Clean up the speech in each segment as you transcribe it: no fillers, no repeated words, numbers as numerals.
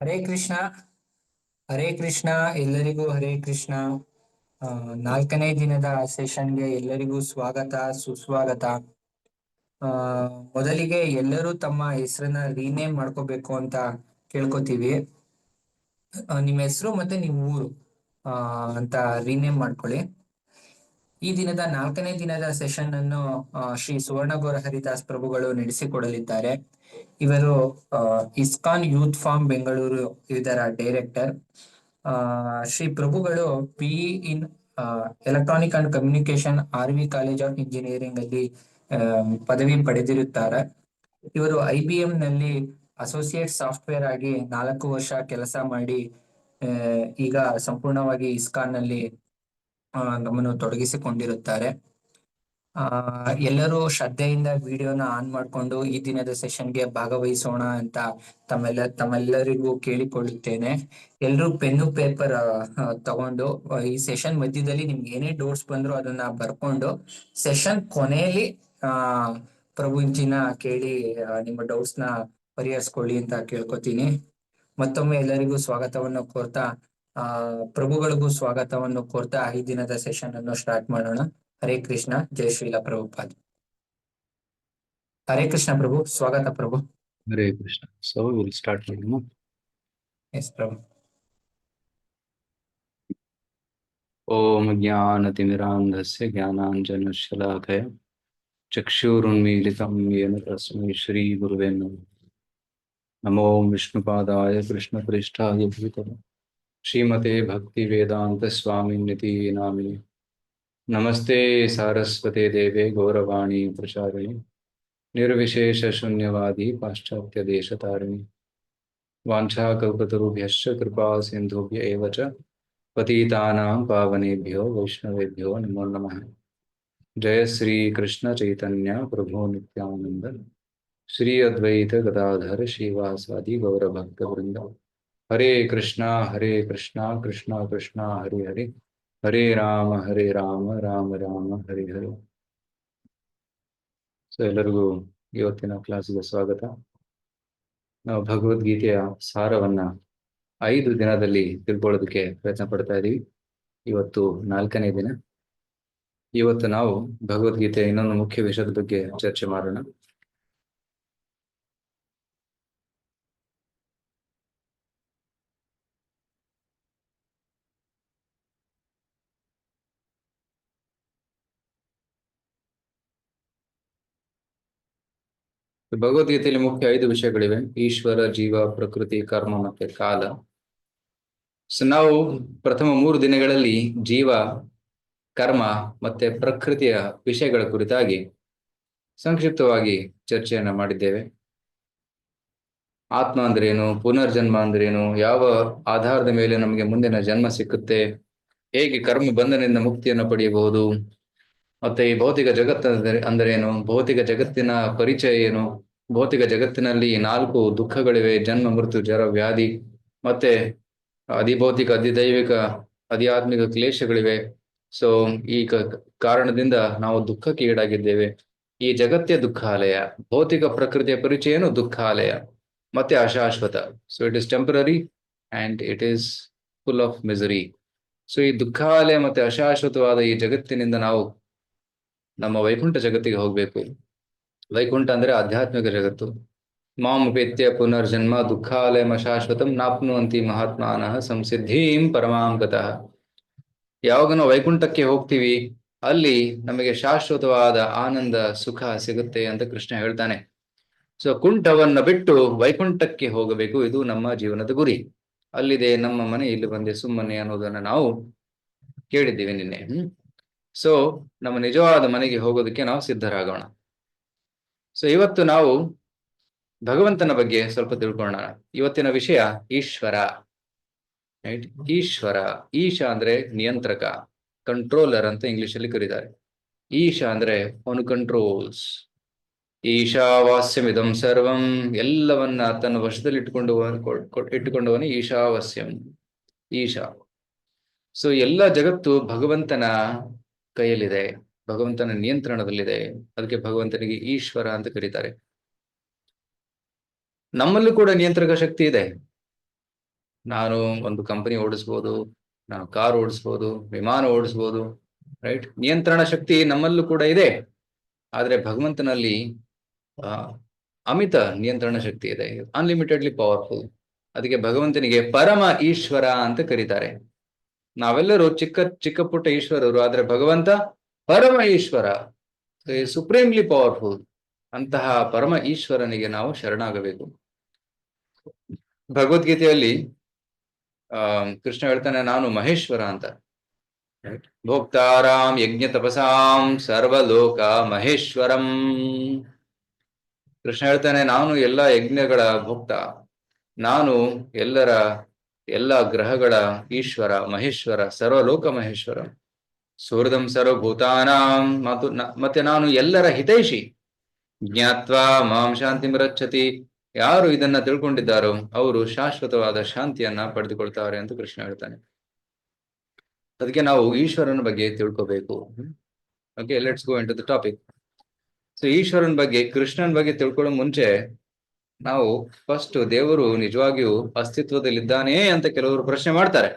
ಹರೇ ಕೃಷ್ಣ. ಹರೇ ಕೃಷ್ಣ. ಎಲ್ಲರಿಗೂ ಹರೇ ಕೃಷ್ಣ. ನಾಲ್ಕನೇ ದಿನದ ಸೆಷನ್ಗೆ ಎಲ್ಲರಿಗೂ ಸ್ವಾಗತ, ಸುಸ್ವಾಗತ. ಆ ಮೊದಲಿಗೆ ಎಲ್ಲರೂ ತಮ್ಮ ಹೆಸರನ್ನ ರೀನೇಮ್ ಮಾಡ್ಕೋಬೇಕು ಅಂತ ಕೇಳ್ಕೊತೀವಿ. ನಿಮ್ಮ ಹೆಸರು ಮತ್ತೆ ನಿಮ್ಮ ಊರು ಅಂತ ರೀನೇಮ್ ಮಾಡ್ಕೊಳ್ಳಿ. ಈ ದಿನದ ನಾಲ್ಕನೇ ದಿನದ ಸೆಷನ್ ಅನ್ನು ಶ್ರೀ ಸುವರ್ಣಗೌರ ಹರಿದಾಸ್ ಪ್ರಭುಗಳು ನಡೆಸಿಕೊಡಲಿದ್ದಾರೆ. ಇವರು ಇಸ್ಕಾನ್ ಯೂತ್ ಫಾರ್ಮ್ ಬೆಂಗಳೂರು ಇದರ ಡೈರೆಕ್ಟರ್. ಶ್ರೀ ಪ್ರಭುಗಳು PE in electronic and communication RV college of engineering ಅಲ್ಲಿ ಪದವಿ ಪಡೆದಿರುತ್ತಾರೆ. ಇವರು IBM ನಲ್ಲಿ ಅಸೋಸಿಯೇಟ್ ಸಾಫ್ಟ್ವೇರ್ ಆಗಿ 4 ವರ್ಷ ಕೆಲಸ ಮಾಡಿ ಈಗ ಸಂಪೂರ್ಣವಾಗಿ ಇಸ್ಕಾನ್ ನಲ್ಲಿ ನಮ್ಮನ್ನು ತೊಡಗಿಸಿಕೊಂಡಿರುತ್ತಾರೆ. ಎಲ್ಲರೂ ಶ್ರದ್ಧೆಯಿಂದ ವಿಡಿಯೋನ ಆನ್ ಮಾಡಿಕೊಂಡು ಈ ದಿನದ ಸೆಷನ್ಗೆ ಭಾಗವಹಿಸೋಣ ಅಂತ ತಮ್ಮೆಲ್ಲರಿಗೂ ಕೇಳಿಕೊಳ್ಳುತ್ತೇನೆ. ಎಲ್ಲರೂ ಪೆನ್ನು ಪೇಪರ್ ತಗೊಂಡು ಈ ಸೆಷನ್ ಮಧ್ಯದಲ್ಲಿ ನಿಮ್ಗೆ ಏನೇ ಡೌಟ್ಸ್ ಬಂದ್ರು ಅದನ್ನ ಬರ್ಕೊಂಡು ಸೆಷನ್ ಕೊನೆಯಲ್ಲಿ ಪ್ರಭುಜಿನ ಕೇಳಿ ನಿಮ್ಮ ಡೌಟ್ಸ್ ನ ಪರಿಹರಿಸ್ಕೊಳ್ಳಿ ಅಂತ ಕೇಳ್ಕೊತೀನಿ. ಮತ್ತೊಮ್ಮೆ ಎಲ್ಲರಿಗೂ ಸ್ವಾಗತವನ್ನು ಕೋರ್ತಾ ಪ್ರಭುಗಳಿಗೂ ಸ್ವಾಗತವನ್ನು ಕೋರ್ತಾ ಈ ದಿನದ ಸೆಷನ್ ಅನ್ನು ಸ್ಟಾರ್ಟ್ ಮಾಡೋಣ. ಹರೇ ಕೃಷ್ಣ. ಜೈ ಶ್ರೀಲ ಪ್ರಭುಪಾದ್. ಹರೇ ಕೃಷ್ಣ ಪ್ರಭು. ಸ್ವಾಗತ ಪ್ರಭು. Hare Krishna. So will start ಮಾಡೋಣ. ಎಸ್ ಪ್ರಭು. ಓಂ ಜ್ಞಾನತಿಮಿರಾಂಧಸ್ಯ ಜ್ಞಾನಾಂಜನಶಲಾಕಯ ಚಕ್ಷುರುನ್ಮೀಲಿತಂ ಯೇನ ತಸ್ಮೈ ಶ್ರೀ ಗುರುವೇ ನಮಃ. ನಮೋ ವಿಷ್ಣುಪಾದಾಯ ಕೃಷ್ಣಪ್ರೇಷ್ಠಾಯ ಭೂತಲೆ ಶ್ರೀಮತೆ ಭಕ್ತಿ ವೇದಾಂತ ಸ್ವಾಮಿನಿತಿ ನಾಮಿನಿ. ನಮಸ್ತೆ ಸಾರಸ್ವತೆ ದೇವೆ ಗೌರವಾಣಿ ಪ್ರಚಾರಿಣಿ ನಿರ್ವಿಶೇಷ ಶೂನ್ಯವಾದಿ ಪಾಶ್ಚಾತ್ಯ ದೇಶತಾರಿಣಿ. ವಾಂಛಾಕಲ್ಪತರುಭ್ಯಶ್ಚ ಕೃಪಾ ಸಿಂಧುಭ್ಯ ಏವ ಚ ಪತಿತಾನಾಂ ಪಾವನೇಭ್ಯೋ ವೈಷ್ಣವೇಭ್ಯೋ ನಮೋ ನಮಃ. ಜಯ ಶ್ರೀ ಕೃಷ್ಣ ಚೈತನ್ಯ ಪ್ರಭು ನಿತ್ಯಾನಂದ ಶ್ರೀ ಅದ್ವೈತ ಗದಾಧರ ಶ್ರೀವಾಸಾದಿ ಗೌರಭಕ್ತ ವೃಂದ. ಹರೇ ಕೃಷ್ಣ ಕೃಷ್ಣ ಕೃಷ್ಣ ಹರಿ ಹರಿ, ಹರೇ ರಾಮ ರಾಮ ರಾಮ ಹರಿ ಹರಿ. ಸೊ ಎಲ್ಲರಿಗೂ ಇವತ್ತಿನ ಕ್ಲಾಸಿಗೆ ಸ್ವಾಗತ. ನಾವು ಭಗವದ್ಗೀತೆಯ ಸಾರವನ್ನ 5 ದಿನದಲ್ಲಿ ತಿಳ್ಕೊಳ್ಳೋದಕ್ಕೆ ಪ್ರಯತ್ನ ಪಡ್ತಾ ಇದೀವಿ. ಇವತ್ತು 4ನೇ ದಿನ. ಇವತ್ತು ನಾವು ಭಗವದ್ಗೀತೆಯ ಇನ್ನೊಂದು ಮುಖ್ಯ ವಿಷಯದ ಬಗ್ಗೆ ಚರ್ಚೆ ಮಾಡೋಣ. ಭಗವದ್ಗೀತೆಯಲ್ಲಿ ಮುಖ್ಯ 5 ವಿಷಯಗಳಿವೆ: ಈಶ್ವರ, ಜೀವ, ಪ್ರಕೃತಿ, ಕರ್ಮ ಮತ್ತೆ ಕಾಲ. ಸೊ ನಾವು ಪ್ರಥಮ 3 ದಿನಗಳಲ್ಲಿ ಜೀವ, ಕರ್ಮ ಮತ್ತೆ ಪ್ರಕೃತಿಯ ವಿಷಯಗಳ ಕುರಿತಾಗಿ ಸಂಕ್ಷಿಪ್ತವಾಗಿ ಚರ್ಚೆಯನ್ನ ಮಾಡಿದ್ದೇವೆ. ಆತ್ಮ ಅಂದ್ರೇನು, ಪುನರ್ಜನ್ಮ ಅಂದ್ರೇನು, ಯಾವ ಆಧಾರದ ಮೇಲೆ ನಮಗೆ ಮುಂದಿನ ಜನ್ಮ ಸಿಕ್ಕುತ್ತೆ, ಹೇಗೆ ಕರ್ಮ ಬಂಧನದಿಂದ ಮುಕ್ತಿಯನ್ನು ಪಡೆಯಬಹುದು, ಮತ್ತೆ ಈ ಭೌತಿಕ ಜಗತ್ತು ಅಂದ್ರೇನು, ಭೌತಿಕ ಜಗತ್ತಿನ ಪರಿಚಯ ಏನು, ಭೌತಿಕ ಜಗತ್ತಿನಲ್ಲಿ 4 ದುಃಖಗಳಿವೆ: ಜನ್ಮ, ಮೃತ್ಯು, ಜರ, ವ್ಯಾಧಿ, ಮತ್ತೆ ಅಧಿಭೌತಿಕ, ಅಧಿದೈವಿಕ, ಅಧ್ಯಾತ್ಮಿಕ ಕ್ಲೇಶಗಳಿವೆ. ಸೊ ಈ ಕಾರಣದಿಂದ ನಾವು ದುಃಖಕ್ಕೆ ಈಡಾಗಿದ್ದೇವೆ. ಈ ಜಗತ್ತೇ ದುಃಖಾಲಯ. ಭೌತಿಕ ಪ್ರಕೃತಿಯ ಪರಿಚಯನು ದುಃಖಾಲಯ ಮತ್ತೆ ಅಶಾಶ್ವತ. So it is temporary and it is full of misery. So ಈ ದುಃಖಾಲಯ ಮತ್ತೆ ಅಶಾಶ್ವತವಾದ ಈ ಜಗತ್ತಿನಿಂದ ನಾವು ನಮ್ಮ ವೈಕುಂಠ ಜಗತ್ತಿಗೆ ಹೋಗ್ಬೇಕು. ವೈಕುಂಠ ಅಂದ್ರೆ ಆಧ್ಯಾತ್ಮಿಕ ಜಗತ್ತು. ಮಾಮುಪೇತ್ಯ ಪುನರ್ಜನ್ಮ ದುಃಖಾಲಯಂ ಅಶಾಶ್ವತಂ ನಾಪ್ನುವಂತಿ ಮಹಾತ್ಮಾನಃ ಸಂಸಿದ್ಧಿಂ ಪರಮಾಂ ಗತಃ. ಯಾವಾಗ ನಾವು ವೈಕುಂಠಕ್ಕೆ ಹೋಗ್ತೀವಿ ಅಲ್ಲಿ ನಮಗೆ ಶಾಶ್ವತವಾದ ಆನಂದ, ಸುಖ ಸಿಗುತ್ತೆ ಅಂತ ಕೃಷ್ಣ ಹೇಳ್ತಾನೆ. ಸೊ ಕುಂಠವನ್ನ ಬಿಟ್ಟು ವೈಕುಂಠಕ್ಕೆ ಹೋಗಬೇಕು, ಇದು ನಮ್ಮ ಜೀವನದ ಗುರಿ. ಅಲ್ಲಿದೆ ನಮ್ಮ ಮನೆ, ಇಲ್ಲಿ ಬಂದೆ ಸುಮ್ಮನೆ ಅನ್ನೋದನ್ನ ನಾವು ಕೇಳಿದ್ದೀವಿ ನಿನ್ನೆ. ಸೊ ನಮ್ಮ ನಿಜವಾದ ಮನೆಗೆ ಹೋಗೋದಕ್ಕೆ ನಾವು ಸಿದ್ಧರಾಗೋಣ. ಸೊ ಇವತ್ತು ನಾವು ಭಗವಂತನ ಬಗ್ಗೆ ಸ್ವಲ್ಪ ತಿಳ್ಕೊಳ್ಳೋಣ. ಇವತ್ತಿನ ವಿಷಯ ಈಶ್ವರ. ರೈಟ್? ಈಶ್ವರ. ಈಶ ಅಂದ್ರೆ ನಿಯಂತ್ರಕ, ಕಂಟ್ರೋಲರ್ ಅಂತ ಇಂಗ್ಲಿಷ್ ಅಲ್ಲಿ ಕರೀತಾರೆ. ಈಶ ಅಂದ್ರೆ ಅವನು ಕಂಟ್ರೋಲ್ಸ್. ಈಶಾವಾಸ್ಯಮಿದಂ ಸರ್ವಂ, ಎಲ್ಲವನ್ನ ತನ್ನ ವಶದಲ್ಲಿ ಇಟ್ಟುಕೊಂಡವನೇ ಈಶಾವಾಸ್ಯಂ, ಈಶ. ಸೊ ಎಲ್ಲ ಜಗತ್ತು ಭಗವಂತನ ಕೈಯಲ್ಲಿದೆ, ಭಗವಂತನ ನಿಯಂತ್ರಣದಲ್ಲಿದೆ. ಅದಕ್ಕೆ ಭಗವಂತನಿಗೆ ಈಶ್ವರ ಅಂತ ಕರೀತಾರೆ. ನಮ್ಮಲ್ಲೂ ಕೂಡ ನಿಯಂತ್ರಕ ಶಕ್ತಿ ಇದೆ. ನಾನು ಒಂದು ಕಂಪನಿ ಓಡಿಸ್ಬೋದು, ನಾನು ಕಾರ್ ಓಡಿಸ್ಬೋದು, ವಿಮಾನ ಓಡಿಸ್ಬೋದು, ರೈಟ್? ನಿಯಂತ್ರಣ ಶಕ್ತಿ ನಮ್ಮಲ್ಲೂ ಕೂಡ ಇದೆ. ಆದ್ರೆ ಭಗವಂತನಲ್ಲಿ ಅಮಿತ ನಿಯಂತ್ರಣ ಶಕ್ತಿ ಇದೆ, ಅನ್ಲಿಮಿಟೆಡ್ಲಿ ಪವರ್ಫುಲ್. ಅದಕ್ಕೆ ಭಗವಂತನಿಗೆ ಪರಮ ಈಶ್ವರ ಅಂತ ಕರೀತಾರೆ. ನಾವೆಲ್ಲರೂ ಚಿಕ್ಕ ಚಿಕ್ಕ ಪುಟ್ಟ ಈಶ್ವರರು, ಆದ್ರೆ ಭಗವಂತ ಪರಮ ಈಶ್ವರ, ಸುಪ್ರೀಂಲಿ ಪವರ್ಫುಲ್. ಅಂತಹ ಪರಮ ಈಶ್ವರನಿಗೆ ನಾವು ಶರಣಾಗಬೇಕು. ಭಗವದ್ಗೀತೆಯಲ್ಲಿ ಕೃಷ್ಣ ಹೇಳ್ತಾನೆ, ನಾನು ಮಹೇಶ್ವರ ಅಂತ. ಭೋಕ್ತಾರಾಮ್ ಯಜ್ಞ ತಪಸಾಂ ಸರ್ವಲೋಕ ಮಹೇಶ್ವರಂ. ಕೃಷ್ಣ ಹೇಳ್ತಾನೆ, ನಾನು ಎಲ್ಲ ಯಜ್ಞಗಳ ಭೋಕ್ತ, ನಾನು ಎಲ್ಲ ಗ್ರಹಗಳ ಈಶ್ವರ, ಮಹೇಶ್ವರ, ಸರ್ವಲೋಕ ಮಹೇಶ್ವರ. ಸುಹೃದಂ ಸರ್ವಭೂತಾನಾಂ, ಮತ್ತೆ ನಾನು ಎಲ್ಲರ ಹಿತೈಷಿ. ಜ್ಞಾತ್ವಾ ಮಾಂ ಶಾಂತಿ ರಚ್ಚತಿ. ಯಾರು ಇದನ್ನ ತಿಳ್ಕೊಂಡಿದ್ದಾರೋ ಅವರು ಶಾಶ್ವತವಾದ ಶಾಂತಿಯನ್ನ ಪಡೆದುಕೊಳ್ತಾರೆ ಅಂತ ಕೃಷ್ಣ ಹೇಳ್ತಾನೆ. ಅದಕ್ಕೆ ನಾವು ಈಶ್ವರನ ಬಗ್ಗೆ ತಿಳ್ಕೋಬೇಕು. Okay, let's go into the topic. So ಈಶ್ವರನ ಬಗ್ಗೆ, ಕೃಷ್ಣನ ಬಗ್ಗೆ ತಿಳ್ಕೊಳ್ಳೋ ಮುಂಚೆ ನಾವು ಫಸ್ಟ್ ದೇವರು ನಿಜವಾಗಿಯೂ ಅಸ್ತಿತ್ವದಲ್ಲಿದ್ದಾನೇ ಅಂತ ಕೆಲವರು ಪ್ರಶ್ನೆ ಮಾಡ್ತಾರೆ.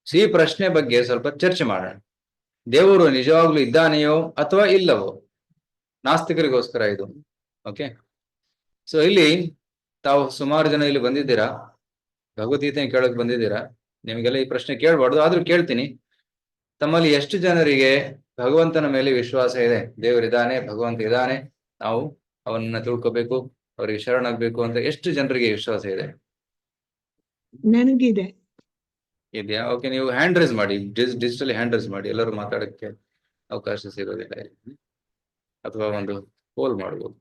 ಸೊ ಈ ಪ್ರಶ್ನೆ ಬಗ್ಗೆ ಸ್ವಲ್ಪ ಚರ್ಚೆ ಮಾಡೋಣ. ದೇವರು ನಿಜವಾಗ್ಲೂ ಇದ್ದಾನೆಯೋ ಅಥವಾ ಇಲ್ಲವೋ? ನಾಸ್ತಿಕರಿಗೋಸ್ಕರ ಇದು. ಓಕೆ, ಸೊ ಇಲ್ಲಿ ತಾವು ಸುಮಾರು ಜನ ಇಲ್ಲಿ ಬಂದಿದ್ದೀರಾ, ಭಗವದ್ಗೀತೆ ಕೇಳಕ್ ಬಂದಿದ್ದೀರಾ. ನಿಮಗೆಲ್ಲ ಈ ಪ್ರಶ್ನೆ ಕೇಳ್ಬಾರ್ದು, ಆದ್ರೂ ಕೇಳ್ತೀನಿ. ತಮ್ಮಲ್ಲಿ ಎಷ್ಟು ಜನರಿಗೆ ಭಗವಂತನ ಮೇಲೆ ವಿಶ್ವಾಸ ಇದೆ? ದೇವರಿದ್ದಾನೆ, ಭಗವಂತ ಇದ್ದಾನೆ, ನಾವು ಅವನನ್ನ ತಿಳ್ಕೋಬೇಕು, ಅವರಿಗೆ ಶರಣಾಗ್ಬೇಕು ಅಂತ ಎಷ್ಟು ಜನರಿಗೆ ವಿಶ್ವಾಸ ಇದೆ? ನನಗಿದೆ. ಇದೆಯಾ? ಓಕೆ, ನೀವು ಹ್ಯಾಂಡ್ ರೈಸ್ ಮಾಡಿ, ಡಿಜಿಟಲಿ ಹ್ಯಾಂಡ್ ರೈಸ್ ಮಾಡಿ. ಎಲ್ಲರೂ ಮಾತಾಡಕ್ಕೆ ಅವಕಾಶ ಸಿಗೋದಿಲ್ಲ. ಅಥವಾ ಒಂದು ಪೋಲ್ ಮಾಡ್ಬೋದು.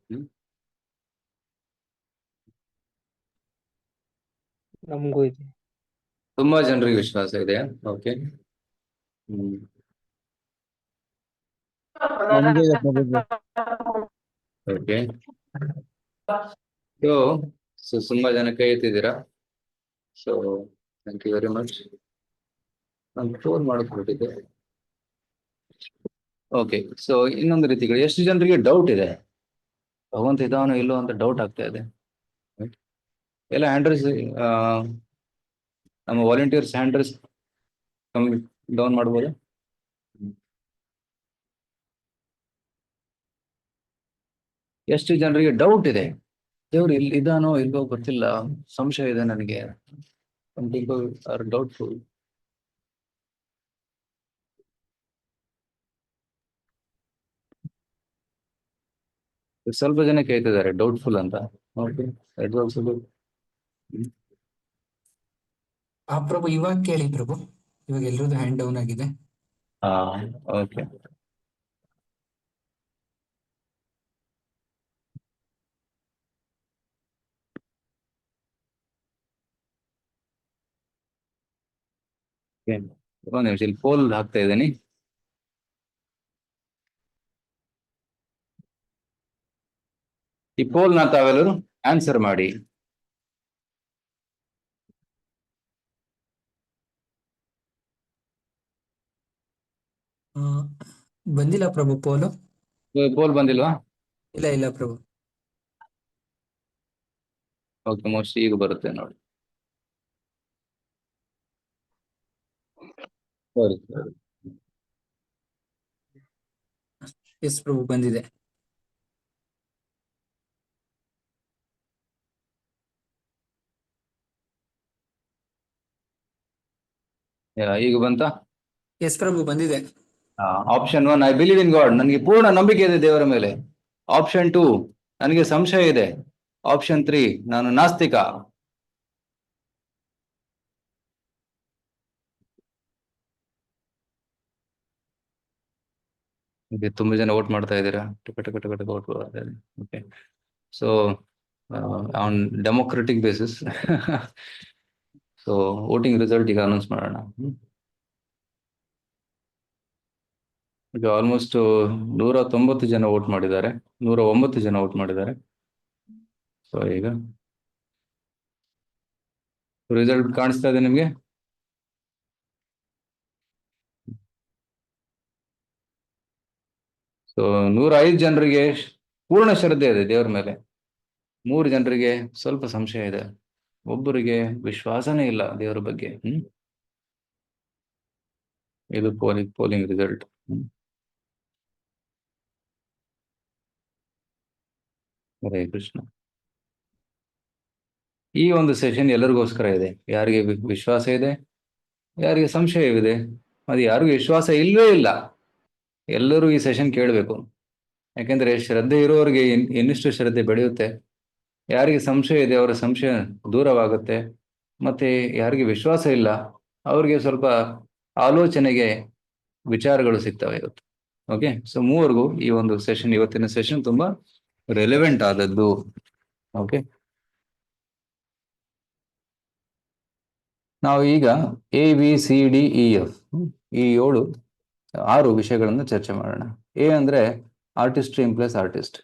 ನಮಗೂ ಇದೆ. ತುಂಬಾ ಜನರಿಗೆ ವಿಶ್ವಾಸ ಇದೆ. ಓಕೆ, ನಮ್ಗೂ ಇದೆ ಪ್ರಭುಜಿ. ಓಕೆ, ಸೊ ತುಂಬಾ ಜನ ಕೈ ಎತ್ತಿದ್ದೀರಾ. So thank you very much. ನಾನು ಫೋನ್ ಮಾಡಕ್ ಹೊರಟಿದ್ದೆ. ಓಕೆ, ಸೊ ಇನ್ನೊಂದು ರೀತಿಗಳು, ಎಷ್ಟು ಜನರಿಗೆ ಡೌಟ್ ಇದೆ ಭಗವಂತ ಇದಾನೋ ಇಲ್ಲೋ ಅಂತ ಡೌಟ್ ಆಗ್ತಾ ಇದೆ? ಎಲ್ಲ ಹ್ಯಾಂಡ್ರಸ್, ನಮ್ಮ ವಾಲಂಟಿಯರ್ಸ್ ಹ್ಯಾಂಡ್ರಸ್ ಕಮ್ಮಿ ಡೌನ್ ಮಾಡ್ಬೋದು. ಎಷ್ಟು ಜನರಿಗೆ ಡೌಟ್ ಇದೆ ದೇವ್ರು ಇಲ್ಲಿ ಇದಾನೋ ಇಲ್ವೋ ಗೊತ್ತಿಲ್ಲ, ಸಂಶಯ ಇದೆ ನನಗೆ? Some people are doubtful. ಸ್ವಲ್ಪ ಜನ ಕೇಳ್ತಿದ್ದಾರೆ ಡೌಟ್ಫುಲ್ ಅಂತ. Okay, that also good. Prabhu ಇವಾಗ ಕೇಳಿ ಪ್ರಭು, ಇವಾಗ ಎಲ್ರದ್ದು ಹ್ಯಾಂಡ್ ಡೌನ್ ಆಗಿದೆ. ಓಕೆ, ಒಂದು ನಿಮಿಷ, ಇಲ್ಲಿ ಪೋಲ್ ಹಾಕ್ತಾ ಇದ್ದೀನಿ. ಈ ಪೋಲ್ ನ ತಾವೆಲ್ಲರೂ ಆನ್ಸರ್ ಮಾಡಿ. ಬಂದಿಲ್ಲ ಪ್ರಭು ಪೋಲು. ಪೋಲ್ ಬಂದಿಲ್ವಾ? ಇಲ್ಲ ಇಲ್ಲ ಪ್ರಭು. ಓಕೆ, ಮೋಸ್ಟ್ಲಿ ಈಗ ಬರುತ್ತೆ ನೋಡಿ. ಸರಿ ಸರಿ, ಎಸ್ ಪ್ರಭು, ಬಂದಿದೆ. ಈಗ ಬಂತಾ? ಎಸ್ ಪ್ರಭು, ಬಂದಿದೆ. Option 1, I believe in god, ನನಗೆ ಪೂರ್ಣ ನಂಬಿಕೆ ಇದೆ ದೇವರ ಮೇಲೆ. ಆಪ್ಷನ್ 2, ನನಗೆ ಸಂಶಯ ಇದೆ. ಆಪ್ಷನ್ 3, ನಾನು ನಾಸ್ತಿಕ. ತುಂಬಾ ಜನ ವೋಟ್ ಮಾಡ್ತಾ ಇದ್ದೀರಾ, ಟಕ ಟಕ ಟಕ ಟಕ vote. Okay, so on democratic basis so voting result ಈಗ ಅನೌನ್ಸ್ ಮಾಡೋಣ. ಈಗ ಆಲ್ಮೋಸ್ಟ್ 190 ಜನ ವೋಟ್ ಮಾಡಿದ್ದಾರೆ, 109 ಜನ ವೋಟ್ ಮಾಡಿದ್ದಾರೆ. ಸೊ ಈಗ ರಿಸಲ್ಟ್ ಕಾಣಿಸ್ತಾ ಇದೆ ನಿಮ್ಗೆ? ಸೊ 105 ಜನರಿಗೆ ಪೂರ್ಣ ಶ್ರದ್ಧೆ ಇದೆ ದೇವರ ಮೇಲೆ, 3 ಜನರಿಗೆ ಸ್ವಲ್ಪ ಸಂಶಯ ಇದೆ. ಒಬ್ಬರಿಗೆ ವಿಶ್ವಾಸನೇ ಇಲ್ಲ ದೇವರ ಬಗ್ಗೆ. ಇದು ಪೋಲಿಂಗ್ ರಿಸಲ್ಟ್. ಹರೇ ಕೃಷ್ಣ. ಈ ಒಂದು ಸೆಷನ್ ಎಲ್ಲರಿಗೋಸ್ಕರ ಇದೆ. ಯಾರಿಗೆ ವಿಶ್ವಾಸ ಇದೆ, ಯಾರಿಗೆ ಸಂಶಯವಿದೆ, ಅದು ಯಾರಿಗೂ ವಿಶ್ವಾಸ ಇಲ್ಲವೇ ಇಲ್ಲ, ಎಲ್ಲರೂ ಈ ಸೆಷನ್ ಕೇಳಬೇಕು. ಯಾಕೆಂದ್ರೆ ಶ್ರದ್ಧೆ ಇರುವವರಿಗೆ ಇನ್ನಿಷ್ಟು ಶ್ರದ್ಧೆ ಬೆಳೆಯುತ್ತೆ. ಯಾರಿಗೆ ಸಂಶಯ ಇದೆ ಅವರ ಸಂಶಯ ದೂರವಾಗುತ್ತೆ. ಮತ್ತೆ ಯಾರಿಗೆ ವಿಶ್ವಾಸ ಇಲ್ಲ ಅವ್ರಿಗೆ ಸ್ವಲ್ಪ ಆಲೋಚನೆಗೆ ವಿಚಾರಗಳು ಸಿಗ್ತವೆ ಇವತ್ತು. ಓಕೆ, ಸೊ ಮೂವರೆಗೂ ಈ ಒಂದು ಸೆಷನ್, ಇವತ್ತಿನ ಸೆಷನ್ ತುಂಬಾ ರೆಲೆವೆಂಟ್ ಆದದ್ದು. ಓಕೆ, ನಾವು ಈಗ ABCDEF ಈ 6 ವಿಷಯಗಳನ್ನು ಚರ್ಚೆ ಮಾಡೋಣ. ಎ ಅಂದ್ರೆ ಆರ್ಟಿಸ್ಟ್ರಿ ಇಂಪ್ಲಸ್ ಆರ್ಟಿಸ್ಟ್.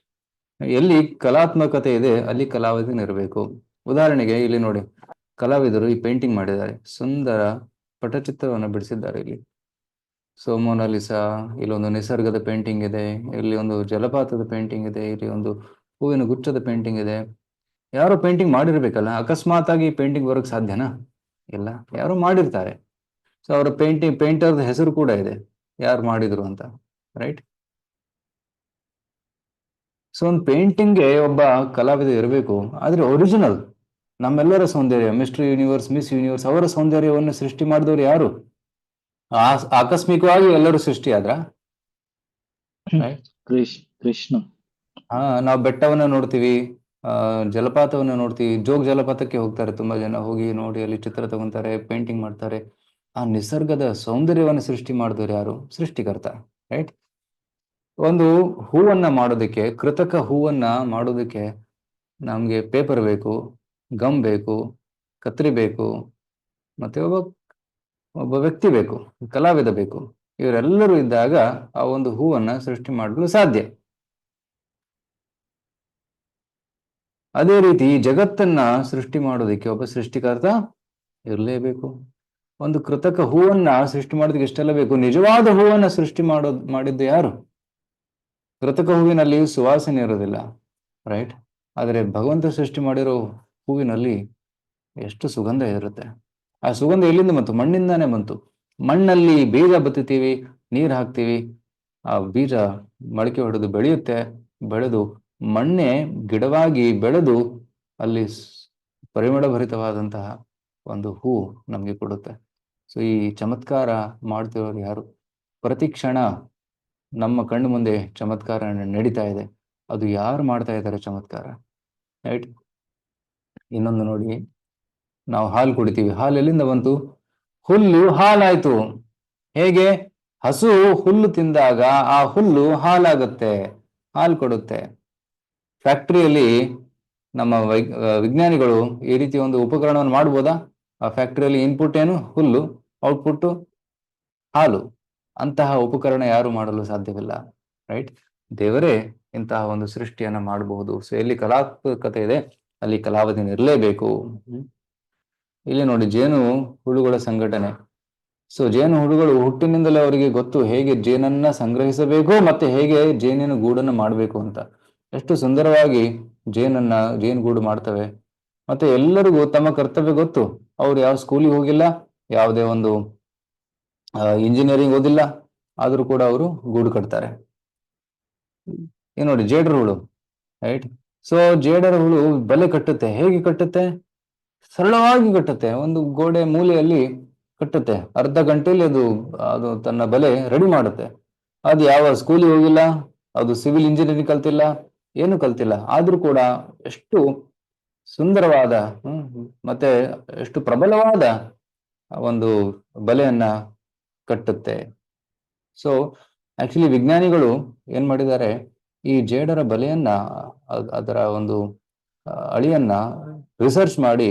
ಎಲ್ಲಿ ಕಲಾತ್ಮಕತೆ ಇದೆ ಅಲ್ಲಿ ಕಲಾವಿದನು ಇರಬೇಕು. ಉದಾಹರಣೆಗೆ ಇಲ್ಲಿ ನೋಡಿ, ಕಲಾವಿದರು ಈ ಪೇಂಟಿಂಗ್ ಮಾಡಿದ್ದಾರೆ, ಸುಂದರ ಪಟಚಿತ್ರವನ್ನು ಬಿಡಿಸಿದ್ದಾರೆ. ಇಲ್ಲಿ ಸೊ ಮೊನಾಲಿಸಾ, ಇಲ್ಲೊಂದು ನಿಸರ್ಗದ ಪೇಂಟಿಂಗ್ ಇದೆ, ಇಲ್ಲಿ ಒಂದು ಜಲಪಾತದ ಪೇಂಟಿಂಗ್ ಇದೆ, ಇಲ್ಲಿ ಒಂದು ಹೂವಿನ ಗುಚ್ಛದ ಪೇಂಟಿಂಗ್ ಇದೆ. ಯಾರೋ ಪೇಂಟಿಂಗ್ ಮಾಡಿರ್ಬೇಕಲ್ಲ, ಅಕಸ್ಮಾತ್ ಆಗಿ ಪೇಂಟಿಂಗ್ ಬರೋಕ್ ಸಾಧ್ಯನಾ? ಇಲ್ಲ, ಯಾರು ಮಾಡಿರ್ತಾರೆ. ಸೊ ಅವರ ಪೇಂಟರ್ದ ಹೆಸರು ಕೂಡ ಇದೆ, ಯಾರು ಮಾಡಿದ್ರು ಅಂತ, ರೈಟ್? ಸೊ ಒಂದು ಪೇಂಟಿಂಗ್ಗೆ ಒಬ್ಬ ಕಲಾವಿದ ಇರಬೇಕು, ಆದ್ರೆ ಒರಿಜಿನಲ್ ನಮ್ಮೆಲ್ಲರ ಸೌಂದರ್ಯ, ಮಿಸ್ಟರ್ ಯೂನಿವರ್ಸ್, ಮಿಸ್ ಯೂನಿವರ್ಸ್, ಅವರ ಸೌಂದರ್ಯವನ್ನು ಸೃಷ್ಟಿ ಮಾಡಿದವರು ಯಾರು? ಆಕಸ್ಮಿಕವಾಗಿ ಎಲ್ಲರೂ ಸೃಷ್ಟಿಯಾದ್ರ? ಕೃಷ್ಣ. ನಾವು ಬೆಟ್ಟವನ್ನ ನೋಡ್ತೀವಿ, ಜಲಪಾತವನ್ನ ನೋಡ್ತೀವಿ, ಜೋಗ್ ಜಲಪಾತಕ್ಕೆ ಹೋಗ್ತಾರೆ ತುಂಬಾ ಜನ, ಹೋಗಿ ನೋಡಿ ಅಲ್ಲಿ ಚಿತ್ರ ತಗೊಂತಾರೆ, ಪೇಂಟಿಂಗ್ ಮಾಡ್ತಾರೆ. ಆ ನಿಸರ್ಗದ ಸೌಂದರ್ಯವನ್ನು ಸೃಷ್ಟಿ ಮಾಡಿದವರು ಯಾರು? ಸೃಷ್ಟಿಕರ್ತ, ರೈಟ್? ಒಂದು ಹೂವನ್ನ ಮಾಡೋದಕ್ಕೆ, ಕೃತಕ ಹೂವನ್ನ ಮಾಡೋದಕ್ಕೆ ನಮ್ಗೆ ಪೇಪರ್ ಬೇಕು, ಗಮ್ ಬೇಕು, ಕತ್ರಿ ಬೇಕು, ಮತ್ತೆ ಒಬ್ಬ ವ್ಯಕ್ತಿ ಬೇಕು, ಕಲಾವಿದ ಬೇಕು. ಇವರೆಲ್ಲರೂ ಇದ್ದಾಗ ಆ ಒಂದು ಹೂವನ್ನ ಸೃಷ್ಟಿ ಮಾಡಲು ಸಾಧ್ಯ. ಅದೇ ರೀತಿ ಜಗತ್ತನ್ನ ಸೃಷ್ಟಿ ಮಾಡೋದಕ್ಕೆ ಒಬ್ಬ ಸೃಷ್ಟಿಕರ್ತ ಇರಲೇಬೇಕು. ಒಂದು ಕೃತಕ ಹೂವನ್ನ ಸೃಷ್ಟಿ ಮಾಡೋದಕ್ಕೆ ಇಷ್ಟೆಲ್ಲ ಬೇಕು. ನಿಜವಾದ ಹೂವನ್ನ ಸೃಷ್ಟಿ ಮಾಡಿದ್ದು ಯಾರು? ಕೃತಕ ಹೂವಿನಲ್ಲಿ ಸುವಾಸನೆ ಇರೋದಿಲ್ಲ, ರೈಟ್? ಆದರೆ ಭಗವಂತ ಸೃಷ್ಟಿ ಮಾಡಿರೋ ಹೂವಿನಲ್ಲಿ ಎಷ್ಟು ಸುಗಂಧ ಇರುತ್ತೆ. ಆ ಸುಗಂಧ ಎಲ್ಲಿಂದ ಬಂತು? ಮಣ್ಣಿಂದಾನೇ ಬಂತು. ಮಣ್ಣಲ್ಲಿ ಬೀಜ ಬತ್ತೀವಿ, ನೀರು ಹಾಕ್ತೀವಿ, ಆ ಬೀಜ ಮೊಳಕೆ ಹೊಡೆದು ಬೆಳೆಯುತ್ತೆ, ಬೆಳೆದು ಮಣ್ಣೆ ಗಿಡವಾಗಿ ಬೆಳೆದು ಅಲ್ಲಿ ಪರಿಮಳ ಭರಿತವಾದಂತಹ ಒಂದು ಹೂ ನಮ್ಗೆ ಕೊಡುತ್ತೆ. ಸೊ ಈ ಚಮತ್ಕಾರ ಮಾಡ್ತಿರೋರು ಯಾರು? ಪ್ರತಿ ಕ್ಷಣ ನಮ್ಮ ಕಣ್ಣು ಮುಂದೆ ಚಮತ್ಕಾರ ನಡೀತಾ ಇದೆ. ಅದು ಯಾರು ಮಾಡ್ತಾ ಇದ್ದಾರೆ ಚಮತ್ಕಾರ, ರೈಟ್? ಇನ್ನೊಂದು ನೋಡಿ, ನಾವು ಹಾಲು ಕುಡಿತೀವಿ, ಹಾಲು ಎಲ್ಲಿಂದ ಬಂತು? ಹುಲ್ಲು ಹಾಲಾಯ್ತು. ಹೇಗೆ? ಹಸು ಹುಲ್ಲು ತಿಂದಾಗ ಆ ಹುಲ್ಲು ಹಾಲಾಗುತ್ತೆ, ಹಾಲು ಕೊಡುತ್ತೆ. ಫ್ಯಾಕ್ಟ್ರಿಯಲ್ಲಿ ನಮ್ಮ ವಿಜ್ಞಾನಿಗಳು ಈ ರೀತಿ ಒಂದು ಉಪಕರಣವನ್ನು ಮಾಡ್ಬೋದಾ? ಆ ಫ್ಯಾಕ್ಟ್ರಿಯಲ್ಲಿ ಇನ್ಪುಟ್ ಏನು? ಹುಲ್ಲು, ಔಟ್ಪುಟ್ ಹಾಲು. ಅಂತಹ ಉಪಕರಣ ಯಾರು ಮಾಡಲು ಸಾಧ್ಯವಿಲ್ಲ, ರೈಟ್? ದೇವರೇ ಇಂತಹ ಒಂದು ಸೃಷ್ಟಿಯನ್ನ ಮಾಡಬಹುದು. ಸೊ ಎಲ್ಲಿ ಕಲಾತ್ಮಕತೆ ಇದೆ ಅಲ್ಲಿ ಕಲಾವಿದನು ಇರಲೇಬೇಕು. ಇಲ್ಲಿ ನೋಡಿ, ಜೇನು ಹುಳುಗಳ ಸಂಘಟನೆ. ಸೊ ಜೇನು ಹುಳುಗಳು ಹುಟ್ಟಿನಿಂದಲೇ ಅವರಿಗೆ ಗೊತ್ತು ಹೇಗೆ ಜೇನನ್ನ ಸಂಗ್ರಹಿಸಬೇಕು ಮತ್ತೆ ಹೇಗೆ ಜೇನಿನ ಗೂಡನ್ನು ಮಾಡಬೇಕು ಅಂತ. ಎಷ್ಟು ಸುಂದರವಾಗಿ ಜೇನುಗೂಡು ಮಾಡ್ತವೆ. ಮತ್ತೆ ಎಲ್ಲರಿಗೂ ತಮ್ಮ ಕರ್ತವ್ಯ ಗೊತ್ತು. ಅವ್ರು ಯಾವ ಸ್ಕೂಲಿಗೆ ಹೋಗಿಲ್ಲ, ಯಾವುದೇ ಒಂದು ಇಂಜಿನಿಯರಿಂಗ್ ಓದಿಲ್ಲ, ಆದ್ರೂ ಕೂಡ ಅವರು ಗೂಡು ಕಟ್ತಾರೆ. ನೋಡಿ, ಜೇಡರ ಹುಳು, ರೈಟ್? ಸೊ ಜೇಡರ ಹುಳು ಬಲೆ ಕಟ್ಟುತ್ತೆ. ಹೇಗೆ ಕಟ್ಟುತ್ತೆ? ಸರಳವಾಗಿ ಕಟ್ಟುತ್ತೆ. ಒಂದು ಗೋಡೆ ಮೂಲೆಯಲ್ಲಿ ಕಟ್ಟುತ್ತೆ. ಅರ್ಧ ಗಂಟೆಯಲ್ಲಿ ಅದು ತನ್ನ ಬಲೆ ರೆಡಿ ಮಾಡುತ್ತೆ. ಅದು ಯಾವ ಸ್ಕೂಲಿಗೆ ಹೋಗಿಲ್ಲ, ಅದು ಸಿವಿಲ್ ಇಂಜಿನಿಯರಿಂಗ್ ಕಲ್ತಿಲ್ಲ, ಏನು ಕಲ್ತಿಲ್ಲ, ಆದ್ರೂ ಕೂಡ ಎಷ್ಟು ಸುಂದರವಾದ ಮತ್ತೆ ಎಷ್ಟು ಪ್ರಬಲವಾದ ಒಂದು ಬಲೆಯನ್ನ ಕಟ್ಟುತ್ತೆ. ಸೊ ಆಕ್ಚುಲಿ ವಿಜ್ಞಾನಿಗಳು ಏನ್ ಮಾಡಿದ್ದಾರೆ, ಈ ಜೇಡರ ಬಲೆಯನ್ನ, ಅದರ ಒಂದು ಅಳಿಯನ್ನ ರಿಸರ್ಚ್ ಮಾಡಿ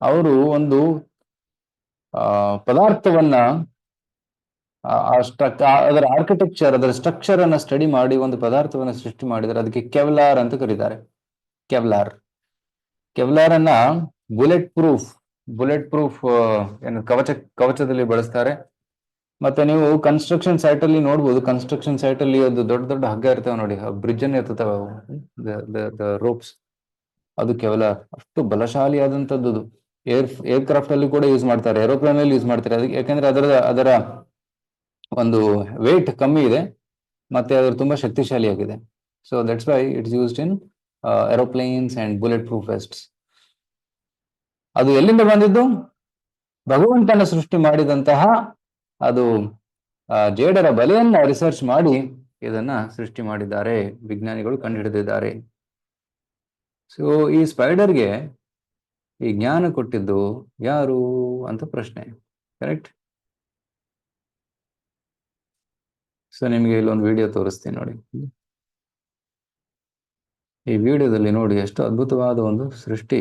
ಅವರು ಒಂದು ಪದಾರ್ಥವನ್ನ, ಅದರ ಆರ್ಕಿಟೆಕ್ಚರ್, ಅದರ ಸ್ಟ್ರಕ್ಚರ್ ಅನ್ನ ಸ್ಟಡಿ ಮಾಡಿ ಒಂದು ಪದಾರ್ಥವನ್ನ ಸೃಷ್ಟಿ ಮಾಡಿದರೆ ಅದಕ್ಕೆ ಕೆವ್ಲಾರ್ ಅಂತ ಕರೀತಾರೆ. ಕೆವ್ಲಾರ್ ಅನ್ನ ಬುಲೆಟ್ ಪ್ರೂಫ್ ಏನು ಕವಚದಲ್ಲಿ ಬಳಸ್ತಾರೆ. ಮತ್ತೆ ನೀವು ಕನ್ಸ್ಟ್ರಕ್ಷನ್ ಸೈಟ್ ಅಲ್ಲಿ ನೋಡ್ಬೋದು, ಕನ್ಸ್ಟ್ರಕ್ಷನ್ ಸೈಟ್ ಅಲ್ಲಿ ಅದು ದೊಡ್ಡ ದೊಡ್ಡ ಹಗ್ಗ ಇರ್ತಾವೆ ನೋಡಿ, ಬ್ರಿಡ್ಜ್ ಅನ್ನ ಇರ್ತವೆ ರೋಪ್ಸ್. ಅದು ಕೇವಲ ಅಷ್ಟು ಬಲಶಾಲಿಯಾದಂಥದ್ದು. ಏರ್ಕ್ರಾಫ್ಟ್ ಅಲ್ಲಿ ಕೂಡ ಯೂಸ್ ಮಾಡ್ತಾರೆ, ಏರೋಪ್ಲೇನ್ ಅಲ್ಲಿ ಯೂಸ್ ಮಾಡ್ತಾರೆ. ಅದಕ್ಕೆ ಯಾಕಂದ್ರೆ ಅದರ ಒಂದು ವೇಟ್ ಕಮ್ಮಿ ಇದೆ ಮತ್ತೆ ಅದು ತುಂಬಾ ಶಕ್ತಿಶಾಲಿಯಾಗಿದೆ. So that's why it's used in aeroplanes and bullet proof vests. ಅದು ಎಲ್ಲಿಂದ ಬಂದಿದ್ದು? ಭಗವಂತನ ಸೃಷ್ಟಿ ಮಾಡಿದಂತಹ ಅದು ಜೇಡರ ಬಲೆಯನ್ನ ರಿಸರ್ಚ್ ಮಾಡಿ ಇದನ್ನ ಸೃಷ್ಟಿ ಮಾಡಿದ್ದಾರೆ, ವಿಜ್ಞಾನಿಗಳು ಕಂಡುಹಿಡಿದಿದ್ದಾರೆ. ಸೊ ಈ ಸ್ಪೈಡರ್ಗೆ ಈ ಜ್ಞಾನ ಕೊಟ್ಟಿದ್ದು ಯಾರು ಅಂತ ಪ್ರಶ್ನೆ, ಕರೆಕ್ಟ್? ಸೊ ನಿಮಗೆ ಇಲ್ಲೊಂದು ವಿಡಿಯೋ ತೋರಿಸ್ತೀನಿ ನೋಡಿ. ಈ ವಿಡಿಯೋದಲ್ಲಿ ನೋಡಿ ಎಷ್ಟು ಅದ್ಭುತವಾದ ಒಂದು ಸೃಷ್ಟಿ.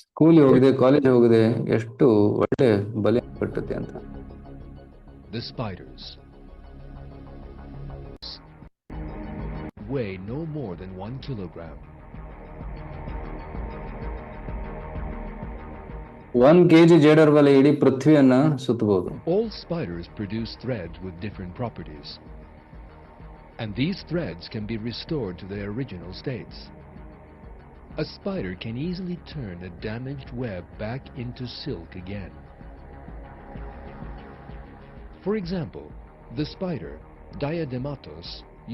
ಸ್ಕೂಲಿಗೆ ಹೋಗಿದೆ, ಕಾಲೇಜ್ ಹೋಗಿದೆ, ಎಷ್ಟು ಒಳ್ಳೆ ಬಲೆ ಕಟ್ಟುತ್ತೆ ಅಂತ. The spiders weigh no more than 1 kilogram. 1 kg ಜೇಡರ ಬಲೆ ಇಡೀ ಪೃಥ್ವಿಯನ್ನ ಸುತ್ತಬಹುದು. All spiders produce threads with different properties, and these threads can be restored to their original states. A spider can easily turn a damaged web back into silk again. For example, the spider, Diadematos,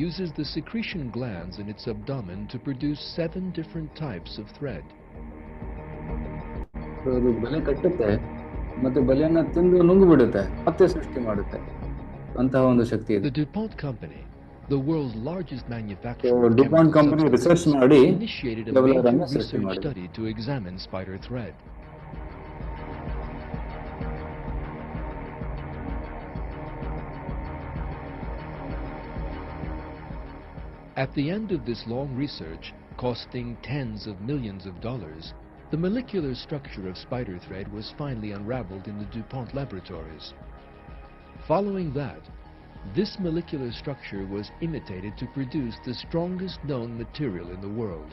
uses the secretion glands in its abdomen to produce 7 different types of thread. ಅದು ಬಲೆ ಕಟ್ಟುತ್ತೆ ಮತ್ತೆ ಬಲೆಯನ್ನ ತಿಂದು ನುಂಗು ಬಿಡುತ್ತೆ, ಮತ್ತೆ ಸೃಷ್ಟಿ ಮಾಡುತ್ತೆ. ಅಂತಹ ಒಂದು ಶಕ್ತಿ ಇದೆ. The DuPont company, the world's largest manufacturer of DuPont chemical company research substances, ಮಾಡಿ initiated a ಕೇವಲ major ಅದನ್ನ ಸೃಷ್ಟಿ research ಮಾಡಿದೆ. study to examine spider thread. At the end of this long research, costing tens of millions of dollars, the molecular structure of spider thread was finally unraveled in the DuPont laboratories. Following that, this molecular structure was imitated to produce the strongest known material in the world,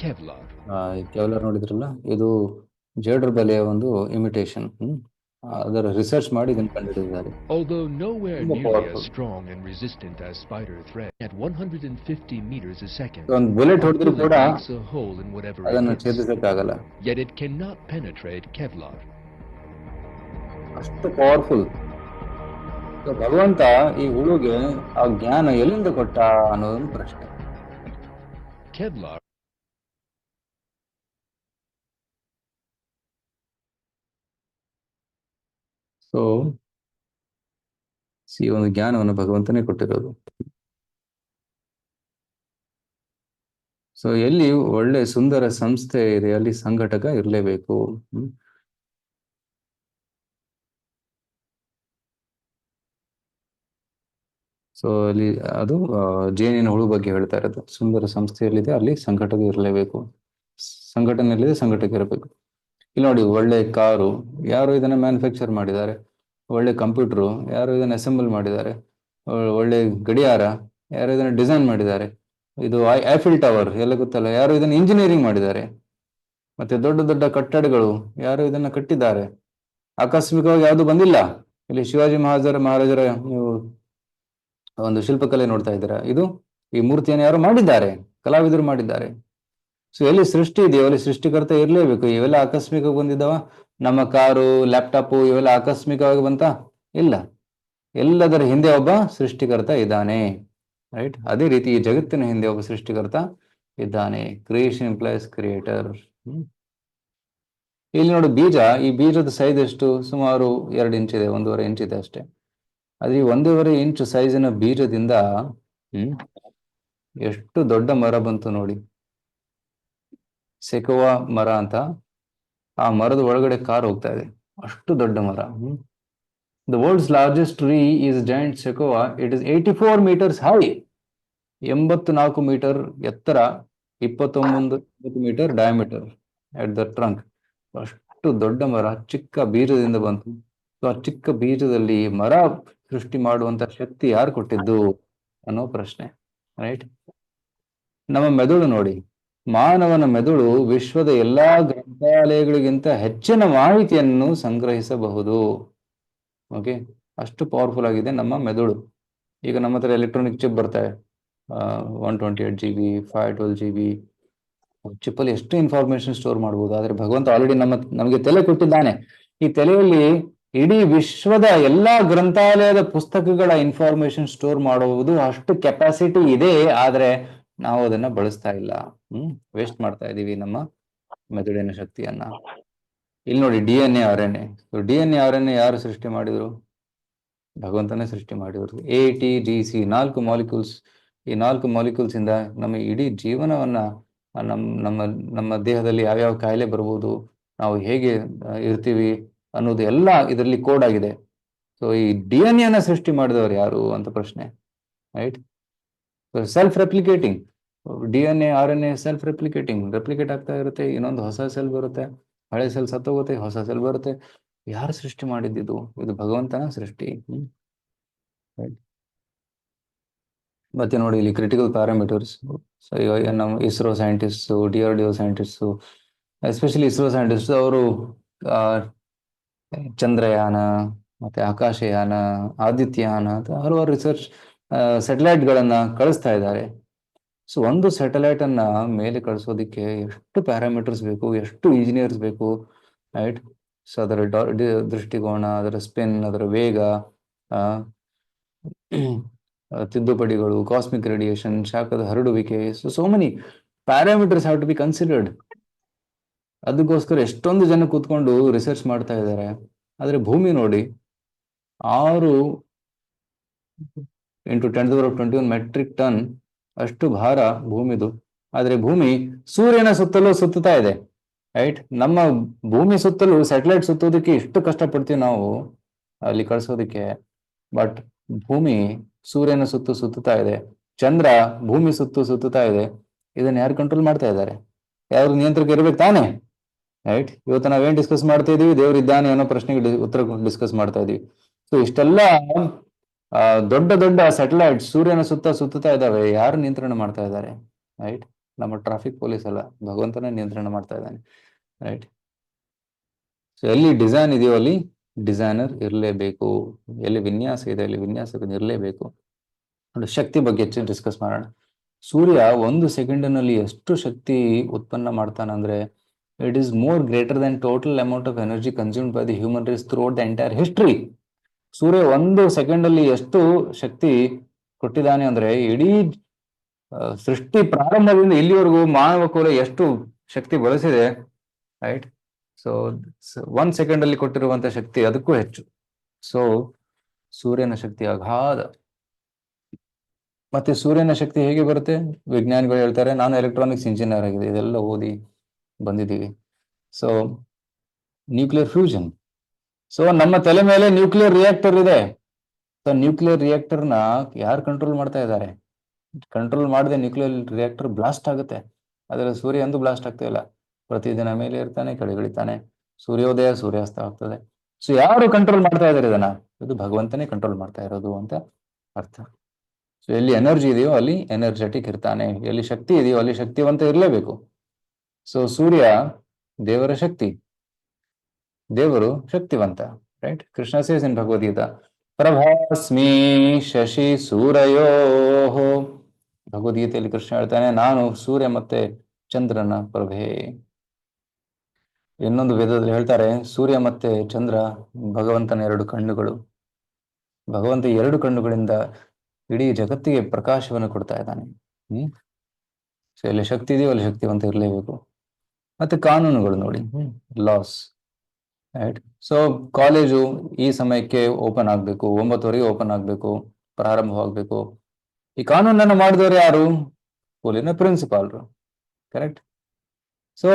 Kevlar. ಕೆವಲರ್ ನೋಡಿದ್ರಲ್ಲ, ಇದು ಜೇಡರ ಬಲೆಯ ಒಂದು imitation. ಅದರ research ಮಾಡಿ ಇದನ್ನು ಕಂಡುಹಿಡಿದಿದ್ದಾರೆ. Although nowhere More nearly powerful. as strong and resistant as spider thread, at 150 meters a second, ಒಂದು bullet a ಹೊಡೆದ್ರು ಕೂಡ bullet makes a hole in whatever it ಅದನ್ನು hits, ಛೇದಿಸಕ್ಕಾಗಲ್ಲ, yet it cannot penetrate Kevlar. ಅಷ್ಟು powerful. ಭಗವಂತ ಈ ಹುಳುಗೆ ಆ ಜ್ಞಾನ ಎಲ್ಲಿಂದ ಕೊಟ್ಟ ಅನ್ನೋದೊಂದು ಪ್ರಶ್ನೆ. Kevlar ಸೊ ಈ ಒಂದು ಜ್ಞಾನವನ್ನು ಭಗವಂತನೇ ಕೊಟ್ಟಿರೋದು. ಸೊ ಎಲ್ಲಿ ಒಳ್ಳೆ ಸುಂದರ ಸಂಸ್ಥೆ ಇದೆ ಅಲ್ಲಿ ಸಂಘಟಕ ಇರಲೇಬೇಕು. ಸೊ ಅಲ್ಲಿ ಅದು ಜೇನಿನ ಹುಳು ಬಗ್ಗೆ ಹೇಳ್ತಾ ಇರೋದು. ಸುಂದರ ಸಂಸ್ಥೆಯಲ್ಲಿದೆ ಅಲ್ಲಿ ಸಂಘಟಕ ಇರಲೇಬೇಕು, ಸಂಘಟನೆಯಲ್ಲಿದೆ ಸಂಘಟಕ ಇರಬೇಕು. ಇಲ್ಲಿ ನೋಡಿ, ಒಳ್ಳೆ ಕಾರು, ಯಾರು ಇದನ್ನ ಮ್ಯಾನುಫ್ಯಾಕ್ಚರ್ ಮಾಡಿದ್ದಾರೆ. ಒಳ್ಳೆ ಕಂಪ್ಯೂಟರು, ಯಾರು ಇದನ್ನ ಅಸೆಂಬಲ್ ಮಾಡಿದ್ದಾರೆ. ಒಳ್ಳೆ ಗಡಿಯಾರ, ಯಾರು ಇದನ್ನ ಡಿಸೈನ್ ಮಾಡಿದ್ದಾರೆ. ಇದು ಐಫಿಲ್ ಟವರ್ ಎಲ್ಲ ಗೊತ್ತಲ್ಲ, ಯಾರು ಇದನ್ನ ಇಂಜಿನಿಯರಿಂಗ್ ಮಾಡಿದ್ದಾರೆ. ಮತ್ತೆ ದೊಡ್ಡ ದೊಡ್ಡ ಕಟ್ಟಡಗಳು, ಯಾರು ಇದನ್ನ ಕಟ್ಟಿದ್ದಾರೆ. ಆಕಸ್ಮಿಕವಾಗಿ ಯಾವುದು ಬಂದಿಲ್ಲ. ಇಲ್ಲಿ ಶಿವಾಜಿ ಮಹಾರಾಜರ ನೀವು ಒಂದು ಶಿಲ್ಪಕಲೆ ನೋಡ್ತಾ ಇದ್ದೀರಾ, ಇದು ಈ ಮೂರ್ತಿಯನ್ನು ಯಾರು ಮಾಡಿದ್ದಾರೆ, ಕಲಾವಿದರು ಮಾಡಿದ್ದಾರೆ. ಸೊ ಎಲ್ಲಿ ಸೃಷ್ಟಿ ಇದೆಯೋ ಅಲ್ಲಿ ಸೃಷ್ಟಿಕರ್ತ ಇರಲೇಬೇಕು. ಇವೆಲ್ಲ ಆಕಸ್ಮಿಕವಾಗಿ ಬಂದಿದ್ದಾವ? ನಮ್ಮ ಕಾರು, ಲ್ಯಾಪ್ಟಾಪು ಇವೆಲ್ಲ ಆಕಸ್ಮಿಕವಾಗಿ ಬಂತ? ಇಲ್ಲ, ಎಲ್ಲದರ ಹಿಂದೆ ಒಬ್ಬ ಸೃಷ್ಟಿಕರ್ತ ಇದ್ದಾನೆ, ರೈಟ್? ಅದೇ ರೀತಿ ಈ ಜಗತ್ತಿನ ಹಿಂದೆ ಒಬ್ಬ ಸೃಷ್ಟಿಕರ್ತ ಇದ್ದಾನೆ. Creation implies creator. ಇಲ್ಲಿ ನೋಡಿ, ಬೀಜ, ಈ ಬೀಜದ ಸೈಜ್ ಎಷ್ಟು? ಸುಮಾರು 2 ಇಂಚ್ ಇದೆ, 1.5 ಇಂಚ್ ಇದೆ ಅಷ್ಟೇ. ಅದೇ ಈ 1.5 ಇಂಚ್ ಸೈಜಿನ ಬೀಜದಿಂದ ಎಷ್ಟು ದೊಡ್ಡ ಮರ ಬಂತು ನೋಡಿ. ಸೆಕೋವಾ ಮರ ಅಂತ, ಆ ಮರದ ಒಳಗಡೆ ಕಾರ್ ಹೋಗ್ತಾ ಇದೆ, ಅಷ್ಟು ದೊಡ್ಡ ಮರ. The world's largest tree is giant sequoia. It is 84 meters high, 84 meter ಎತ್ತರ, 29 meter diameter at the trunk. ಅಷ್ಟು ದೊಡ್ಡ ಮರ ಚಿಕ್ಕ ಬೀಜದಿಂದ ಬಂತು. ಸೊ ಆ ಚಿಕ್ಕ ಬೀಜದಲ್ಲಿ ಮರ ಸೃಷ್ಟಿ ಮಾಡುವಂತ ಶಕ್ತಿ ಯಾರು ಕೊಟ್ಟಿದ್ದು ಅನ್ನೋ ಪ್ರಶ್ನೆ, ರೈಟ್? ನಮ್ಮ ಮೆದುಳು ನೋಡಿ, ಮಾನವನ ಮೆದುಳು ವಿಶ್ವದ ಎಲ್ಲಾ ಗ್ರಂಥಾಲಯಗಳಿಗಿಂತ ಹೆಚ್ಚಿನ ಮಾಹಿತಿಯನ್ನು ಸಂಗ್ರಹಿಸಬಹುದು. ಓಕೆ, ಅಷ್ಟು ಪವರ್ಫುಲ್ ಆಗಿದೆ ನಮ್ಮ ಮೆದುಳು. ಈಗ ನಮ್ಮ ಹತ್ರ ಎಲೆಕ್ಟ್ರಾನಿಕ್ ಚಿಪ್ ಬರ್ತಾರೆ, 128 GB, 512 GB ಚಿಪ್ಪಲ್ಲಿ ಎಷ್ಟು ಇನ್ಫಾರ್ಮೇಶನ್ ಸ್ಟೋರ್ ಮಾಡ್ಬೋದು. ಆದ್ರೆ ಭಗವಂತ ಆಲ್ರೆಡಿ ನಮಗೆ ತಲೆ ಕೊಟ್ಟಿದ್ದಾನೆ. ಈ ತಲೆಯಲ್ಲಿ ಇಡೀ ವಿಶ್ವದ ಎಲ್ಲಾ ಗ್ರಂಥಾಲಯದ ಪುಸ್ತಕಗಳ ಇನ್ಫಾರ್ಮೇಶನ್ ಸ್ಟೋರ್ ಮಾಡುವುದು ಅಷ್ಟು ಕೆಪಾಸಿಟಿ ಇದೆ. ಆದ್ರೆ ನಾವು ಅದನ್ನ ಬಳಸ್ತಾ ಇಲ್ಲ. ವೇಸ್ಟ್ ಮಾಡ್ತಾ ಇದೀವಿ ನಮ್ಮ ಮೆದುಳಿನ ಶಕ್ತಿಯನ್ನ. ಇಲ್ಲಿ ನೋಡಿ DNA RNA. DNA RNA ಯಾರು ಸೃಷ್ಟಿ ಮಾಡಿದ್ರು? ಭಗವಂತನೇ ಸೃಷ್ಟಿ ಮಾಡಿದ್ರು. ATGC 4 molecules. ಈ 4 ಮಾಲಿಕ್ಯೂಲ್ಸ್ ಇಂದ ನಮ್ಮ ಇಡೀ ಜೀವನವನ್ನ ನಮ್ಮ ನಮ್ಮ ದೇಹದಲ್ಲಿ ಯಾವ್ಯಾವ ಕಾಯಿಲೆ ಬರ್ಬೋದು, ನಾವು ಹೇಗೆ ಇರ್ತೀವಿ ಅನ್ನೋದು ಎಲ್ಲ ಇದರಲ್ಲಿ ಕೋಡ್ ಆಗಿದೆ. ಸೊ ಈ DNA ನ ಸೃಷ್ಟಿ ಮಾಡಿದವರು ಯಾರು ಅಂತ ಪ್ರಶ್ನೆ, right? Self replicating. DNA RNA self replicate ಆಗ್ತಾ ಇರುತ್ತೆ. ಇನ್ನೊಂದು ಹೊಸ ಸೆಲ್ ಬರುತ್ತೆ, ಹಳೆ ಸೆಲ್ ಸತ್ತೋಗುತ್ತೆ, ಹೊಸ ಸೆಲ್ ಬರುತ್ತೆ. ಯಾರು ಸೃಷ್ಟಿ ಮಾಡಿದ್ದು? ಇದು ಭಗವಂತನ ಸೃಷ್ಟಿ. ಮತ್ತೆ ನೋಡಿ ಇಲ್ಲಿ ಕ್ರಿಟಿಕಲ್ ಪ್ಯಾರಾಮೀಟರ್ಸ್. ಸೊ ಈಗ ನಮ್ಮ ISRO scientist, DRDO scientist, especially ISRO scientist ಅವರು ಚಂದ್ರಯಾನ, ಮತ್ತೆ ಆಕಾಶಯಾನ, ಆದಿತ್ಯಯಾನ ಅಂತ ಹಲವಾರು ರಿಸರ್ಚ್ ಸ್ಯಾಟಲೈಟ್ ಗಳನ್ನ ಕಳಿಸ್ತಾ ಇದ್ದಾರೆ. ಸೊ ಒಂದು ಸ್ಯಾಟಲೈಟ್ ಅನ್ನ ಮೇಲೆ ಕಳಿಸೋದಿಕ್ಕೆ ಎಷ್ಟು ಪ್ಯಾರಾಮೀಟರ್ಸ್ ಬೇಕು, ಎಷ್ಟು ಇಂಜಿನಿಯರ್ಸ್ ಬೇಕು, ರೈಟ್? ಸೊ ಅದರ ದೃಷ್ಟಿಕೋನ, ಅದರ ಸ್ಪಿನ್, ಅದರ ವೇಗ, ತಿದ್ದುಪಡಿಗಳು, ಕಾಸ್ಮಿಕ್ ರೇಡಿಯೇಷನ್, ಶಾಖದ ಹರಡುವಿಕೆ, so many parameters have to be considered. ಅದಕ್ಕೋಸ್ಕರ ಎಷ್ಟೊಂದು ಜನ ಕೂತ್ಕೊಂಡು ರಿಸರ್ಚ್ ಮಾಡ್ತಾ ಇದ್ದಾರೆ. ಆದ್ರೆ ಭೂಮಿ ನೋಡಿ, 6 × 10⁻21 ಮೆಟ್ರಿಕ್ ಟನ್ ಅಷ್ಟು ಭಾರ ಭೂಮಿದು. ಆದ್ರೆ ಭೂಮಿ ಸೂರ್ಯನ ಸುತ್ತಲೂ ಸುತ್ತುತ್ತಾ ಇದೆ, ರೈಟ್? ನಮ್ಮ ಭೂಮಿ ಸುತ್ತಲೂ ಸ್ಯಾಟಲೈಟ್ ಸುತ್ತೋದಕ್ಕೆ ಎಷ್ಟು ಕಷ್ಟಪಡ್ತೀವಿ ನಾವು ಅಲ್ಲಿ ಕಳ್ಸೋದಕ್ಕೆ. ಬಟ್ ಭೂಮಿ ಸೂರ್ಯನ ಸುತ್ತುತ್ತಾ ಇದೆ, ಚಂದ್ರ ಭೂಮಿ ಸುತ್ತುತ್ತಾ ಇದೆ. ಇದನ್ನ ಯಾರು ಕಂಟ್ರೋಲ್ ಮಾಡ್ತಾ ಇದ್ದಾರೆ? ಯಾರು ನಿಯಂತ್ರಕ ಇರ್ಬೇಕು ತಾನೆ, ರೈಟ್? ಇವತ್ತು ನಾವೇನ್ ಡಿಸ್ಕಸ್ ಮಾಡ್ತಾ ಇದೀವಿ? ದೇವ್ರಿದ್ದಾನೆ ಅನ್ನೋ ಪ್ರಶ್ನೆಗೆ ಉತ್ತರ ಡಿಸ್ಕಸ್ ಮಾಡ್ತಾ ಇದೀವಿ. ಸೊ ಇಷ್ಟೆಲ್ಲ ದೊಡ್ಡ ದೊಡ್ಡ ಸ್ಯಾಟಲೈಟ್ ಸೂರ್ಯನ ಸುತ್ತುತ್ತಾ ಇದಾವೆ. ಯಾರು ನಿಯಂತ್ರಣ ಮಾಡ್ತಾ ಇದ್ದಾರೆ, ರೈಟ್? ನಮ್ಮ ಟ್ರಾಫಿಕ್ ಪೊಲೀಸ್ ಅಲ್ಲ, ಭಗವಂತನೇ ನಿಯಂತ್ರಣ ಮಾಡ್ತಾ ಇದ್ದಾನೆ, ರೈಟ್? ಸೊ ಎಲ್ಲಿ ಡಿಸೈನ್ ಇದೆಯೋ ಅಲ್ಲಿ ಡಿಸೈನರ್ ಇರಲೇಬೇಕು. ಎಲ್ಲಿ ವಿನ್ಯಾಸ ಇದೆ ಅಲ್ಲಿ ವಿನ್ಯಾಸಕನು ಇರಲೇಬೇಕು. ಶಕ್ತಿ ಬಗ್ಗೆ ಹೆಚ್ಚು ಡಿಸ್ಕಸ್ ಮಾಡೋಣ. ಸೂರ್ಯ 1 ಸೆಕೆಂಡಿನಲ್ಲಿ ಎಷ್ಟು ಶಕ್ತಿ ಉತ್ಪನ್ನ ಮಾಡ್ತಾನಂದ್ರೆ, it is more greater than total amount of energy consumed by the human race throughout the entire history. ಸೂರ್ಯ 1 ಸೆಕೆಂಡಲ್ಲಿ ಎಷ್ಟು ಶಕ್ತಿ ಕೊಟ್ಟಿದ್ದಾನೆ ಅಂದ್ರೆ, ಇಡೀ ಸೃಷ್ಟಿ ಪ್ರಾರಂಭದಿಂದ ಇಲ್ಲಿವರೆಗೂ ಮಾನವ ಕುಲ ಎಷ್ಟು ಶಕ್ತಿ ಬಳಸಿದೆ, ರೈಟ್? ಸೊ 1 ಸೆಕೆಂಡ್ ಅಲ್ಲಿ ಕೊಟ್ಟಿರುವಂತ ಶಕ್ತಿ ಅದಕ್ಕೂ ಹೆಚ್ಚು. ಸೊ ಸೂರ್ಯನ ಶಕ್ತಿ ಅಗಾಧ. ಮತ್ತೆ ಸೂರ್ಯನ ಶಕ್ತಿ ಹೇಗೆ ಬರುತ್ತೆ? ವಿಜ್ಞಾನಿಗಳು ಹೇಳ್ತಾರೆ, ನಾನು ಎಲೆಕ್ಟ್ರಾನಿಕ್ಸ್ ಇಂಜಿನಿಯರ್ ಆಗಿದೆ, ಇದೆಲ್ಲ ಓದಿ ಬಂದಿದ್ದೀವಿ. So nuclear fusion. ಸೊ ನಮ್ಮ ತಲೆ ಮೇಲೆ ನ್ಯೂಕ್ಲಿಯರ್ ರಿಯಾಕ್ಟರ್ ಇದೆ. ಸೊ ನ್ಯೂಕ್ಲಿಯರ್ ರಿಯಾಕ್ಟರ್ನ ಯಾರು ಕಂಟ್ರೋಲ್ ಮಾಡ್ತಾ ಇದ್ದಾರೆ? ಕಂಟ್ರೋಲ್ ಮಾಡದೆ ನ್ಯೂಕ್ಲಿಯರ್ ರಿಯಾಕ್ಟರ್ ಬ್ಲಾಸ್ಟ್ ಆಗುತ್ತೆ. ಆದರೆ ಸೂರ್ಯ ಎಂದು ಬ್ಲಾಸ್ಟ್ ಆಗ್ತಾ ಇಲ್ಲ. ಪ್ರತಿದಿನ ಮೇಲೆ ಇರ್ತಾನೆ, ಕೆಳಗಿಳಿತಾನೆ, ಸೂರ್ಯೋದಯ ಸೂರ್ಯಾಸ್ತ ಆಗ್ತದೆ. ಸೊ ಯಾರು ಕಂಟ್ರೋಲ್ ಮಾಡ್ತಾ ಇದ್ದಾರೆ ಇದನ್ನ? ಇದು ಭಗವಂತನೇ ಕಂಟ್ರೋಲ್ ಮಾಡ್ತಾ ಇರೋದು ಅಂತ ಅರ್ಥ. ಸೊ ಎಲ್ಲಿ ಎನರ್ಜಿ ಇದೆಯೋ ಅಲ್ಲಿ ಎನರ್ಜೆಟಿಕ್ ಇರ್ತಾನೆ, ಎಲ್ಲಿ ಶಕ್ತಿ ಇದೆಯೋ ಅಲ್ಲಿ ಶಕ್ತಿವಂತ ಇರಲೇಬೇಕು. ಸೊ ಸೂರ್ಯ ದೇವರ ಶಕ್ತಿ, ದೇವರು ಶಕ್ತಿವಂತ, right? Krishna says in Bhagavad Gita, ಪ್ರಭಾಸ್ಮಿ ಶಶಿ ಸೂರ್ಯೋ. ಭಗವದ್ಗೀತೆಯಲ್ಲಿ ಕೃಷ್ಣ ಹೇಳ್ತಾನೆ, ನಾನು ಸೂರ್ಯ ಮತ್ತೆ ಚಂದ್ರನ ಪ್ರಭೆ. ಇನ್ನೊಂದು ವೇದದಲ್ಲಿ ಹೇಳ್ತಾರೆ, ಸೂರ್ಯ ಮತ್ತೆ ಚಂದ್ರ ಭಗವಂತನ 2 ಕಣ್ಣುಗಳು. ಭಗವಂತ 2 ಕಣ್ಣುಗಳಿಂದ ಇಡೀ ಜಗತ್ತಿಗೆ ಪ್ರಕಾಶವನ್ನು ಕೊಡ್ತಾ ಇದ್ದಾನೆ. ಸೊ ಎಲ್ಲಿ ಶಕ್ತಿ ಇದೆಯೋ ಅಲ್ಲಿ ಶಕ್ತಿವಂತ ಇರಲೇಬೇಕು. ಮತ್ತೆ ಕಾನೂನುಗಳು ನೋಡಿ, ಲಾಸ್, ರೈಟ್? ಸೊ ಕಾಲೇಜು ಈ ಸಮಯಕ್ಕೆ ಓಪನ್ ಆಗ್ಬೇಕು, 9 ಓಪನ್ ಆಗ್ಬೇಕು, ಪ್ರಾರಂಭವಾಗ್ಬೇಕು. ಈ ಕಾನೂನನ್ನು ಮಾಡಿದವರು ಯಾರು? ಸ್ಕೂಲಿನ ಪ್ರಿನ್ಸಿಪಾಲ್ರು, ಕರೆಕ್ಟ್? ಸೊ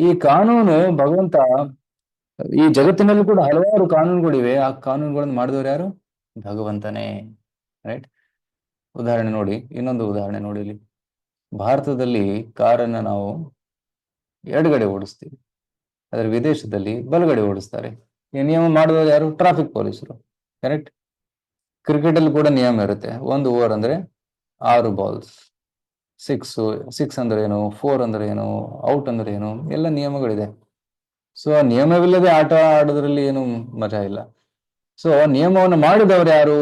ಈ ಕಾನೂನು ಭಗವಂತ, ಈ ಜಗತ್ತಿನಲ್ಲೂ ಕೂಡ ಹಲವಾರು ಕಾನೂನುಗಳಿವೆ. ಆ ಕಾನೂನುಗಳನ್ನು ಮಾಡಿದವರು ಯಾರು? ಭಗವಂತನೇ, ರೈಟ್? ಉದಾಹರಣೆ ನೋಡಿ, ಇನ್ನೊಂದು ಉದಾಹರಣೆ ನೋಡಿ. ಇಲ್ಲಿ ಭಾರತದಲ್ಲಿ ಕಾರನ್ನ ನಾವು ಎಡಗಡೆ ಓಡಿಸ್ತೀವಿ, ಆದರೆ ವಿದೇಶದಲ್ಲಿ ಬಲಗಡೆ ಓಡಿಸ್ತಾರೆ. ಈ ನಿಯಮ ಮಾಡಿದವರು ಯಾರು? ಟ್ರಾಫಿಕ್ ಪೊಲೀಸರು, ಕರೆಕ್ಟ್? ಕ್ರಿಕೆಟ್ ಅಲ್ಲಿ ಕೂಡ ನಿಯಮ ಇರುತ್ತೆ. 1 ಓವರ್ ಅಂದ್ರೆ 6 ಬಾಲ್ಸ್, 6 ಅಂದ್ರೆ ಏನು, 4 ಅಂದ್ರೆ ಏನು, ಔಟ್ ಅಂದ್ರೆ ಏನು, ಎಲ್ಲ ನಿಯಮಗಳಿದೆ. ಸೊ ನಿಯಮವಿಲ್ಲದೆ ಆಟ ಆಡೋದ್ರಲ್ಲಿ ಏನು ಮಜಾ ಇಲ್ಲ. ಸೊ ನಿಯಮವನ್ನು ಮಾಡಿದವರು ಯಾರು?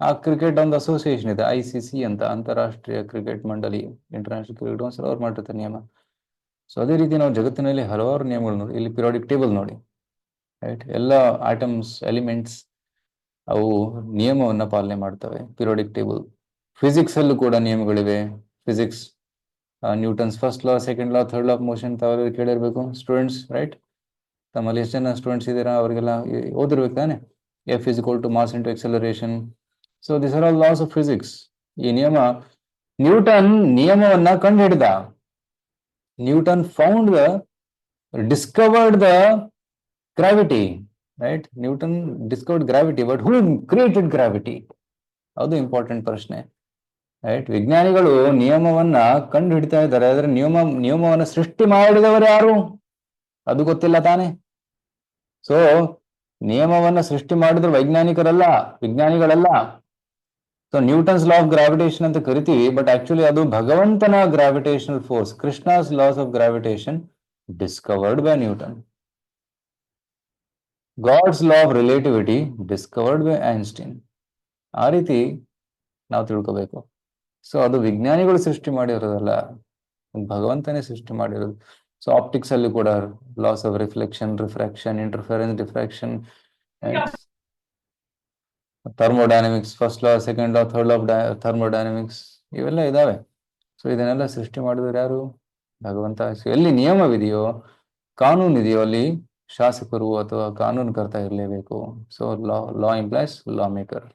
ಆ ಕ್ರಿಕೆಟ್ ಒಂದು ಅಸೋಸಿಯೇಷನ್ ಇದೆ, ICC ಅಂತ, ಅಂತಾರಾಷ್ಟ್ರೀಯ ಕ್ರಿಕೆಟ್ ಮಂಡಳಿ, ಇಂಟರ್ನ್ಯಾಷನಲ್ ಕ್ರಿಕೆಟ್ ಕೌನ್ಸಿಲ್ ಅವ್ರು ಮಾಡಿರ್ತಾರೆ ನಿಯಮ. ಸೊ ಅದೇ ರೀತಿ ನಾವು ಜಗತ್ತಿನಲ್ಲಿ ಹಲವಾರು ನಿಯಮಗಳು ನೋಡಿ. ಇಲ್ಲಿ ಪಿರಿಯಾಡಿಕ್ ಟೇಬಲ್ ನೋಡಿ, ರೈಟ್? ಎಲ್ಲ ಆಟಮ್ಸ್, ಎಲಿಮೆಂಟ್ಸ್ ಅವು ನಿಯಮವನ್ನ ಪಾಲನೆ ಮಾಡ್ತವೆ. Periodic table. ಫಿಸಿಕ್ಸ್ ಅಲ್ಲೂ ಕೂಡ ನಿಯಮಗಳಿವೆ. Physics, Newton's first law, second law, third law of motion ತಾವೆಲ್ಲ ಕೇಳಿರ್ಬೇಕು ಸ್ಟೂಡೆಂಟ್ಸ್, ರೈಟ್? ತಮ್ಮಲ್ಲಿ ಎಷ್ಟು ಜನ ಸ್ಟೂಡೆಂಟ್ಸ್ ಇದ್ದೀರಾ? ಅವರಿಗೆಲ್ಲ ಓದಿರ್ಬೇಕು ತಾನೆ. F is equal to mass into acceleration. So these are all laws of physics. ಈ ನಿಯಮ ನ್ಯೂಟನ್ ನಿಯಮವನ್ನ ಕಂಡು ಹಿಡಿದ. Newton discovered the gravity, right? Newton discovered gravity, but who created gravity? ಅದು ಇಂಪಾರ್ಟೆಂಟ್ ಪ್ರಶ್ನೆ, ರೈಟ್? ವಿಜ್ಞಾನಿಗಳು ನಿಯಮವನ್ನ ಕಂಡು ಹಿಡಿತಾ ಇದ್ದಾರೆ, ಆದ್ರೆ ನಿಯಮವನ್ನ ಸೃಷ್ಟಿ ಮಾಡಿದವರು ಯಾರು ಅದು ಗೊತ್ತಿಲ್ಲ ತಾನೆ. ಸೊ ನಿಯಮವನ್ನ ಸೃಷ್ಟಿ ಮಾಡಿದ್ರು ವಿಜ್ಞಾನಿಗಳಲ್ಲ. So Newton's law of gravitation ಅಂತ ಕರಿತೀವಿ, ಬಟ್ ಆಕ್ಚುಲಿ ಅದು ಭಗವಂತನ gravitational force, Krishna's laws of gravitation discovered by Newton. God's law of relativity discovered by Einstein. ಆ ರೀತಿ ನಾವು ತಿಳ್ಕೋಬೇಕು. ಸೊ ಅದು ವಿಜ್ಞಾನಿಗಳು ಸೃಷ್ಟಿ ಮಾಡಿರೋದಲ್ಲ, ಭಗವಂತನೇ ಸೃಷ್ಟಿ ಮಾಡಿರೋದು. ಸೊ ಆಪ್ಟಿಕ್ಸ್ ಅಲ್ಲಿ ಕೂಡ loss of reflection, refraction, interference, diffraction, thermodynamics, first law, second law, third law of thermodynamics, ಇವೆಲ್ಲ ಇದಾವೆ. ಸೊ ಇದನ್ನೆಲ್ಲ ಸೃಷ್ಟಿ ಮಾಡಿದವರು ಯಾರು? ಭಗವಂತ. ಎಲ್ಲಿ ನಿಯಮವಿದೆಯೋ, ಕಾನೂನು ಇದೆಯೋ, ಅಲ್ಲಿ ಶಾಸಕರು ಅಥವಾ ಕಾನೂನುಕರ್ತ ಇರಲೇಬೇಕು. ಸೊ ಲಾ ಇಂಪ್ಲೈಸ್ ಲಾ ಮೇಕರ್.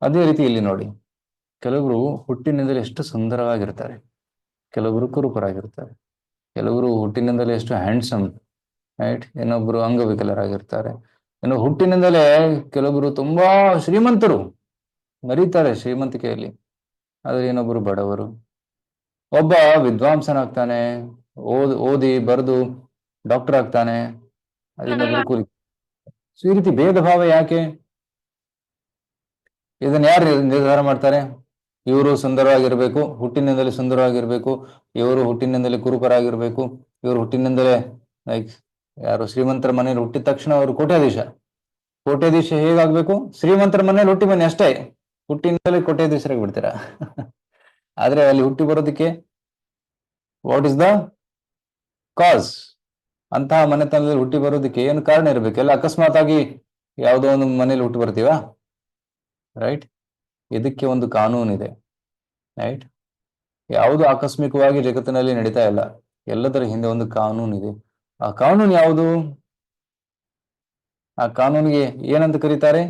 ಅದೇ ರೀತಿ ಇಲ್ಲಿ ನೋಡಿ, ಕೆಲವರು ಹುಟ್ಟಿನಿಂದಲೇ ಎಷ್ಟು ಸುಂದರವಾಗಿರ್ತಾರೆ, ಕೆಲವರು ಕುರುಕರಾಗಿರ್ತಾರೆ, ಕೆಲವರು ಹುಟ್ಟಿನಿಂದಲೇ ಎಷ್ಟು ಹ್ಯಾಂಡ್ಸಮ್, ರೈಟ್? ಇನ್ನೊಬ್ರು ಅಂಗವಿಕಲರಾಗಿರ್ತಾರೆ, ಇನ್ನು ಹುಟ್ಟಿನಿಂದಲೇ ಕೆಲವರು ತುಂಬಾ ಶ್ರೀಮಂತರು, ಮರೀತಾರೆ ಶ್ರೀಮಂತಿಕೆಯಲ್ಲಿ, ಆದ್ರೆ ಇನ್ನೊಬ್ರು ಬಡವರು. ಒಬ್ಬ ವಿದ್ವಾಂಸನಾಗ್ತಾನೆ, ಓದಿ ಬರೆದು ಡಾಕ್ಟರ್ ಆಗ್ತಾನೆ, ಇನ್ನೊಬ್ರು ಕೂಲಿ. ಸೊ ಈ ರೀತಿ ಭೇದ ಭಾವ ಯಾಕೆ? ಇದನ್ನ ಯಾರು ನಿರ್ಧಾರ ಮಾಡ್ತಾರೆ? ಇವರು ಸುಂದರವಾಗಿರ್ಬೇಕು, ಹುಟ್ಟಿನಿಂದಲೇ ಸುಂದರವಾಗಿರ್ಬೇಕು, ಇವರು ಹುಟ್ಟಿನಿಂದಲೇ ಕುರುಕರಾಗಿರ್ಬೇಕು, ಇವರು ಹುಟ್ಟಿನಿಂದಲೇ ಲೈಕ್ ಯಾರು ಶ್ರೀಮಂತರ ಮನೇಲಿ ಹುಟ್ಟಿದ ತಕ್ಷಣ ಅವರು ಕೋಟ್ಯಾಧೀಶ ಹೇಗಾಗ್ಬೇಕು? ಶ್ರೀಮಂತರ ಮನೇಲಿ ಹುಟ್ಟಿ ಬನ್ನಿ ಅಷ್ಟೇ, ಹುಟ್ಟಿನಿಂದಲೇ ಕೋಟ್ಯಾಧೀಶರಾಗಿ ಬಿಡ್ತೀರಾ? ಆದ್ರೆ ಅಲ್ಲಿ ಹುಟ್ಟಿ ಬರೋದಕ್ಕೆ ವಾಟ್ ಇಸ್ ದ ಕಾಸ್? ಅಂತಹ ಮನೆತನದಲ್ಲಿ ಹುಟ್ಟಿ ಬರೋದಕ್ಕೆ ಏನು ಕಾರಣ ಇರಬೇಕು? ಎಲ್ಲ ಅಕಸ್ಮಾತ್ ಆಗಿ ಯಾವುದೋ ಒಂದು ಮನೇಲಿ ಹುಟ್ಟಿ ಬರ್ತೀವಾ? ರೈಟ್? ಇದಕ್ಕೆ ಒಂದು ಕಾನೂನಿದೆ, ರೈಟ್? ಯಾವುದು ಆಕಸ್ಮಿಕವಾಗಿ ಜಗತ್ತಿನಲ್ಲಿ ನಡೀತಾ ಇಲ್ಲ, ಎಲ್ಲದರ ಹಿಂದೆ ಒಂದು ಕಾನೂನಿದೆ. ಆ ಕಾನೂನು ಯಾವುದು? ಆ ಕಾನೂನಿಗೆ ಏನಂತ ಕರೀತಾರೆ?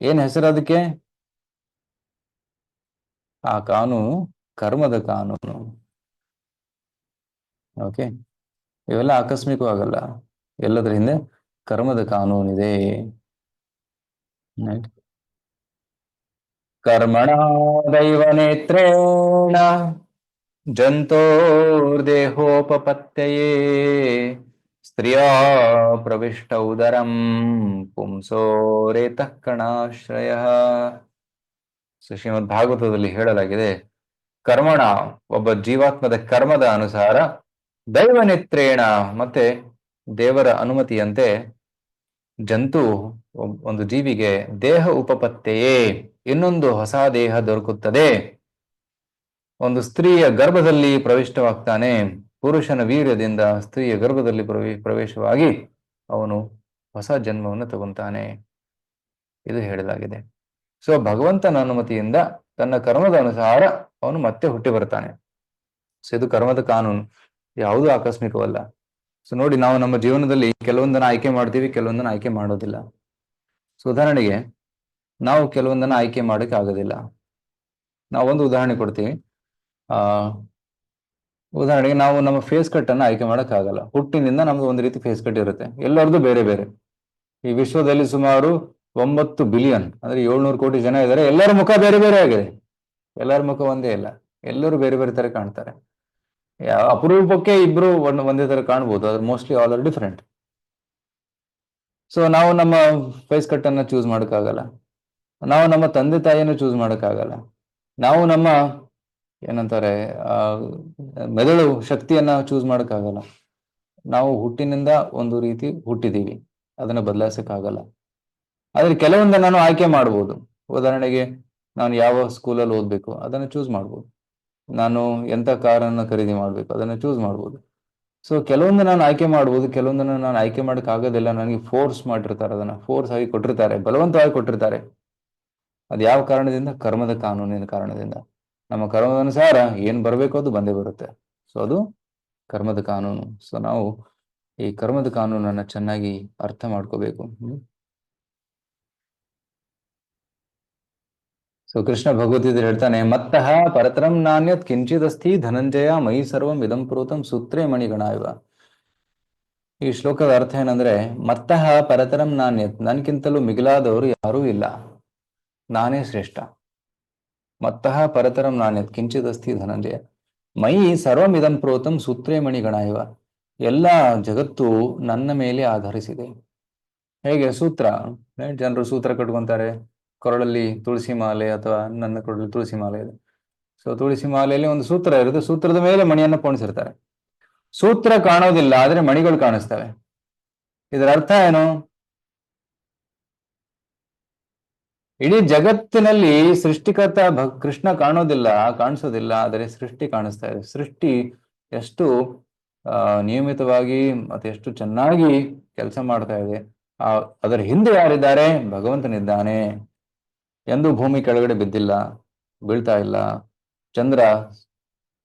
ಏನ್ ಹೆಸರು ಅದಕ್ಕೆ? ಆ ಕಾನೂನು ಕರ್ಮದ ಕಾನೂನು. ಓಕೆ, ಇವೆಲ್ಲ ಆಕಸ್ಮಿಕವಾಗಲ್ಲ, ಎಲ್ಲದರ ಹಿಂದೆ ಕರ್ಮದ ಕಾನೂನಿದೆ. ಕರ್ಮಣ ದೈವ ನೇತ್ರೇಣ ಜಂತೋರ್ದೇಹೋಪಪತ್ತಯೇ ಸ್ತ್ರೀಯಾ ಪ್ರವಿಷ್ಟ ಉದರಂ ಪುಂಸೋರೇತಃ ಕಣಾಶ್ರಯ. ಶ್ರೀಮದ್ ಭಾಗವತದಲ್ಲಿ ಹೇಳಲಾಗಿದೆ, ಕರ್ಮಣ, ಒಬ್ಬ ಜೀವಾತ್ಮದ ಕರ್ಮದ ಅನುಸಾರ, ದೈವನೇತ್ರೇಣ, ಮತ್ತೆ ದೇವರ ಅನುಮತಿಯಂತೆ, ಜಂತು, ಒಂದು ಜೀವಿಗೆ, ದೇಹ ಉಪಪತ್ತೆಯೇ, ಇನ್ನೊಂದು ಹೊಸ ದೇಹ ದೊರಕುತ್ತದೆ. ಒಂದು ಸ್ತ್ರೀಯ ಗರ್ಭದಲ್ಲಿ ಪ್ರವಿಷ್ಟವಾಗ್ತಾನೆ, ಪುರುಷನ ವೀರ್ಯದಿಂದ ಸ್ತ್ರೀಯ ಗರ್ಭದಲ್ಲಿ ಪ್ರವೇಶವಾಗಿ ಅವನು ಹೊಸ ಜನ್ಮವನ್ನು ತಗೊಂತಾನೆ, ಇದು ಹೇಳಲಾಗಿದೆ. ಸೊ ಭಗವಂತನ ಅನುಮತಿಯಿಂದ ತನ್ನ ಕರ್ಮದ ಅನುಸಾರ ಅವನು ಮತ್ತೆ ಹುಟ್ಟಿ ಬರ್ತಾನೆ. ಸೊ ಇದು ಕರ್ಮದ ಕಾನೂನು, ಯಾವುದೂ ಆಕಸ್ಮಿಕವಲ್ಲ. ಸೊ ನೋಡಿ, ನಾವು ನಮ್ಮ ಜೀವನದಲ್ಲಿ ಕೆಲವೊಂದನ್ನು ಆಯ್ಕೆ ಮಾಡ್ತೀವಿ, ಕೆಲವೊಂದನ್ನು ಆಯ್ಕೆ ಮಾಡೋದಿಲ್ಲ. ಸೊ ಉದಾಹರಣೆಗೆ, ನಾವು ಕೆಲವೊಂದನ್ನು ಆಯ್ಕೆ ಮಾಡೋಕೆ ಆಗೋದಿಲ್ಲ. ನಾವು ಒಂದು ಉದಾಹರಣೆ ಕೊಡ್ತೀವಿ. ಉದಾಹರಣೆಗೆ, ನಾವು ನಮ್ಮ ಫೇಸ್ ಕಟ್ ಅನ್ನು ಆಯ್ಕೆ ಮಾಡೋಕ್ಕಾಗಲ್ಲ. ಹುಟ್ಟಿನಿಂದ ನಮ್ದು ಒಂದು ರೀತಿ ಫೇಸ್ ಕಟ್ ಇರುತ್ತೆ, ಎಲ್ಲರದ್ದು ಬೇರೆ ಬೇರೆ. ಈ ವಿಶ್ವದಲ್ಲಿ ಸುಮಾರು 9 ಬಿಲಿಯನ್, ಅಂದ್ರೆ 700 ಕೋಟಿ ಜನ ಇದ್ದಾರೆ. ಎಲ್ಲರ ಮುಖ ಬೇರೆ ಬೇರೆ ಆಗಿದೆ, ಎಲ್ಲರ ಮುಖ ಒಂದೇ ಇಲ್ಲ, ಎಲ್ಲರೂ ಬೇರೆ ಬೇರೆ ತರ ಕಾಣ್ತಾರೆ. ಅಪರೂಪಕ್ಕೆ ಇಬ್ರು ಒಂದೇ ತರ ಕಾಣ್ಬೋದು, ಆದ್ರೆ mostly all are different. So ನಾವು ನಮ್ಮ ಫೇಸ್ ಕಟ್ ಅನ್ನ ಚೂಸ್ ಮಾಡೋಕ್ಕಾಗಲ್ಲ, ನಾವು ನಮ್ಮ ತಂದೆ ತಾಯಿಯನ್ನು ಚೂಸ್ ಮಾಡೋಕ್ಕಾಗಲ್ಲ, ನಾವು ನಮ್ಮ ಏನಂತಾರೆ ಮೆದುಳು ಶಕ್ತಿಯನ್ನ ಚೂಸ್ ಮಾಡೋಕ್ಕಾಗಲ್ಲ. ನಾವು ಹುಟ್ಟಿನಿಂದ ಒಂದು ರೀತಿ ಹುಟ್ಟಿದೀವಿ, ಅದನ್ನ ಬದಲಾಯಿಸಕ್ಕಾಗಲ್ಲ. ಆದ್ರೆ ಕೆಲವೊಂದನ್ನು ನಾನು ಆಯ್ಕೆ ಮಾಡ್ಬೋದು. ಉದಾಹರಣೆಗೆ ನಾನು ಯಾವ ಸ್ಕೂಲಲ್ಲಿ ಓದಬೇಕು ಅದನ್ನು ಚೂಸ್ ಮಾಡ್ಬೋದು. ನಾನು ಎಂಥ ಕಾರನ್ನು ಖರೀದಿ ಮಾಡಬೇಕು ಅದನ್ನು ಚೂಸ್ ಮಾಡ್ಬೋದು. ಸೊ ಕೆಲವೊಂದು ನಾನು ಆಯ್ಕೆ ಮಾಡ್ಬೋದು, ಕೆಲವೊಂದನ್ನು ನಾನು ಆಯ್ಕೆ ಮಾಡಕ್ಕೆ ಆಗೋದಿಲ್ಲ. ನನಗೆ ಫೋರ್ಸ್ ಮಾಡಿರ್ತಾರೆ, ಅದನ್ನ ಫೋರ್ಸ್ ಆಗಿ ಕೊಟ್ಟಿರ್ತಾರೆ, ಬಲವಂತವಾಗಿ ಕೊಟ್ಟಿರ್ತಾರೆ. ಅದು ಯಾವ ಕಾರಣದಿಂದ? ಕರ್ಮದ ಕಾನೂನಿನ ಕಾರಣದಿಂದ. ನಮ್ಮ ಕರ್ಮದನುಸಾರ ಏನ್ ಬರಬೇಕು ಅದು ಬಂದೇ ಬರುತ್ತೆ. ಸೊ ಅದು ಕರ್ಮದ ಕಾನೂನು. ಸೊ ನಾವು ಈ ಕರ್ಮದ ಕಾನೂನನ್ನ ಚೆನ್ನಾಗಿ ಅರ್ಥ ಮಾಡ್ಕೋಬೇಕು. ಸೊ ಕೃಷ್ಣ ಭಗವದ್ಗೀತೆ ಹೇಳ್ತಾನೆ, ಮತ್ತಃ ಪರತರಂ ನಾಣ್ಯತ್ ಕಿಂಚಿದಸ್ತಿ ಧನಂಜಯ ಮಯಿ ಸರ್ವಂ ಇದಂ ಪ್ರೋತಂ ಸೂತ್ರೇ ಮಣಿಗಣ ಇವ. ಈ ಶ್ಲೋಕದ ಅರ್ಥ ಏನಂದ್ರೆ, ಮತ್ತಃ ಪರತರಂ ನಾಣ್ಯತ್, ನನ್ಗಿಂತಲೂ ಮಿಗಿಲಾದವರು ಯಾರೂ ಇಲ್ಲ, ನಾನೇ ಶ್ರೇಷ್ಠ. ಮತ್ತಃ ಪರತರಂ ನಾಣ್ಯತ್ ಕಿಂಚಿದಸ್ತಿ ಧನಂಜಯ ಮಯಿ ಸರ್ವಂ ಇದಂ ಪ್ರೋತಂ ಸೂತ್ರೇ ಮಣಿಗಣ ಇವ. ಎಲ್ಲ ಜಗತ್ತು ನನ್ನ ಮೇಲೆ ಆಧರಿಸಿದೆ. ಹೇಗೆ? ಸೂತ್ರ. ಜನರು ಸೂತ್ರ ಕಟ್ಕೊಂತಾರೆ, ಕೊರಳಲ್ಲಿ ತುಳಸಿ ಮಾಲೆ, ಅಥವಾ ನನ್ನ ಕೊರಳಲ್ಲಿ ತುಳಸಿ ಮಾಲೆ ಇದೆ. ಸೊ ತುಳಸಿ ಮಾಲೆಯಲ್ಲಿ ಒಂದು ಸೂತ್ರ ಇರುತ್ತೆ, ಸೂತ್ರದ ಮೇಲೆ ಮಣಿಯನ್ನು ಪೋಣಿಸಿರ್ತಾರೆ. ಸೂತ್ರ ಕಾಣೋದಿಲ್ಲ, ಆದ್ರೆ ಮಣಿಗಳು ಕಾಣಿಸ್ತವೆ. ಇದರ ಅರ್ಥ ಏನು? ಇಡೀ ಜಗತ್ತಿನಲ್ಲಿ ಸೃಷ್ಟಿಕರ್ತ ಕೃಷ್ಣ ಕಾಣೋದಿಲ್ಲ, ಕಾಣಿಸೋದಿಲ್ಲ, ಆದರೆ ಸೃಷ್ಟಿ ಕಾಣಿಸ್ತಾ ಇದೆ. ಸೃಷ್ಟಿ ಎಷ್ಟು ನಿಯಮಿತವಾಗಿ ಮತ್ತೆ ಎಷ್ಟು ಚೆನ್ನಾಗಿ ಕೆಲಸ ಮಾಡ್ತಾ ಇದೆ. ಅದರ ಹಿಂದೆ ಯಾರಿದ್ದಾರೆ? ಭಗವಂತನಿದ್ದಾನೆ. ಎಂದು ಭೂಮಿ ಕೆಳಗಡೆ ಬಿದ್ದಿಲ್ಲ, ಬೀಳ್ತಾ ಇಲ್ಲ. ಚಂದ್ರ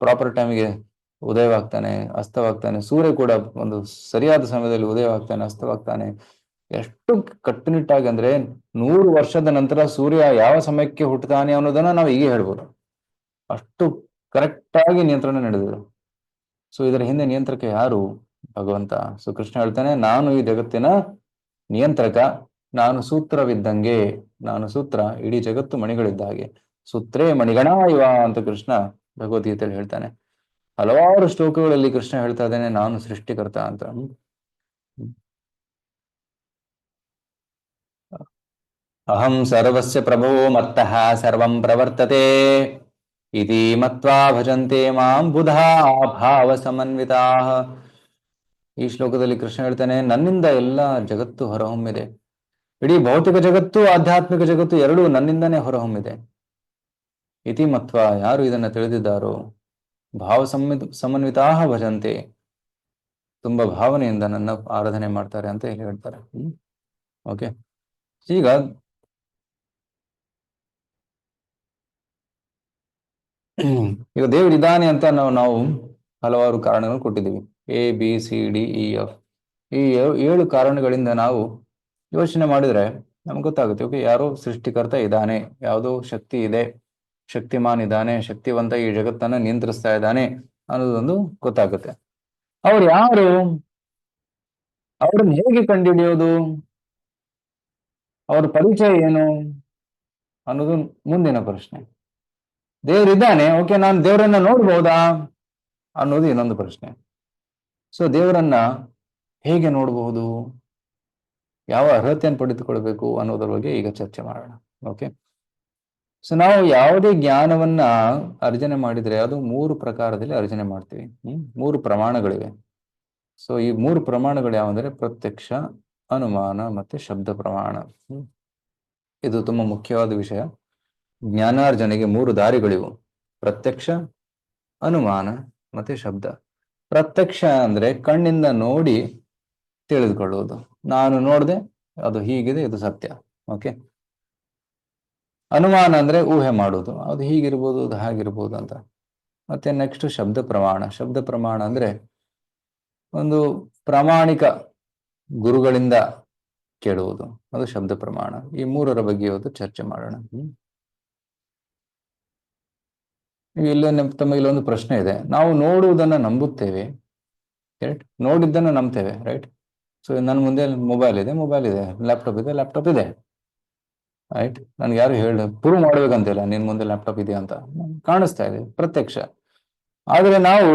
ಪ್ರಾಪರ್ ಟೈಮಿಗೆ ಉದಯವಾಗ್ತಾನೆ, ಅಸ್ತವಾಗ್ತಾನೆ. ಸೂರ್ಯ ಕೂಡ ಒಂದು ಸರಿಯಾದ ಸಮಯದಲ್ಲಿ ಉದಯವಾಗ್ತಾನೆ, ಅಸ್ತವಾಗ್ತಾನೆ. ಎಷ್ಟು ಕಟ್ಟುನಿಟ್ಟಾಗಿ ಅಂದ್ರೆ 100 ವರ್ಷದ ನಂತರ ಸೂರ್ಯ ಯಾವ ಸಮಯಕ್ಕೆ ಹುಟ್ಟುತ್ತಾನೆ ಅನ್ನೋದನ್ನ ನಾವು ಹೀಗೆ ಹೇಳ್ಬೋದು. ಅಷ್ಟು ಕರೆಕ್ಟ್ ಆಗಿ ನಿಯಂತ್ರಣ ನಡೆದಿದೆ. ಸೊ ಇದರ ಹಿಂದೆ ನಿಯಂತ್ರಕ ಯಾರು? ಭಗವಂತ. ಸೊ ಕೃಷ್ಣ ಹೇಳ್ತಾನೆ, ನಾನು ಈ ಜಗತ್ತಿನ ನಿಯಂತ್ರಕ, ನಾನು ಸೂತ್ರವಿದ್ದಂಗೆ. ನಾನು ಸೂತ್ರ, ಇಡೀ ಜಗತ್ತು ಮಣಿಗಳಿದ್ದ ಹಾಗೆ. ಸೂತ್ರೇ ಮಣಿಗಣ ಇವ ಅಂತ ಕೃಷ್ಣ ಭಗವದ್ಗೀತೆಯಲ್ಲಿ ಹೇಳ್ತಾನೆ. ಹಲವಾರು ಶ್ಲೋಕಗಳಲ್ಲಿ ಕೃಷ್ಣ ಹೇಳ್ತಾ ಇದ್ದಾನೆ, ನಾನು ಸೃಷ್ಟಿಕರ್ತ ಅಂತ. ಅಹಂ ಸರ್ವಸ್ಯ ಪ್ರಭೋ ಮತ್ತಃ ಸರ್ವಂ ಪ್ರವರ್ತತೆ ಇತಿ ಮತ್ವಾ ಭಜಂತೆ ಮಾಂ ಬುಧಾ ಭಾವ ಸಮನ್ವಿತಾಃ. ಈ ಶ್ಲೋಕದಲ್ಲಿ ಕೃಷ್ಣ ಹೇಳ್ತಾನೆ, ನನ್ನಿಂದ ಎಲ್ಲ ಜಗತ್ತು ಹೊರಹೊಮ್ಮಿದೆ. ಇಡೀ ಭೌತಿಕ ಜಗತ್ತು, ಆಧ್ಯಾತ್ಮಿಕ ಜಗತ್ತು ಎರಡೂ ನನ್ನಿಂದನೇ ಹೊರಹೊಮ್ಮಿದೆ. ಇತಿ ಮತ್ವ, ಯಾರು ಇದನ್ನ ತಿಳಿದಿದ್ದಾರೋ, ಭಾವ ಸಮನ್ವಿತಾಃ ಭಜಂತೆ, ತುಂಬಾ ಭಾವನೆಯಿಂದ ನನ್ನ ಆರಾಧನೆ ಮಾಡ್ತಾರೆ ಅಂತ ಹೇಳಿ ಹೇಳ್ತಾರೆ. ಓಕೆ, ಈಗ ದೇವರಿದ್ದಾನೆ ಅಂತ ನಾವು ಹಲವಾರು ಕಾರಣಗಳು ಕೊಟ್ಟಿದ್ದೀವಿ. ABCDEF, ಈ 7 ಕಾರಣಗಳಿಂದ ನಾವು ಯೋಚನೆ ಮಾಡಿದ್ರೆ ನಮ್ಗೆ ಗೊತ್ತಾಗುತ್ತೆ. ಓಕೆ, ಯಾರೋ ಸೃಷ್ಟಿಕರ್ತ ಇದ್ದಾನೆ, ಯಾವುದೋ ಶಕ್ತಿ ಇದೆ, ಶಕ್ತಿಮಾನ್ ಇದ್ದಾನೆ, ಶಕ್ತಿವಂತ ಈ ಜಗತ್ತನ್ನ ನಿಯಂತ್ರಿಸ್ತಾ ಇದ್ದಾನೆ ಅನ್ನೋದೊಂದು ಗೊತ್ತಾಗುತ್ತೆ. ಅವ್ರು ಯಾರು? ಅವ್ರನ್ನ ಹೇಗೆ ಕಂಡುಹಿಡಿಯೋದು? ಅವ್ರ ಪರಿಚಯ ಏನು ಅನ್ನೋದು ಮುಂದಿನ ಪ್ರಶ್ನೆ. ದೇವರಿದ್ದಾನೆ, ಓಕೆ, ನಾನು ದೇವರನ್ನ ನೋಡ್ಬೋದಾ ಅನ್ನೋದು ಇನ್ನೊಂದು ಪ್ರಶ್ನೆ. ಸೊ ದೇವರನ್ನ ಹೇಗೆ ನೋಡಬಹುದು, ಯಾವ ಅರ್ಹತೆಯನ್ನು ಪಡೆದುಕೊಳ್ಬೇಕು ಅನ್ನೋದ್ರ ಬಗ್ಗೆ ಈಗ ಚರ್ಚೆ ಮಾಡೋಣ. ಓಕೆ, ಸೊ ನಾವು ಯಾವುದೇ ಜ್ಞಾನವನ್ನ ಅರ್ಜನೆ ಮಾಡಿದ್ರೆ ಅದು 3 ಪ್ರಕಾರದಲ್ಲಿ ಅರ್ಜನೆ ಮಾಡ್ತೀವಿ. 3 ಪ್ರಮಾಣಗಳಿವೆ. ಸೊ ಈ 3 ಪ್ರಮಾಣಗಳು ಯಾವಂದ್ರೆ ಪ್ರತ್ಯಕ್ಷ, ಅನುಮಾನ ಮತ್ತೆ ಶಬ್ದ ಪ್ರಮಾಣ. ಇದು ತುಂಬಾ ಮುಖ್ಯವಾದ ವಿಷಯ. ಜ್ಞಾನಾರ್ಜನೆಗೆ 3 ದಾರಿಗಳಿವು: ಪ್ರತ್ಯಕ್ಷ, ಅನುಮಾನ ಮತ್ತೆ ಶಬ್ದ. ಪ್ರತ್ಯಕ್ಷ ಅಂದ್ರೆ ಕಣ್ಣಿಂದ ನೋಡಿ ತಿಳಿದುಕೊಳ್ಳುವುದು. ನಾನು ನೋಡಿದೆ, ಅದು ಹೀಗಿದೆ, ಇದು ಸತ್ಯ. ಓಕೆ. ಅನುಮಾನ ಅಂದ್ರೆ ಊಹೆ ಮಾಡುವುದು, ಅದು ಹೀಗಿರ್ಬೋದು, ಅದು ಹಾಗಿರ್ಬೋದು ಅಂತ. ಮತ್ತೆ ನೆಕ್ಸ್ಟ್ ಶಬ್ದ ಪ್ರಮಾಣ. ಶಬ್ದ ಪ್ರಮಾಣ ಅಂದ್ರೆ ಒಂದು ಪ್ರಾಮಾಣಿಕ ಗುರುಗಳಿಂದ ಕೇಳುವುದು, ಅದು ಶಬ್ದ ಪ್ರಮಾಣ. ಈ 3ರ ಬಗ್ಗೆ ಇವತ್ತು ಚರ್ಚೆ ಮಾಡೋಣ. ತಮಗೆ ಇಲ್ಲೊಂದು ಪ್ರಶ್ನೆ ಇದೆ. ನಾವು ನೋಡುವುದನ್ನ ನಂಬುತ್ತೇವೆ, ರೈಟ್? ನೋಡಿದ್ದನ್ನು ನಂಬ್ತೇವೆ, ರೈಟ್? ಸೊ ನನ್ನ ಮುಂದೆ ಮೊಬೈಲ್ ಇದೆ, ಲ್ಯಾಪ್ಟಾಪ್ ಇದೆ, ಲ್ಯಾಪ್ಟಾಪ್ ಇದೆ, ರೈಟ್? ನನ್ಗೆ ಯಾರು ಪ್ರೂವ್ ಮಾಡ್ಬೇಕಂತಿಲ್ಲ ನಿನ್ ಮುಂದೆ ಲ್ಯಾಪ್ಟಾಪ್ ಇದೆ ಅಂತ, ಕಾಣಿಸ್ತಾ ಇದೆ, ಪ್ರತ್ಯಕ್ಷ. ಆದ್ರೆ ನಾವು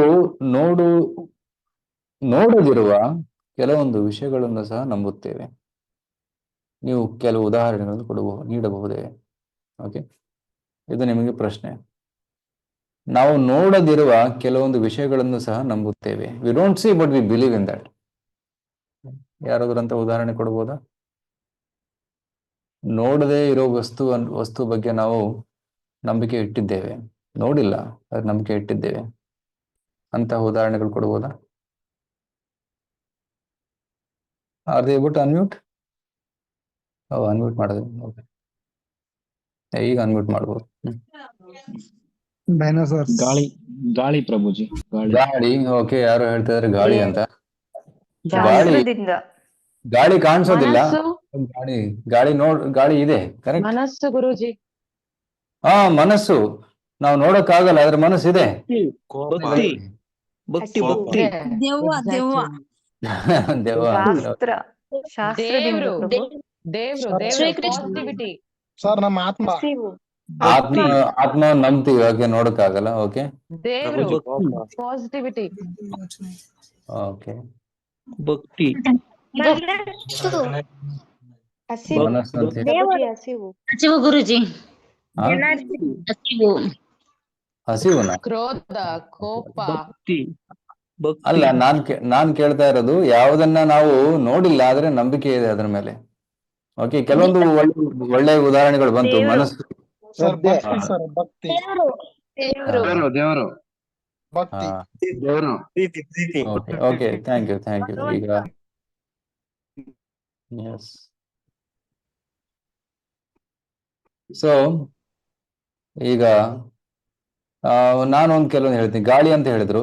ನೋಡದಿರುವ ಕೆಲವೊಂದು ವಿಷಯಗಳನ್ನು ಸಹ ನಂಬುತ್ತೇವೆ. ನೀವು ಕೆಲವು ಉದಾಹರಣೆಗಳನ್ನು ನೀಡಬಹುದೇ? ಓಕೆ, ಇದು ನಿಮಗೆ ಪ್ರಶ್ನೆ. ನಾವು ನೋಡದಿರುವ ಕೆಲವೊಂದು ವಿಷಯಗಳನ್ನು ಸಹ ನಂಬುತ್ತೇವೆ. We don't see but we believe in that. ಯಾರಾದ್ರೂ ಅಂತ ಉದಾಹರಣೆ ಕೊಡಬಹುದಾ? ನೋಡದೇ ಇರೋ ವಸ್ತು ಬಗ್ಗೆ ನಾವು ನಂಬಿಕೆ ಇಟ್ಟಿದ್ದೇವೆ, ನೋಡಿಲ್ಲ ಅದ್ರ ನಂಬಿಕೆ ಇಟ್ಟಿದ್ದೇವೆ ಅಂತ ಉದಾಹರಣೆಗಳು ಕೊಡ್ಬೋದಾ? Are they able to unmute? Unmute ಮಾಡಿದೆ. ಓಕೆ, ಈಗ ಅನ್ಮ್ಯೂಟ್ ಮಾಡ್ಬೋದು. ಡೈನೋಸಾರ್ಸ್. ಗಾಳಿ ಗಾಳಿ ಪ್ರಭುಜಿ, ಗಾಳಿ. ಗಾಳಿ. ಓಕೆ, ಯಾರು ಹೇಳ್ತಾ ಇದಾರೆ ಗಾಳಿ ಅಂತ? ಗಾಳಿ ಶಾಸ್ತ್ರದಿಂದ ಗಾಳಿ ಕಾಣಿಸೋದಿಲ್ಲ. ಮನಸ್ಸು ಗಾಳಿ ಗಾಳಿ ಗಾಳಿ ಇದೆ, ಕರೆಕ್ಟ್. ಮನಸ್ಸು ಗುರೂಜಿ. ಹಾ, ಮನಸ್ಸು ನಾವು ನೋಡಕ್ಕಾಗಲ್ಲ, ಅದ್ರ ಮನಸ್ಸಿದೆ. ಭಕ್ತಿ ಭಕ್ತಿ ಭಕ್ತಿ ದೆವ್ವ ದೆವ್ವ ದೇವ. ಶಾಸ್ತ್ರ ಶಾಸ್ತ್ರದಿಂದ ದೇವ್ರು ಪ್ರಭು. ದೇವ್ರು ಶ್ರೀಕೃಷ್ಣ. ಪಾಸಿಟಿವಿಟಿ. ಸರ್ ನಮ್ಮ ಆತ್ಮ ಆತ್ಮ ನಂಬ್ತೀವಿ, ಓಕೆ, ನೋಡಕ್ಕಾಗಲ್ಲ. ಓಕೆ ದೇವ್ರು ಭಕ್ತಿ ಪಾಸಿಟಿವಿಟಿ. ಓಕೆ, ಭಕ್ತಿ ಮನಸ್ಸು ಅಂತ ಹೇಳಿ. ಹಸಿವು ಗುರುಜಿ. ಹಾ? ಹಸಿವು ಹಸಿವುನ? ಕ್ರೋಧ, ಕೋಪ. ಭಕ್ತಿ ಭಕ್ತಿ ಅಲ್ಲ, ನಾನ್ ಕೇಳ್ತಾ ಇರೋದು ಯಾವುದನ್ನ ನಾವು ನೋಡಿಲ್ಲ ಆದ್ರೆ ನಂಬಿಕೆ ಇದೆ ಅದ್ರ ಮೇಲೆ. ಓಕೆ, ಕೆಲವೊಂದು ಒಳ್ಳೆ ಉದಾಹರಣೆಗಳು ಬಂತು. ದೇವ್ರು. ಮನಸ್ಸು. ಸರ್ ಭಕ್ತಿ ಸರ್ ಭಕ್ತಿ ದೇವ್ರು ದೇವರು ಭಕ್ತಿ ಹಾ, ದೇವರು. Okay okay, thank you. ಈಗ ಎಸ್, ಸೊ ಈಗ ನಾನು ಕೆಲವೊಂದು ಹೇಳ್ತೀನಿ. ಗಾಳಿ ಅಂತ ಹೇಳಿದ್ರು.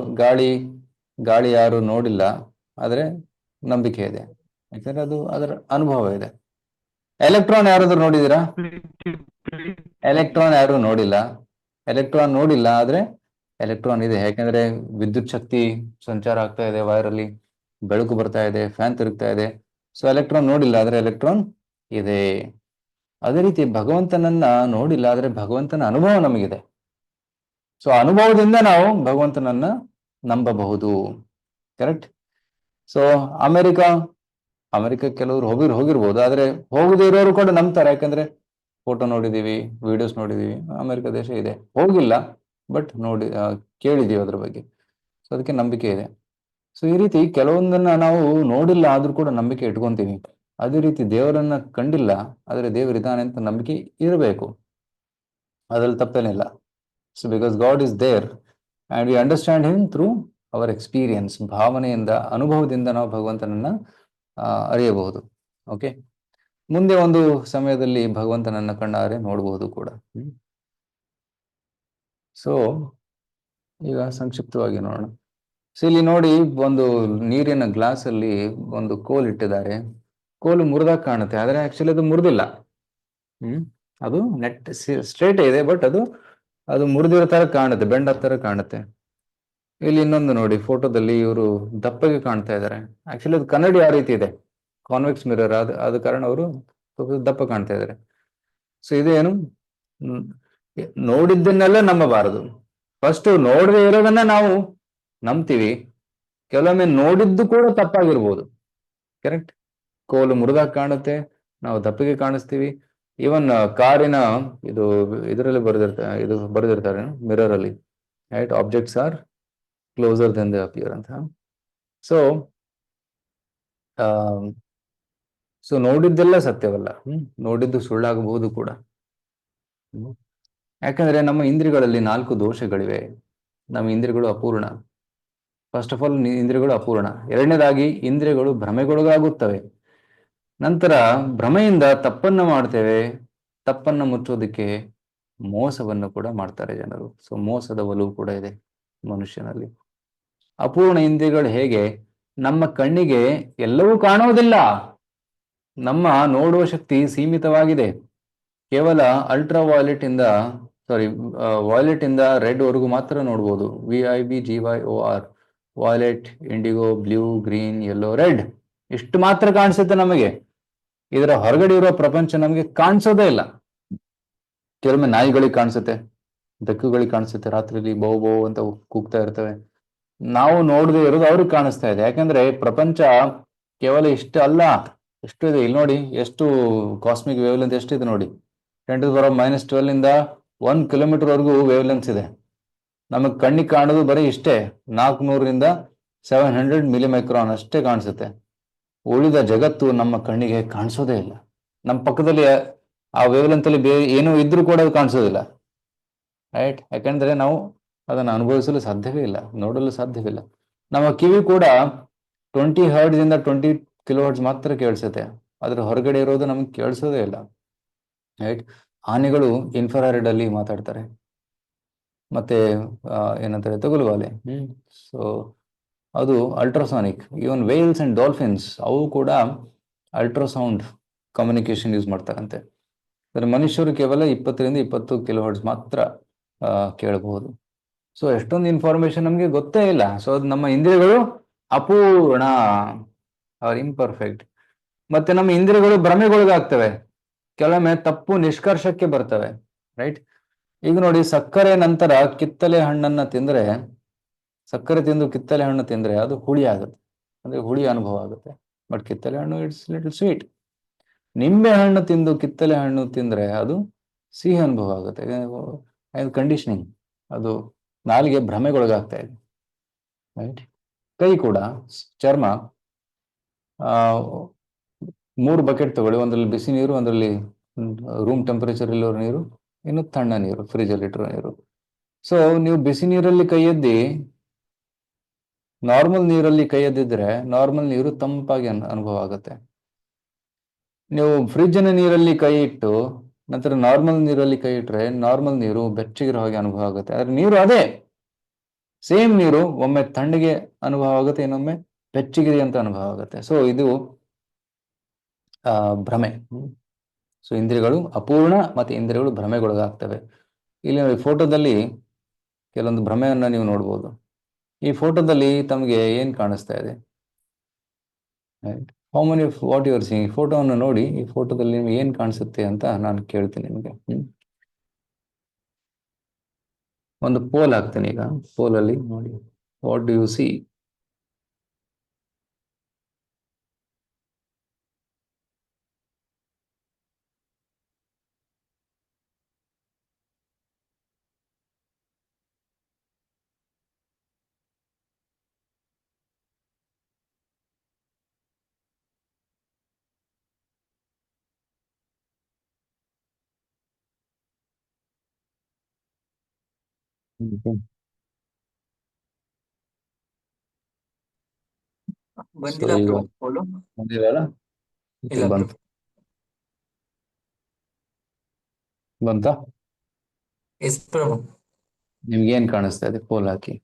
ಗಾಳಿ ಯಾರು ನೋಡಿಲ್ಲ ಆದ್ರೆ ನಂಬಿಕೆ ಇದೆ, ಯಾಕಂದ್ರೆ ಅದು ಅದರ ಅನುಭವ ಇದೆ. ಎಲೆಕ್ಟ್ರಾನ್ ಯಾರಾದ್ರೂ ನೋಡಿದೀರಾ? ಎಲೆಕ್ಟ್ರಾನ್ ಯಾರು ನೋಡಿಲ್ಲ. ಎಲೆಕ್ಟ್ರಾನ್ ನೋಡಿಲ್ಲ ಆದ್ರೆ ಎಲೆಕ್ಟ್ರಾನ್ ಇದೆ, ಯಾಕಂದ್ರೆ ವಿದ್ಯುತ್ ಶಕ್ತಿ ಸಂಚಾರ ಆಗ್ತಾ ಇದೆ, ವೈರಲ್ಲಿ ಬೆಳಕು ಬರ್ತಾ ಇದೆ, ಫ್ಯಾನ್ ತಿರುಗ್ತಾ ಇದೆ. ಸೊ ಎಲೆಕ್ಟ್ರಾನ್ ನೋಡಿಲ್ಲ ಆದ್ರೆ ಎಲೆಕ್ಟ್ರಾನ್ ಇದೆ. ಅದೇ ರೀತಿ ಭಗವಂತನನ್ನ ನೋಡಿಲ್ಲ ಆದ್ರೆ ಭಗವಂತನ ಅನುಭವ ನಮಗಿದೆ. ಸೊ ಅನುಭವದಿಂದ ನಾವು ಭಗವಂತನನ್ನ ನಂಬಬಹುದು, ಕರೆಕ್ಟ್. ಸೊ ಅಮೆರಿಕ ಕೆಲವರು ಹೋಗಿರ್ಬೋದು, ಆದ್ರೆ ಹೋಗದೇ ಇರೋರು ಕೂಡ ನಂಬ್ತಾರೆ, ಯಾಕಂದ್ರೆ ಫೋಟೋ ನೋಡಿದೀವಿ, ವಿಡಿಯೋಸ್ ನೋಡಿದೀವಿ. ಅಮೆರಿಕ ದೇಶ ಇದೆ, ಹೋಗಿಲ್ಲ ಬಟ್ ಕೇಳಿದೀವಿ ಅದ್ರ ಬಗ್ಗೆ. ಸೊ ಅದಕ್ಕೆ ನಂಬಿಕೆ ಇದೆ. ಸೊ ಈ ರೀತಿ ಕೆಲವೊಂದನ್ನ ನಾವು ನೋಡಿಲ್ಲ ಆದ್ರೂ ಕೂಡ ನಂಬಿಕೆ ಇಟ್ಕೊಂತೀವಿ. ಅದೇ ರೀತಿ ದೇವರನ್ನ ಕಂಡಿಲ್ಲ ಆದ್ರೆ ದೇವರಿದ್ದಾನೆ ಅಂತ ನಂಬಿಕೆ ಇರಬೇಕು, ಅದ್ರಲ್ಲಿ ತಪ್ಪೇನಿಲ್ಲ. So because God is there and we understand him through our experience. ಭಾವನೆಯಿಂದ, ಅನುಭವದಿಂದ ನಾವು ಭಗವಂತನನ್ನ ಅರಿಯಬಹುದು. ಓಕೆ, ಮುಂದೆ ಒಂದು ಸಮಯದಲ್ಲಿ ಭಗವಂತನನ್ನ ಕಣ್ಣಾರೆ ನೋಡಬಹುದು ಕೂಡ. ಸೊ ಈಗ ಸಂಕ್ಷಿಪ್ತವಾಗಿ ನೋಡೋಣ. ಸೊ ಇಲ್ಲಿ ನೋಡಿ, ಒಂದು ನೀರಿನ ಗ್ಲಾಸ್ ಅಲ್ಲಿ ಒಂದು ಕೋಲ್ ಇಟ್ಟಿದ್ದಾರೆ. ಕೋಲು ಮುರಿದಾಗ ಕಾಣುತ್ತೆ, ಆದ್ರೆ ಆಕ್ಚುಲಿ ಅದು ಮುರಿದಿಲ್ಲ. ಅದು ನೆಟ್ ಸ್ಟ್ರೇಟ್ ಇದೆ, ಬಟ್ ಅದು ಮುರಿದಿರೋ ತರ ಕಾಣುತ್ತೆ, ಬೆಂಡ ತರ ಕಾಣುತ್ತೆ. ಇಲ್ಲಿ ಇನ್ನೊಂದು ನೋಡಿ, ಫೋಟೋದಲ್ಲಿ ಇವರು ದಪ್ಪಗೆ ಕಾಣ್ತಾ ಇದ್ದಾರೆ. ಆಕ್ಚುಲಿ ಅದು ಕನ್ನಡಿ ಆ ರೀತಿ ಇದೆ, ಕಾನ್ವೆಕ್ಸ್ ಮಿರರ್, ಆದ ಕಾರಣ ಅವರು ದಪ್ಪ ಕಾಣ್ತಾ ಇದ್ದಾರೆ. ಸೊ ಇದೇನು, ನೋಡಿದ್ದನ್ನೆಲ್ಲ ನಂಬಬಾರದು. ಫಸ್ಟ್ ನೋಡದೆ ಇರೋದನ್ನ ನಾವು ನಂಬ್ತೀವಿ. ಕೆಲವೊಮ್ಮೆ ನೋಡಿದ್ದು ಕೂಡ ತಪ್ಪಾಗಿರ್ಬೋದು, ಕರೆಕ್ಟ್. ಕೋಲು ಮುರಿದಾಗ ಕಾಣುತ್ತೆ, ನಾವು ದಪ್ಪಿಗೆ ಕಾಣಿಸ್ತೀವಿ. ಈವನ್ ಕಾರಿನ ಇದರಲ್ಲಿ ಬರೆದಿರ್ತಾರೆ ಮಿರರ್ ಅಲ್ಲಿ, right, objects are closer than they appear ಅಂತ. ಸೊ ನೋಡಿದ್ದೆಲ್ಲ ಸತ್ಯವಲ್ಲ, ನೋಡಿದ್ದು ಸುಳ್ಳಾಗಬಹುದು ಕೂಡ. ಯಾಕಂದ್ರೆ ನಮ್ಮ ಇಂದ್ರಿಯಗಳಲ್ಲಿ 4 ದೋಷಗಳಿವೆ. ನಮ್ಮ ಇಂದ್ರಿಯಗಳು ಅಪೂರ್ಣ. ಫಸ್ಟ್ ಆಫ್ ಆಲ್ ಇಂದ್ರಿಯಗಳು ಅಪೂರ್ಣ. ಎರಡನೇದಾಗಿ ಇಂದ್ರಿಯಗಳು ಭ್ರಮೆಗೊಳಗಾಗುತ್ತವೆ. ನಂತರ ಭ್ರಮೆಯಿಂದ ತಪ್ಪನ್ನ ಮಾಡ್ತೇವೆ. ತಪ್ಪನ್ನ ಮುಚ್ಚೋದಕ್ಕೆ ಮೋಸವನ್ನು ಕೂಡ ಮಾಡ್ತಾರೆ ಜನರು. ಸೊ ಮೋಸದ ಒಲವು ಕೂಡ ಇದೆ ಮನುಷ್ಯನಲ್ಲಿ. ಅಪೂರ್ಣ ಇಂದ್ರಿಯಗಳು ಹೇಗೆ, ನಮ್ಮ ಕಣ್ಣಿಗೆ ಎಲ್ಲವೂ ಕಾಣೋದಿಲ್ಲ. ನಮ್ಮ ನೋಡುವ ಶಕ್ತಿ ಸೀಮಿತವಾಗಿದೆ. ಕೇವಲ ಅಲ್ಟ್ರಾ ವಾಯ್ಲೆಟ್ ಇಂದ ರೆಡ್ ವರೆಗೂ ಮಾತ್ರ ನೋಡ್ಬೋದು. VIBGYOR, violet, IndiGo, blue, green, yellow, red, ಇಷ್ಟು ಮಾತ್ರ ಕಾಣಿಸುತ್ತೆ ನಮಗೆ. ಇದರ ಹೊರಗಡೆ ಇರೋ ಪ್ರಪಂಚ ನಮಗೆ ಕಾಣಿಸೋದೇ ಇಲ್ಲ. ಕೆಲವೊಮ್ಮೆ ನಾಯಿಗಳಿಗೆ ಕಾಣಿಸುತ್ತೆ, ಬೆಕ್ಕುಗಳಿಗೆ ಕಾಣಿಸುತ್ತೆ, ರಾತ್ರಿಲಿ ಬೌ ಬೌ ಅಂತ ಕೂಗ್ತಾ ಇರ್ತವೆ. ನಾವು ನೋಡದೇ ಇರೋದು ಅವ್ರಿಗೆ ಕಾಣಿಸ್ತಾ ಇದೆ. ಯಾಕಂದ್ರೆ ಪ್ರಪಂಚ ಕೇವಲ ಇಷ್ಟು ಅಲ್ಲ, ಎಷ್ಟು ಇದೆ ಇಲ್ಲಿ ನೋಡಿ. ಎಷ್ಟು ಕಾಸ್ಮಿಕ್ ವೇವ್ ಲೆಂತ್ ಎಷ್ಟಿದೆ ನೋಡಿ. 10⁻⁻12 ಇಂದ 1 ಕಿಲೋಮೀಟರ್ ವರೆಗೂ ವೇವ್ ಲೆಂತ್ಸ್ ಇದೆ. ನಮಗ್ ಕಣ್ಣಿಗೆ ಕಾಣೋದು ಬರೀ ಇಷ್ಟೇ, 400ರಿಂದ 700 ಮಿಲಿಮೈಕ್ರಾನ್ ಅಷ್ಟೇ ಕಾಣಿಸುತ್ತೆ. ಉಳಿದ ಜಗತ್ತು ನಮ್ಮ ಕಣ್ಣಿಗೆ ಕಾಣಿಸೋದೇ ಇಲ್ಲ. ನಮ್ಮ ಪಕ್ಕದಲ್ಲಿ ಆ ವೇವ್ಲೆಂತ್ ಅಲ್ಲಿ ಬೇರೆ ಏನೋ ಇದ್ರೂ ಕೂಡ ಅದು ಕಾಣಿಸೋದಿಲ್ಲ, ರೈಟ್? ಯಾಕಂದ್ರೆ ನಾವು ಅದನ್ನು ಅನುಭವಿಸಲು ಸಾಧ್ಯವೇ ಇಲ್ಲ, ನೋಡಲು ಸಾಧ್ಯವಿಲ್ಲ. ನಮ್ಮ ಕಿವಿ ಕೂಡ 20 ಹರ್ಡ್ಸ್ ಇಂದ 20 ಕಿಲೋಹರ್ಟ್ಸ್ ಮಾತ್ರ ಕೇಳಿಸುತ್ತೆ, ಅದ್ರ ಹೊರಗಡೆ ಇರೋದು ನಮ್ಗೆ ಕೇಳಿಸೋದೇ ಇಲ್ಲ, ರೈಟ್? ಆನೆಗಳು ಇನ್ಫ್ರಾರೆಡ್ ಅಲ್ಲಿ ಮಾತಾಡ್ತಾರೆ, ಮತ್ತೆ ಏನಂತಾರೆ ತಗುಲುವಾಲೆ. ಸೊ ಅದು ultrasonic. Even Wales and dolphins ಅವು ಕೂಡ ಅಲ್ಟ್ರಾಸೌಂಡ್ ಕಮ್ಯುನಿಕೇಶನ್ ಯೂಸ್ ಮಾಡ್ತಾರಂತೆ. ಮನುಷ್ಯರು ಕೇವಲ 20 ಕಿಲೋಹರ್ಟ್ಸ್ ಮಾತ್ರ ಕೇಳಬಹುದು. ಸೊ ಎಷ್ಟೊಂದು ಇನ್ಫಾರ್ಮೇಶನ್ ನಮಗೆ ಗೊತ್ತೇ ಇಲ್ಲ. ಸೊ ಅದು ನಮ್ಮ ಇಂದ್ರಿಯಗಳು ಅಪೂರ್ಣ, ಆರ್ ಇಂಪರ್ಫೆಕ್ಟ್. ಮತ್ತೆ ನಮ್ಮ ಇಂದ್ರಿಯಗಳು ಭ್ರಮೆಗೊಳಗಾಗ್ತವೆ, ಕೆಲವೊಮ್ಮೆ ತಪ್ಪು ನಿಷ್ಕರ್ಷಕ್ಕೆ ಬರ್ತವೆ, ರೈಟ್? ಈಗ ನೋಡಿ, ಸಕ್ಕರೆ ನಂತರ ಕಿತ್ತಲೆ ಹಣ್ಣನ್ನ ತಿಂದ್ರೆ, ಸಕ್ಕರೆ ತಿಂದು ಕಿತ್ತಲೆ ಹಣ್ಣು ತಿಂದ್ರೆ ಅದು ಹುಳಿ ಆಗುತ್ತೆ, ಅಂದ್ರೆ ಹುಳಿ ಅನುಭವ ಆಗುತ್ತೆ. ಬಟ್ ಕಿತ್ತಲೆ ಹಣ್ಣು ಇಟ್ಸ್ ಲಿಟಲ್ ಸ್ವೀಟ್. ನಿಂಬೆ ಹಣ್ಣು ತಿಂದು ಕಿತ್ತಲೆ ಹಣ್ಣು ತಿಂದ್ರೆ ಅದು ಸಿಹಿ ಅನುಭವ ಆಗುತ್ತೆ. ಕಂಡೀಷನಿಂಗ್, ಅದು ನಾಲಿಗೆ ಭ್ರಮೆಗೊಳಗಾಗ್ತಾ ಇದೆ, ರೈಟ್? ಕೈ ಕೂಡ, ಚರ್ಮ, 3 ಬಕೆಟ್ ತಗೊಳ್ಳಿ, ಒಂದ್ರಲ್ಲಿ ಬಿಸಿ ನೀರು, ಒಂದರಲ್ಲಿ ರೂಮ್ ಟೆಂಪರೇಚರ್ ಇರೋ ನೀರು, ಇನ್ನು ತಣ್ಣ ನೀರು, ಫ್ರಿಜ್ ಅಲ್ಲಿ ಇಟ್ಟಿರೋ ನೀರು. ಸೊ ನೀವು ಬಿಸಿ ನೀರಲ್ಲಿ ಕೈ ಎದ್ದಿ ನಾರ್ಮಲ್ ನೀರಲ್ಲಿ ಕೈ ಎದ್ದಿದ್ರೆ ನಾರ್ಮಲ್ ನೀರು ತಂಪಾಗಿ ಅನುಭವ ಆಗುತ್ತೆ. ನೀವು ಫ್ರಿಜ್ನ ನೀರಲ್ಲಿ ಕೈ ಇಟ್ಟು ನಂತರ ನಾರ್ಮಲ್ ನೀರಲ್ಲಿ ಕೈ ಇಟ್ರೆ ನಾರ್ಮಲ್ ನೀರು ಬೆಚ್ಚಗಿರೋ ಹಾಗೆ ಅನುಭವ ಆಗುತ್ತೆ. ಆದ್ರೆ ನೀರು ಅದೇ ಸೇಮ್ ನೀರು ಒಮ್ಮೆ ತಣ್ಣಗೆ ಅನುಭವ ಆಗುತ್ತೆ, ಇನ್ನೊಮ್ಮೆ ಬೆಚ್ಚಗಿದೆ ಅಂತ ಅನುಭವ ಆಗುತ್ತೆ. ಸೊ ಇದು ಭ್ರಮೆ. ಸೊ ಇಂದ್ರಿಯಗಳು ಅಪೂರ್ಣ ಮತ್ತೆ ಇಂದ್ರಿಯಗಳು ಭ್ರಮೆಗೊಳಗಾಗ್ತವೆ. ಇಲ್ಲಿ ಫೋಟೋದಲ್ಲಿ ಕೆಲವೊಂದು ಭ್ರಮೆಯನ್ನ ನೀವು ನೋಡ್ಬೋದು. ಈ ಫೋಟೋದಲ್ಲಿ ತಮಗೆ ಏನ್ ಕಾಣಿಸ್ತಾ ಇದೆ? How many what you are seeing? ಫೋಟೋವನ್ನು ನೋಡಿ, ಈ ಫೋಟೋದಲ್ಲಿ ನಿಮ್ಗೆ ಏನ್ ಕಾಣಿಸುತ್ತೆ ಅಂತ ನಾನು ಕೇಳ್ತೀನಿ ನಿಮಗೆ. ಒಂದು ಪೋಲ್ ಹಾಕ್ತೀನಿ ಈಗ. ಪೋಲಲ್ಲಿ ನೋಡಿ, ವಾಟ್ ಡು ಯು ಸಿ? ಬಂದಿಲ್ಲ ಈಗ ಪ್ರಭು ಪೋಲು. ಬಂದಿರಲ್ಲ? ಇಲ್ಲ ಬಂತು, ಪ್ರಭು. ಬಂತಾ? ಎಸ್ ಪ್ರಭು. ನಿಮ್ಗೆ ಏನ್ ಕಾಣಿಸ್ತಾ ಇದೆ ಪೋಲ್ ಹಾಕಿ?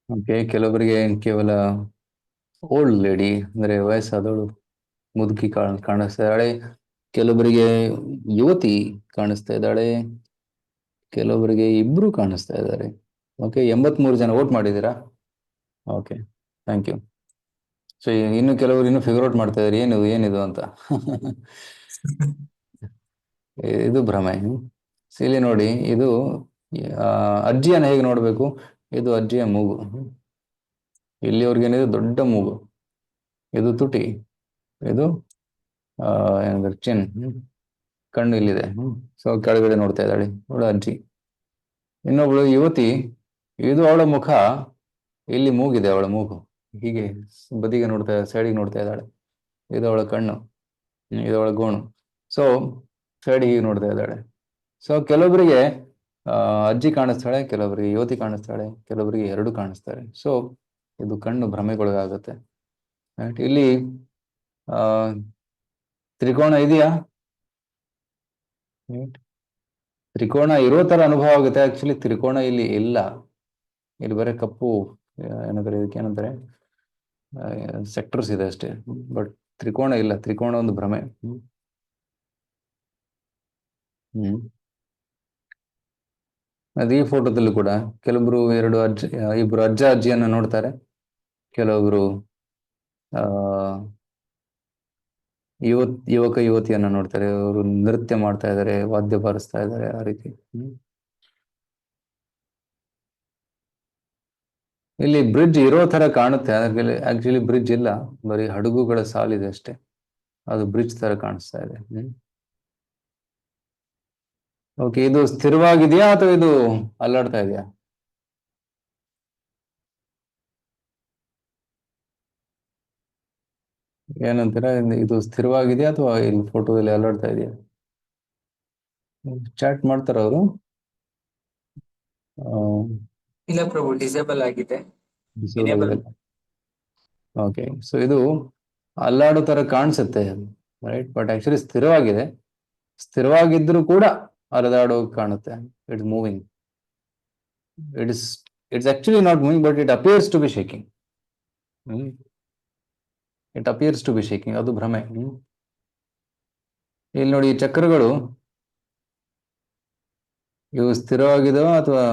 ಓಕೆ, ಕೆಲವರಿಗೆ ಕೇವಲ ಓಲ್ಡ್ ಲೇಡಿ ಅಂದ್ರೆ ವಯಸ್ಸಾದವಳು ಮುದುಕಿ ಕಾಣಿಸ್ತಾ ಇದ್ದಾಳೆ, ಕೆಲವರಿಗೆ ಯುವತಿ ಕಾಣಿಸ್ತಾ ಇದ್ದಾಳೆ, ಕೆಲವರಿಗೆ ಇಬ್ರು ಕಾಣಿಸ್ತಾ ಇದ್ದಾರೆ. ಓಕೆ, 83 ಜನ ವೋಟ್ ಮಾಡಿದ್ದೀರಾ? Okay, thank you. ಸೊ ಇನ್ನು ಕೆಲವರು ಇನ್ನು ಫಿಗರ್ ಔಟ್ ಮಾಡ್ತಾ ಇದ್ದಾರೆ ಏನಿದು ಅಂತ. ಇದು ಭ್ರಮೆ. ಇಲ್ಲಿ ನೋಡಿ, ಇದು ಅಜ್ಜಿಯನ್ನು ಹೇಗೆ ನೋಡ್ಬೇಕು? ಇದು ಅಜ್ಜಿಯ ಮೂಗು, ಇಲ್ಲಿವರೆಗೇನಿದೆ ದೊಡ್ಡ ಮೂಗು, ಇದು ತುಟಿ, ಇದು ಏನಂದ್ರೆ ಚಿನ್, ಕಣ್ಣು ಇಲ್ಲಿದೆ. ಸೊ ಕೆಳಗಡೆ ನೋಡ್ತಾ ಇದ್ದಾಳೆ ಅವಳು ಅಜ್ಜಿ. ಇನ್ನೊಬ್ಳು ಯುವತಿ, ಇದು ಅವಳ ಮುಖ, ಇಲ್ಲಿ ಮೂಗಿದೆ, ಅವಳ ಮೂಗು ಹೀಗೆ ಬದಿಗೆ ನೋಡ್ತಾ, ಸೈಡಿಗೆ ನೋಡ್ತಾ ಇದ್ದಾಳೆ. ಇದು ಅವಳ ಕಣ್ಣು, ಇದು ಅವಳ ಗೋಣು. ಸೊ ಸೈಡ್ ಹೀಗೆ ನೋಡ್ತಾ ಇದ್ದಾಳೆ. ಸೊ ಕೆಲವೊಬ್ಬರಿಗೆ ಅಜ್ಜಿ ಕಾಣಿಸ್ತಾಳೆ, ಕೆಲವರಿಗೆ ಯುವತಿ ಕಾಣಿಸ್ತಾಳೆ, ಕೆಲವರಿಗೆ ಎರಡು ಕಾಣಿಸ್ತಾರೆ. ಸೊ ಇದು ಕಣ್ಣು ಭ್ರಮೆಗೊಳಗಾಗುತ್ತೆ. ಇಲ್ಲಿ ತ್ರಿಕೋಣ ಇದೆಯಾ? ತ್ರಿಕೋಣ ಇರೋ ತರ ಅನುಭವ ಆಗುತ್ತೆ. ಆಕ್ಚುಲಿ ತ್ರಿಕೋಣ ಇಲ್ಲಿ ಇಲ್ಲ, ಇಲ್ಲಿ ಬರೀ ಕಪ್ಪು ಏನಂತಾರೆ, ಇದಕ್ಕೆ ಏನಂತಾರೆ, ಸೆಕ್ಟರ್ಸ್ ಇದೆ ಅಷ್ಟೇ. ಬಟ್ ತ್ರಿಕೋಣ ಇಲ್ಲ, ತ್ರಿಕೋಣ ಒಂದು ಭ್ರಮೆ. ಅದೇ ಈ ಫೋಟೋದಲ್ಲೂ ಕೂಡ ಕೆಲವೊಬ್ರು ಇಬ್ರು ಅಜ್ಜ ಅಜ್ಜಿಯನ್ನ ನೋಡ್ತಾರೆ, ಕೆಲವೊಬ್ರು ಯುವಕ ಯುವತಿಯನ್ನ ನೋಡ್ತಾರೆ, ಅವರು ನೃತ್ಯ ಮಾಡ್ತಾ ಇದ್ದಾರೆ, ವಾದ್ಯ ಬಾರಿಸ್ತಾ ಇದ್ದಾರೆ, ಆ ರೀತಿ. ಇಲ್ಲಿ ಬ್ರಿಡ್ಜ್ ಇರೋ ತರ ಕಾಣುತ್ತೆ, ಆಕ್ಚುಲಿ ಬ್ರಿಡ್ಜ್ ಇಲ್ಲ, ಬರೀ ಹಡಗುಗಳ ಸಾಲಿದೆ ಅಷ್ಟೇ, ಅದು ಬ್ರಿಡ್ಜ್ ತರ ಕಾಣಿಸ್ತಾ ಇದೆ. ಓಕೆ, ಇದು ಸ್ಥಿರವಾಗಿದೆಯಾ ಅಥವಾ ಇದು ಅಲ್ಲಾಡ್ತಾ ಇದೆಯಾ? ಏನಂತೀರಾ? ಇದು ಸ್ಥಿರವಾಗಿದೆಯಾ ಅಥವಾ ಇಲ್ಲಿ ಫೋಟೋದಲ್ಲಿ ಅಲ್ಲಾಡ್ತಾ ಇದೆಯಾ? ಚಾಟ್ ಮಾಡ್ತಾರ ಅವರು? ಇಲ್ಲ ಪ್ರಭು, ಡಿಸೇಬಲ್ ಆಗಿದೆ. Enable. ಓಕೆ, ಸೊ ಇದು ಅಲ್ಲಾಡೋ ತರ ಕಾಣಿಸುತ್ತೆ, ರೈಟ್? ಬಟ್ ಆಕ್ಚುಲಿ ಸ್ಥಿರವಾಗಿದೆ. ಸ್ಥಿರವಾಗಿದ್ರೂ ಕೂಡ ಅಲದಾಡೋ ಕಾಣುತ್ತೆ. It's moving. It's actually not moving, but it appears to be shaking. It appears to be shaking. ಅದು ಭ್ರಮೆ. ಇಲ್ಲಿ ನೋಡಿ, ಈ ಚಕ್ರಗಳು ಇವು ಸ್ಥಿರವಾಗಿದಾವ ಅಥವಾ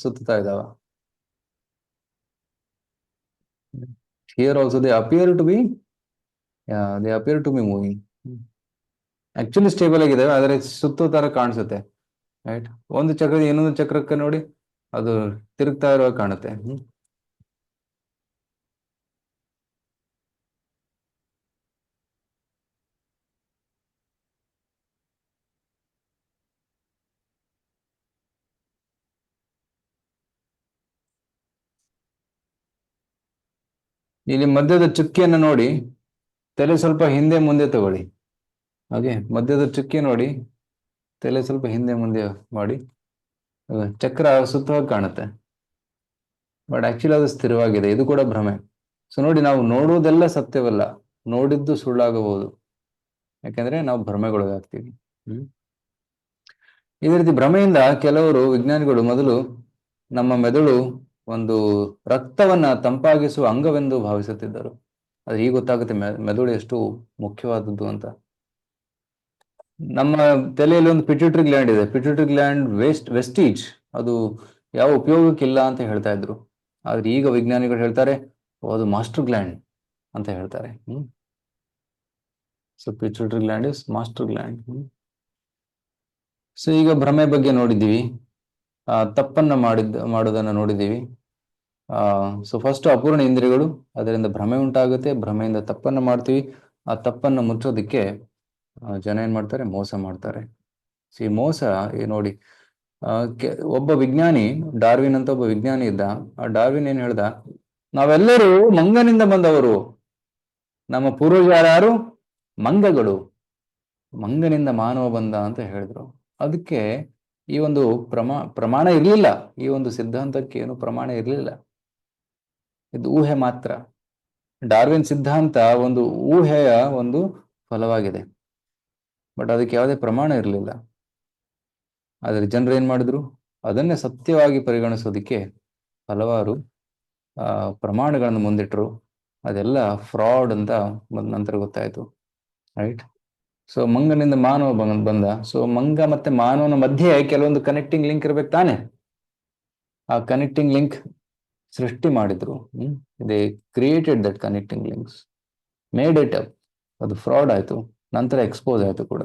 ಸುತ್ತಾ ಇದಾವ? Here also they appear to be moving. Actually stable ಆಗಿದಾವೆ, ಆದರೆ ಸುತ್ತೋ ತರ ಕಾಣಿಸುತ್ತೆ, ರೈಟ್? ಒಂದು ಚಕ್ರ ಇನ್ನೊಂದು ಚಕ್ರಕ್ಕೆ ನೋಡಿ ಅದು ತಿರುಗ್ತಾ ಇರುವಾಗ ಕಾಣುತ್ತೆ. ಇಲ್ಲಿ ಮಧ್ಯದ ಚುಕ್ಕಿಯನ್ನು ನೋಡಿ, ತಲೆ ಸ್ವಲ್ಪ ಹಿಂದೆ ಮುಂದೆ ತಗೊಳ್ಳಿ. ಹಾಗೆ ಮಧ್ಯದ ಚುಕ್ಕಿ ನೋಡಿ, ತಲೆ ಸ್ವಲ್ಪ ಹಿಂದೆ ಮುಂದೆ ಮಾಡಿ. ಚಕ್ರ ಸುತ್ತವಾಗಿ ಕಾಣುತ್ತೆ, ಬಟ್ ಆಕ್ಚುಲಿ ಅದು ಸ್ಥಿರವಾಗಿದೆ. ಇದು ಕೂಡ ಭ್ರಮೆ. ಸೊ ನೋಡಿ, ನಾವು ನೋಡುವುದೆಲ್ಲ ಸತ್ಯವಲ್ಲ, ನೋಡಿದ್ದು ಸುಳ್ಳಾಗಬಹುದು. ಯಾಕಂದ್ರೆ ನಾವು ಭ್ರಮೆಗೊಳಗಾಗ್ತೀವಿ. ಇದೇ ರೀತಿ ಭ್ರಮೆಯಿಂದ ಕೆಲವರು ವಿಜ್ಞಾನಿಗಳು ಮೊದಲು ನಮ್ಮ ಮೆದುಳು ಒಂದು ರಕ್ತವನ್ನ ತಂಪಾಗಿಸುವ ಅಂಗವೆಂದು ಭಾವಿಸುತ್ತಿದ್ದರು. ಅದು ಈಗ ಗೊತ್ತಾಗುತ್ತೆ ಮೆದುಳು ಎಷ್ಟು ಮುಖ್ಯವಾದದ್ದು ಅಂತ. ನಮ್ಮ ತಲೆಯಲ್ಲಿ ಒಂದು ಪಿಟ್ಯೂಟರಿ ಗ್ಲ್ಯಾಂಡ್ ಇದೆ. ಪಿಟ್ಯೂಟರಿ ಗ್ಲ್ಯಾಂಡ್ ವೆಸ್ಟೀಜ್, ಅದು ಯಾವ ಉಪಯೋಗಕ್ಕಿಲ್ಲ ಅಂತ ಹೇಳ್ತಾ ಇದ್ರು. ಆದ್ರೆ ಈಗ ವಿಜ್ಞಾನಿಗಳು ಹೇಳ್ತಾರೆ ಅದು ಮಾಸ್ಟರ್ ಗ್ಲ್ಯಾಂಡ್ ಅಂತ ಹೇಳ್ತಾರೆ. So pituitary gland is master gland. So ಈಗ ಭ್ರಮೆ ಬಗ್ಗೆ ನೋಡಿದ್ದೀವಿ, ತಪ್ಪನ್ನ ಮಾಡೋದನ್ನ ನೋಡಿದ್ದೀವಿ. ಸೊ ಫಸ್ಟ್ ಅಪೂರ್ಣ ಇಂದ್ರಿಯಗಳು, ಅದರಿಂದ ಭ್ರಮೆ ಉಂಟಾಗುತ್ತೆ. ಭ್ರಮೆಯಿಂದ ತಪ್ಪನ್ನ ಮಾಡ್ತೀವಿ. ಆ ತಪ್ಪನ್ನ ಮುಚ್ಚೋದಕ್ಕೆ ಜನ ಏನ್ ಮಾಡ್ತಾರೆ? ಮೋಸ ಮಾಡ್ತಾರೆ. ಸೊ ಈ ಮೋಸ ನೋಡಿ, ಒಬ್ಬ ವಿಜ್ಞಾನಿ, ಡಾರ್ವಿನ್ ಅಂತ ಒಬ್ಬ ವಿಜ್ಞಾನಿ ಇದ್ದ. ಆ ಡಾರ್ವಿನ್ ಏನ್ ಹೇಳ್ದ? ನಾವೆಲ್ಲರೂ ಮಂಗನಿಂದ ಬಂದವರು, ನಮ್ಮ ಪೂರ್ವಜರು ಮಂಗಗಳು, ಮಂಗನಿಂದ ಮಾನವ ಬಂದ ಅಂತ ಹೇಳಿದ್ರು. ಅದಕ್ಕೆ ಈ ಒಂದು ಪ್ರಮಾಣ ಇರಲಿಲ್ಲ. ಈ ಒಂದು ಸಿದ್ಧಾಂತಕ್ಕೆ ಏನು ಪ್ರಮಾಣ ಇರಲಿಲ್ಲ, ಇದು ಊಹೆ ಮಾತ್ರ. ಡಾರ್ವಿನ್ ಸಿದ್ಧಾಂತ ಒಂದು ಊಹೆಯ ಒಂದು ಫಲವಾಗಿದೆ, ಬಟ್ ಅದಕ್ಕೆ ಯಾವುದೇ ಪ್ರಮಾಣ ಇರಲಿಲ್ಲ. ಆದರೆ ಜನರು ಏನ್ ಮಾಡಿದ್ರು? ಅದನ್ನೇ ಸತ್ಯವಾಗಿ ಪರಿಗಣಿಸೋದಿಕ್ಕೆ ಹಲವಾರು ಪ್ರಮಾಣಗಳನ್ನು ಮುಂದಿಟ್ರು. ಅದೆಲ್ಲ ಫ್ರಾಡ್ ಅಂತ ನಂತರ ಗೊತ್ತಾಯ್ತು, ರೈಟ್? ಸೊ ಮಂಗನಿಂದ ಮಾನವ ಬಂದ. ಸೊ ಮಂಗ ಮತ್ತೆ ಮಾನವನ ಮಧ್ಯೆ ಕೆಲವೊಂದು ಕನೆಕ್ಟಿಂಗ್ ಲಿಂಕ್ ಇರ್ಬೇಕು ತಾನೆ. ಆ ಕನೆಕ್ಟಿಂಗ್ ಲಿಂಕ್ ಸೃಷ್ಟಿ ಮಾಡಿದ್ರು. They created that connecting links, made it up. ಅದು ಫ್ರಾಡ್ ಆಯ್ತು, ನಂತರ ಎಕ್ಸ್ಪೋಸ್ ಆಯ್ತು ಕೂಡ.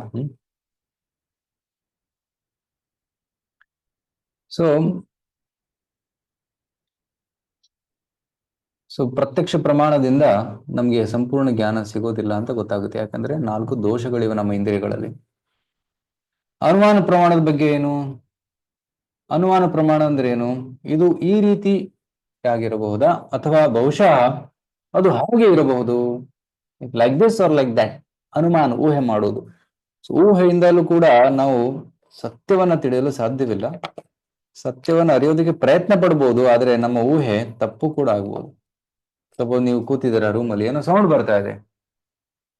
ಸೊ ಪ್ರತ್ಯಕ್ಷ ಪ್ರಮಾಣದಿಂದ ನಮಗೆ ಸಂಪೂರ್ಣ ಜ್ಞಾನ ಸಿಗೋದಿಲ್ಲ ಅಂತ ಗೊತ್ತಾಗುತ್ತೆ. ಯಾಕಂದ್ರೆ 4 ದೋಷಗಳಿವೆ ನಮ್ಮ ಇಂದ್ರಿಯಗಳಲ್ಲಿ. ಅನುಮಾನ ಪ್ರಮಾಣದ ಬಗ್ಗೆ ಏನು? ಅನುಮಾನ ಪ್ರಮಾಣ ಅಂದ್ರೆ ಏನು? ಇದು ಈ ರೀತಿ ಆಗಿರಬಹುದಾ, ಅಥವಾ ಬಹುಶಃ ಅದು ಹಾಗೆ ಇರಬಹುದು, like this are like that. ಅನುಮಾನ, ಊಹೆ ಮಾಡೋದು. ಸೊ ಊಹೆಯಿಂದಲೂ ಕೂಡ ನಾವು ಸತ್ಯವನ್ನ ತಿಳಿಯಲು ಸಾಧ್ಯವಿಲ್ಲ. ಸತ್ಯವನ್ನ ಅರಿಯೋದಕ್ಕೆ ಪ್ರಯತ್ನ ಪಡ್ಬೋದು, ಆದ್ರೆ ನಮ್ಮ ಊಹೆ ತಪ್ಪು ಕೂಡ ಆಗ್ಬೋದು. ಸಪೋಸ್ ನೀವು ಕೂತಿದ್ದೀರಾ ರೂಮಲ್ಲಿ, ಏನೋ ಸೌಂಡ್ ಬರ್ತಾ ಇದೆ,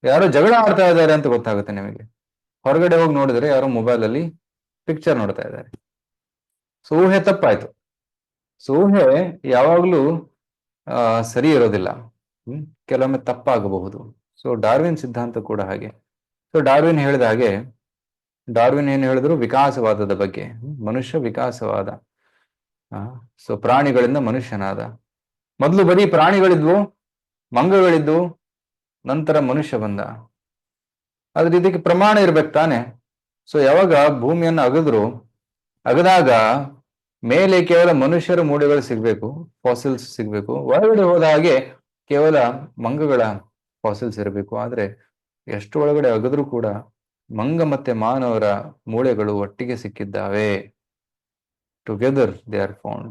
ಯಾರೋ ಜಗಳ ಆಡ್ತಾ ಇದ್ದಾರೆ ಅಂತ ಗೊತ್ತಾಗುತ್ತೆ ನಿಮಗೆ. ಹೊರಗಡೆ ಹೋಗಿ ನೋಡಿದ್ರೆ ಯಾರೋ ಮೊಬೈಲ್ ಅಲ್ಲಿ ಪಿಕ್ಚರ್ ನೋಡ್ತಾ ಇದ್ದಾರೆ. ಸೊ ಊಹೆ ತಪ್ಪಾಯ್ತು. ಸೊ ಊಹೆ ಯಾವಾಗ್ಲೂ ಸರಿ ಇರೋದಿಲ್ಲ, ಕೆಲವೊಮ್ಮೆ ತಪ್ಪಾಗಬಹುದು. ಸೊ ಡಾರ್ವಿನ್ ಸಿದ್ಧಾಂತ ಕೂಡ ಹಾಗೆ. ಸೊ ಡಾರ್ವಿನ್ ಹೇಳಿದ ಹಾಗೆ, ಡಾರ್ವಿನ್ ಏನ್ ಹೇಳಿದ್ರು? ವಿಕಾಸವಾದದ ಬಗ್ಗೆ, ಮನುಷ್ಯ ವಿಕಾಸವಾದ. ಸೊ ಪ್ರಾಣಿಗಳಿಂದ ಮನುಷ್ಯನಾದ. ಮೊದಲು ಬರೀ ಪ್ರಾಣಿಗಳಿದ್ವು, ಮಂಗಗಳಿದ್ವು, ನಂತರ ಮನುಷ್ಯ ಬಂದ. ಆದ್ರೆ ಇದಕ್ಕೆ ಪ್ರಮಾಣ ಇರ್ಬೇಕು ತಾನೆ. ಸೊ ಯಾವಾಗ ಭೂಮಿಯನ್ನು ಅಗದಾಗ ಮೇಲೆ ಕೇವಲ ಮನುಷ್ಯರ ಮೂಳೆಗಳು ಸಿಗ್ಬೇಕು, ಫಾಸಿಲ್ಸ್ ಸಿಗ್ಬೇಕು. ಒಳಗಡೆ ಹೋದ ಹಾಗೆ ಕೇವಲ ಮಂಗಗಳ ಫಾಸಿಲ್ಸ್ ಇರಬೇಕು. ಆದ್ರೆ ಎಷ್ಟು ಒಳಗಡೆ ಅಗದ್ರೂ ಕೂಡ ಮಂಗ ಮತ್ತೆ ಮಾನವರ ಮೂಳೆಗಳು ಒಟ್ಟಿಗೆ ಸಿಕ್ಕಿದ್ದಾವೆ. Together they are found.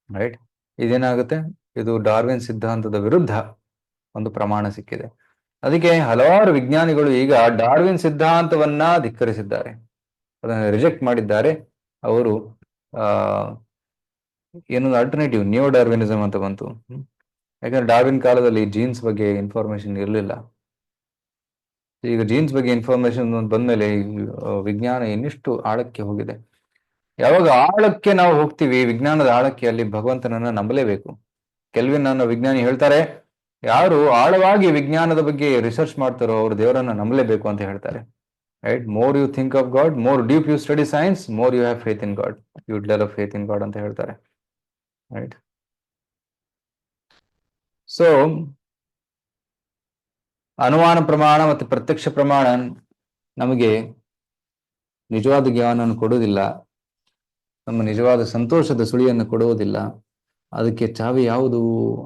Right. ಇದೇನಾಗುತ್ತೆ, ಇದು ಡಾರ್ವಿನ್ ಸಿದ್ಧಾಂತದ ವಿರುದ್ಧ ಒಂದು ಪ್ರಮಾಣ ಸಿಕ್ಕಿದೆ. ಅದಕ್ಕೆ ಹಲವಾರು ವಿಜ್ಞಾನಿಗಳು ಈಗ ಡಾರ್ವಿನ್ ಸಿದ್ಧಾಂತವನ್ನ ಧಿಕ್ಕರಿಸಿದ್ದಾರೆ, ಅದನ್ನು ರಿಜೆಕ್ಟ್ ಮಾಡಿದ್ದಾರೆ. ಅವರು ಏನೊಂದು ಆಲ್ಟರ್ನೇಟಿವ್ ನಿಯೋ ಡಾರ್ವಿನಿಸಮ್ ಅಂತ ಬಂತು. ಯಾಕಂದ್ರೆ ಡಾರ್ವಿನ್ ಕಾಲದಲ್ಲಿ ಜೀನ್ಸ್ ಬಗ್ಗೆ ಇನ್ಫಾರ್ಮೇಶನ್ ಇರಲಿಲ್ಲ. ಈಗ ಜೀನ್ಸ್ ಬಗ್ಗೆ ಇನ್ಫಾರ್ಮೇಶನ್ ಬಂದ್ಮೇಲೆ ವಿಜ್ಞಾನ ಇನ್ನಿಷ್ಟು ಆಳಕ್ಕೆ ಹೋಗಿದೆ. ಯಾವಾಗ ಆಳಕ್ಕೆ ನಾವು ಹೋಗ್ತೀವಿ, ವಿಜ್ಞಾನದ ಆಳಕ್ಕೆ, ಅಲ್ಲಿ ಭಗವಂತನನ್ನ ನಂಬಲೇಬೇಕು. ಕೆಲ್ವಿನ್ ಅನ್ನೋ ವಿಜ್ಞಾನಿ ಹೇಳ್ತಾರೆ, ಯಾರು ಆಳವಾಗಿ ವಿಜ್ಞಾನದ ಬಗ್ಗೆ ರಿಸರ್ಚ್ ಮಾಡ್ತಾರೋ ಅವರು ದೇವರನ್ನ ನಂಬಲೇಬೇಕು ಅಂತ ಹೇಳ್ತಾರೆ. Right. More you think of God, more deep you study science, more you have faith in God, you develop faith in God ಅಂತ ಹೇಳ್ತಾರೆ. ರೈಟ್. ಸೊ ಅನುಮಾನ ಪ್ರಮಾಣ ಮತ್ತು ಪ್ರತ್ಯಕ್ಷ ಪ್ರಮಾಣ ನಮಗೆ ನಿಜವಾದ ಜ್ಞಾನವನ್ನು ಕೊಡುವುದಿಲ್ಲ, ನಮ್ಮ ನಿಜವಾದ ಸಂತೋಷದ ಸುಳಿಯನ್ನು ಕೊಡುವುದಿಲ್ಲ. ಅದಕ್ಕೆ ಚಾವಿ ಯಾವುದು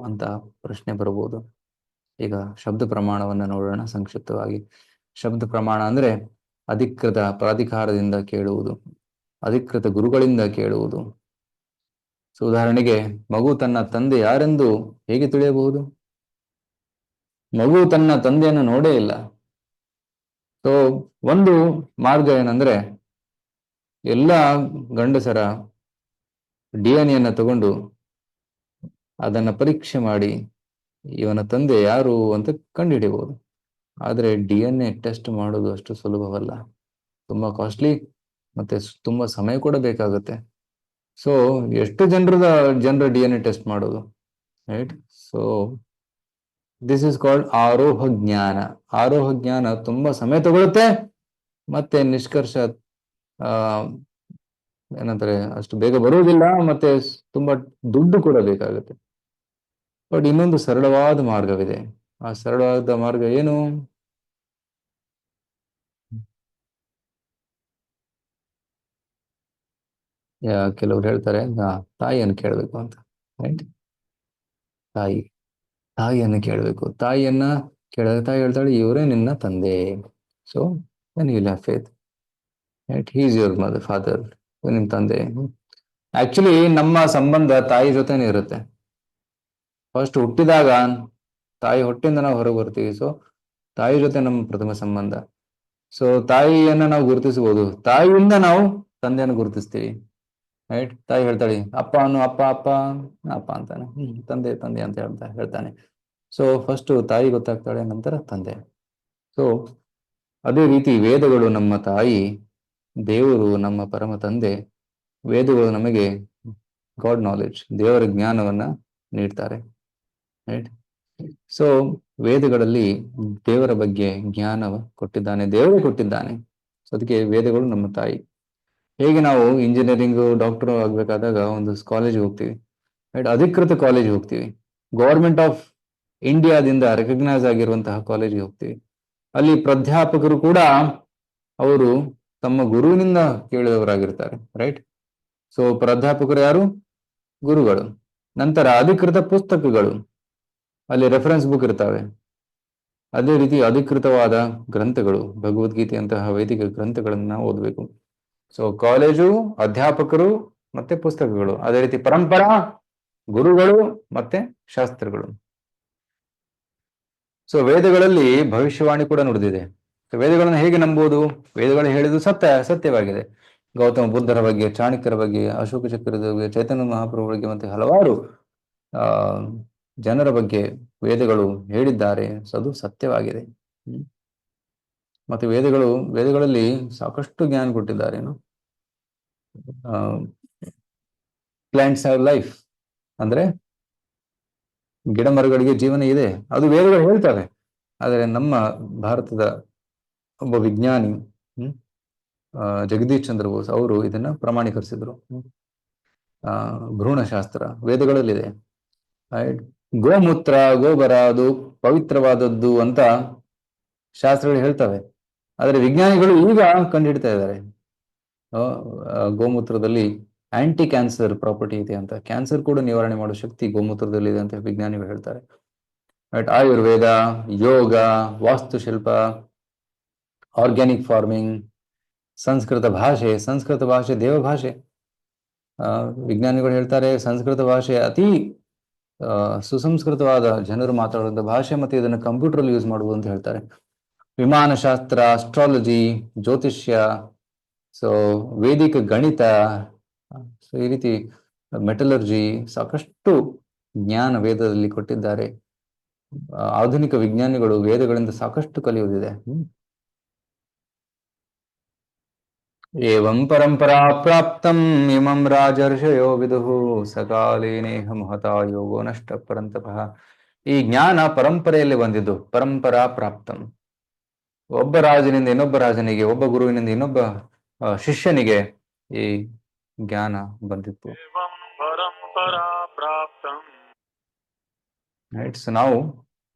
ಅಂತ ಪ್ರಶ್ನೆ ಬರಬಹುದು. ಈಗ ಶಬ್ದ ಪ್ರಮಾಣವನ್ನು ನೋಡೋಣ ಸಂಕ್ಷಿಪ್ತವಾಗಿ. ಶಬ್ದ ಪ್ರಮಾಣ ಅಂದ್ರೆ ಅಧಿಕೃತ ಪ್ರಾಧಿಕಾರದಿಂದ ಕೇಳುವುದು, ಅಧಿಕೃತ ಗುರುಗಳಿಂದ ಕೇಳುವುದು. ಸೊ ಉದಾಹರಣೆಗೆ, ಮಗು ತನ್ನ ತಂದೆ ಯಾರೆಂದು ಹೇಗೆ ತಿಳಿಯಬಹುದು? ಮಗು ತನ್ನ ತಂದೆಯನ್ನು ನೋಡೇ ಇಲ್ಲ. ಸೊ ಒಂದು ಮಾರ್ಗ ಏನಂದ್ರೆ, ಎಲ್ಲ ಗಂಡಸರ DNA ತಗೊಂಡು ಅದನ್ನ ಪರೀಕ್ಷೆ ಮಾಡಿ ಇವನ ತಂದೆ ಯಾರು ಅಂತ ಕಂಡುಹಿಡಿಯಬಹುದು. ಆದ್ರೆ DNA ಟೆಸ್ಟ್ ಮಾಡೋದು ಅಷ್ಟು ಸುಲಭವಲ್ಲ, ತುಂಬಾ ಕಾಸ್ಟ್ಲಿ, ಮತ್ತೆ ತುಂಬಾ ಸಮಯ ಕೂಡ ಬೇಕಾಗುತ್ತೆ. ಸೊ ಎಷ್ಟು ಜನರ DNA ಟೆಸ್ಟ್ ಮಾಡೋದು? Right. So this is called ಆರೋಹ ಜ್ಞಾನ. ಆರೋಹ ಜ್ಞಾನ ತುಂಬಾ ಸಮಯ ತಗೊಳುತ್ತೆ, ಮತ್ತೆ ನಿಷ್ಕರ್ಷ ಏನಂತಾರೆ ಅಷ್ಟು ಬೇಗ ಬರುವುದಿಲ್ಲ, ಮತ್ತೆ ತುಂಬಾ ದುಡ್ಡು ಕೂಡ ಬೇಕಾಗುತ್ತೆ. ಬಟ್ ಇನ್ನೊಂದು ಸರಳವಾದ ಮಾರ್ಗವಿದೆ. ಆ ಸರಳವಾದ ಮಾರ್ಗ ಏನು? ಕೆಲವ್ರು ಹೇಳ್ತಾರೆ ತಾಯಿಯನ್ನು ಕೇಳಬೇಕು ಅಂತ. ರೈಟ್. ತಾಯಿಯನ್ನು ಕೇಳಬೇಕು. ತಾಯಿಯನ್ನ ಕೇಳಿದ್ರೆ ತಾಯಿ ಹೇಳ್ತಾಳೆ, ಇವರೇ ನಿನ್ನ ತಂದೆ. So then you'll have faith. Right? He is your father. ನಿಮ್ ತಂದೆ. ಆಕ್ಚುಲಿ ನಮ್ಮ ಸಂಬಂಧ ತಾಯಿ ಜೊತೆನೇ ಇರುತ್ತೆ. ಫಸ್ಟ್ ಹುಟ್ಟಿದಾಗ ತಾಯಿ ಹೊಟ್ಟೆಯಿಂದ ನಾವು ಹೊರಗೆ ಬರ್ತೀವಿ. ಸೊ ತಾಯಿ ಜೊತೆ ನಮ್ಮ ಪ್ರಥಮ ಸಂಬಂಧ. ಸೊ ತಾಯಿಯನ್ನ ನಾವು ಗುರುತಿಸಬಹುದು, ತಾಯಿಯಿಂದ ನಾವು ತಂದೆಯನ್ನು ಗುರುತಿಸ್ತೀವಿ. ರೈಟ್. ತಾಯಿ ಹೇಳ್ತಾಳೆ ಅಪ್ಪ ಅನ್ನು, ಅಪ್ಪ ಅಪ್ಪ ಅಪ್ಪ ಅಂತಾನೆ, ತಂದೆ ತಂದೆ ಅಂತ ಹೇಳ್ತಾನೆ. ಸೊ ಫಸ್ಟ್ ತಾಯಿ ಗೊತ್ತಾಗ್ತಾಳೆ, ನಂತರ ತಂದೆ. ಸೊ ಅದೇ ರೀತಿ ವೇದಗಳು ನಮ್ಮ ತಾಯಿ, ದೇವರು ನಮ್ಮ ಪರಮ ತಂದೆ. ವೇದಗಳು ನಮಗೆ ಗಾಡ್ ನಾಲೆಡ್ಜ್, ದೇವರ ಜ್ಞಾನವನ್ನ ನೀಡ್ತಾರೆ. ರೈಟ್. ಸೊ ವೇದಗಳಲ್ಲಿ ದೇವರ ಬಗ್ಗೆ ಜ್ಞಾನ ಕೊಟ್ಟಿದ್ದಾನೆ, ದೇವರೇ ಕೊಟ್ಟಿದ್ದಾನೆ. ಸೊ ಅದಕ್ಕೆ ವೇದಗಳು ನಮ್ಮ ತಾಯಿ. ಹೇಗೆ ನಾವು ಇಂಜಿನಿಯರಿಂಗ್ ಡಾಕ್ಟರ್ ಆಗ್ಬೇಕಾದಾಗ ಒಂದು ಕಾಲೇಜ್ ಹೋಗ್ತೀವಿ, ರೈಟ್, ಅಧಿಕೃತ ಕಾಲೇಜ್ ಹೋಗ್ತೀವಿ, ಗೌರ್ಮೆಂಟ್ ಆಫ್ ಇಂಡಿಯಾದಿಂದ ರೆಕಗ್ನೈಸ್ ಆಗಿರುವಂತಹ ಕಾಲೇಜಿಗೆ ಹೋಗ್ತೀವಿ. ಅಲ್ಲಿ ಪ್ರಾಧ್ಯಾಪಕರು ಕೂಡ ಅವರು ತಮ್ಮ ಗುರುವಿನಿಂದ ಕೇಳಿದವರಾಗಿರ್ತಾರೆ. ರೈಟ್. ಸೊ ಪ್ರಾಧ್ಯಾಪಕರು ಯಾರು? ಗುರುಗಳು. ನಂತರ ಅಧಿಕೃತ ಪುಸ್ತಕಗಳು, ಅಲ್ಲಿ ರೆಫರೆನ್ಸ್ ಬುಕ್ ಇರ್ತವೆ. ಅದೇ ರೀತಿ ಅಧಿಕೃತವಾದ ಗ್ರಂಥಗಳು, ಭಗವದ್ಗೀತೆಯಂತಹ ವೈದಿಕ ಗ್ರಂಥಗಳನ್ನ ಓದಬೇಕು. ಸೊ ಕಾಲೇಜು, ಅಧ್ಯಾಪಕರು ಮತ್ತೆ ಪುಸ್ತಕಗಳು. ಅದೇ ರೀತಿ ಪರಂಪರಾ, ಗುರುಗಳು ಮತ್ತೆ ಶಾಸ್ತ್ರಗಳು. ಸೊ ವೇದಗಳಲ್ಲಿ ಭವಿಷ್ಯವಾಣಿ ಕೂಡ ನುಡಿದಿದೆ. ಸೊ ವೇದಗಳನ್ನು ಹೇಗೆ ನಂಬುವುದು? ವೇದಗಳು ಹೇಳಿದ್ದು ಸತ್ಯವಾಗಿದೆ. ಗೌತಮ ಬುದ್ಧರ ಬಗ್ಗೆ, ಚಾಣಕ್ಯರ ಬಗ್ಗೆ, ಅಶೋಕ ಚಕ್ರದ ಬಗ್ಗೆ, ಚೈತನ್ಯ ಮಹಾಪ್ರಭುಗಳ ಬಗ್ಗೆ ಮತ್ತೆ ಹಲವಾರು ಜನರ ಬಗ್ಗೆ ವೇದಗಳು ಹೇಳಿದ್ದಾರೆ. ಸೊ ಅದು ಸತ್ಯವಾಗಿದೆ. ಮತ್ತೆ ವೇದಗಳಲ್ಲಿ ಸಾಕಷ್ಟು ಜ್ಞಾನ ಕೊಟ್ಟಿದ್ದಾರೆ. ಪ್ಲಾಂಟ್ಸ್ ಹ್ಯಾವ್ ಲೈಫ್ ಅಂದ್ರೆ ಗಿಡ ಮರಗಳಿಗೆ ಜೀವನ ಇದೆ, ಅದು ವೇದಗಳು ಹೇಳ್ತವೆ. ಆದರೆ ನಮ್ಮ ಭಾರತದ ಒಬ್ಬ ವಿಜ್ಞಾನಿ ಜಗದೀಶ್ ಚಂದ್ರ ಬೋಸ್ ಅವರು ಇದನ್ನ ಪ್ರಮಾಣೀಕರಿಸಿದ್ರು. ಭ್ರೂಣಶಾಸ್ತ್ರ ವೇದಗಳಲ್ಲಿದೆ. ಗೋಮೂತ್ರ, ಗೋಬರ ಅದು ಪವಿತ್ರವಾದದ್ದು ಅಂತ ಶಾಸ್ತ್ರಗಳು ಹೇಳ್ತವೆ. ಆದರೆ ವಿಜ್ಞಾನಿಗಳು ಈಗ ಕಂಡುಹಿಡ್ತಾ ಇದ್ದಾರೆ, ಗೋಮೂತ್ರದಲ್ಲಿ ಆಂಟಿ ಕ್ಯಾನ್ಸರ್ ಪ್ರಾಪರ್ಟಿ ಇದೆ ಅಂತ. ಕ್ಯಾನ್ಸರ್ ಕೂಡ ನಿವಾರಣೆ ಮಾಡೋ ಶಕ್ತಿ ಗೋಮೂತ್ರದಲ್ಲಿ ಇದೆ ಅಂತ ವಿಜ್ಞಾನಿಗಳು ಹೇಳ್ತಾರೆ. ಆಯುರ್ವೇದ, ಯೋಗ, ವಾಸ್ತುಶಿಲ್ಪ, ಆರ್ಗ್ಯಾನಿಕ್ ಫಾರ್ಮಿಂಗ್, ಸಂಸ್ಕೃತ ಭಾಷೆ ದೇವಭಾಷೆ. ವಿಜ್ಞಾನಿಗಳು ಹೇಳ್ತಾರೆ ಸಂಸ್ಕೃತ ಭಾಷೆ ಅತಿ ಸುಸಂಸ್ಕೃತವಾದ ಜನರು ಮಾತಾಡುವಂಥ ಭಾಷೆ, ಮತ್ತೆ ಇದನ್ನು ಕಂಪ್ಯೂಟರ್ ಯೂಸ್ ಮಾಡಬಹುದು ಅಂತ ಹೇಳ್ತಾರೆ. ವಿಮಾನಶಾಸ್ತ್ರ, ಅಸ್ಟ್ರಾಲಜಿ, ಜ್ಯೋತಿಷ್ಯ, ಸೊ ವೇದಿಕ ಗಣಿತ, ಸೊ ಈ ರೀತಿ ಮೆಟಲರ್ಜಿ, ಸಾಕಷ್ಟು ಜ್ಞಾನ ವೇದದಲ್ಲಿ ಕೊಟ್ಟಿದ್ದಾರೆ. ಆಧುನಿಕ ವಿಜ್ಞಾನಿಗಳು ವೇದಗಳಿಂದ ಸಾಕಷ್ಟು ಕಲಿಯುವುದಿದೆ. ಏವಂ ಪರಂಪರಾ ಪ್ರಾಪ್ತಂ ಇಮಂ ರಾಜರ್ಷಯೋ ವಿದುಃ ಸಕಾಲೇನೇಹ ಮಹತಾ ಯೋಗೋ ನಷ್ಟ ಪರಂತಪಃ. ಈ ಜ್ಞಾನ ಪರಂಪರೆಯಲ್ಲಿ ಬಂದಿದ್ದು, ಪರಂಪರಾ ಪ್ರಾಪ್ತಂ. ಒಬ್ಬ ರಾಜನಿಂದ ಇನ್ನೊಬ್ಬ ರಾಜನಿಗೆ, ಒಬ್ಬ ಗುರುವಿನಿಂದ ಇನ್ನೊಬ್ಬ ಶಿಷ್ಯನಿಗೆ ಈ ಜ್ಞಾನ ಬಂದಿತ್ತು. ರೈಟ್. ಸೊ ನಾವು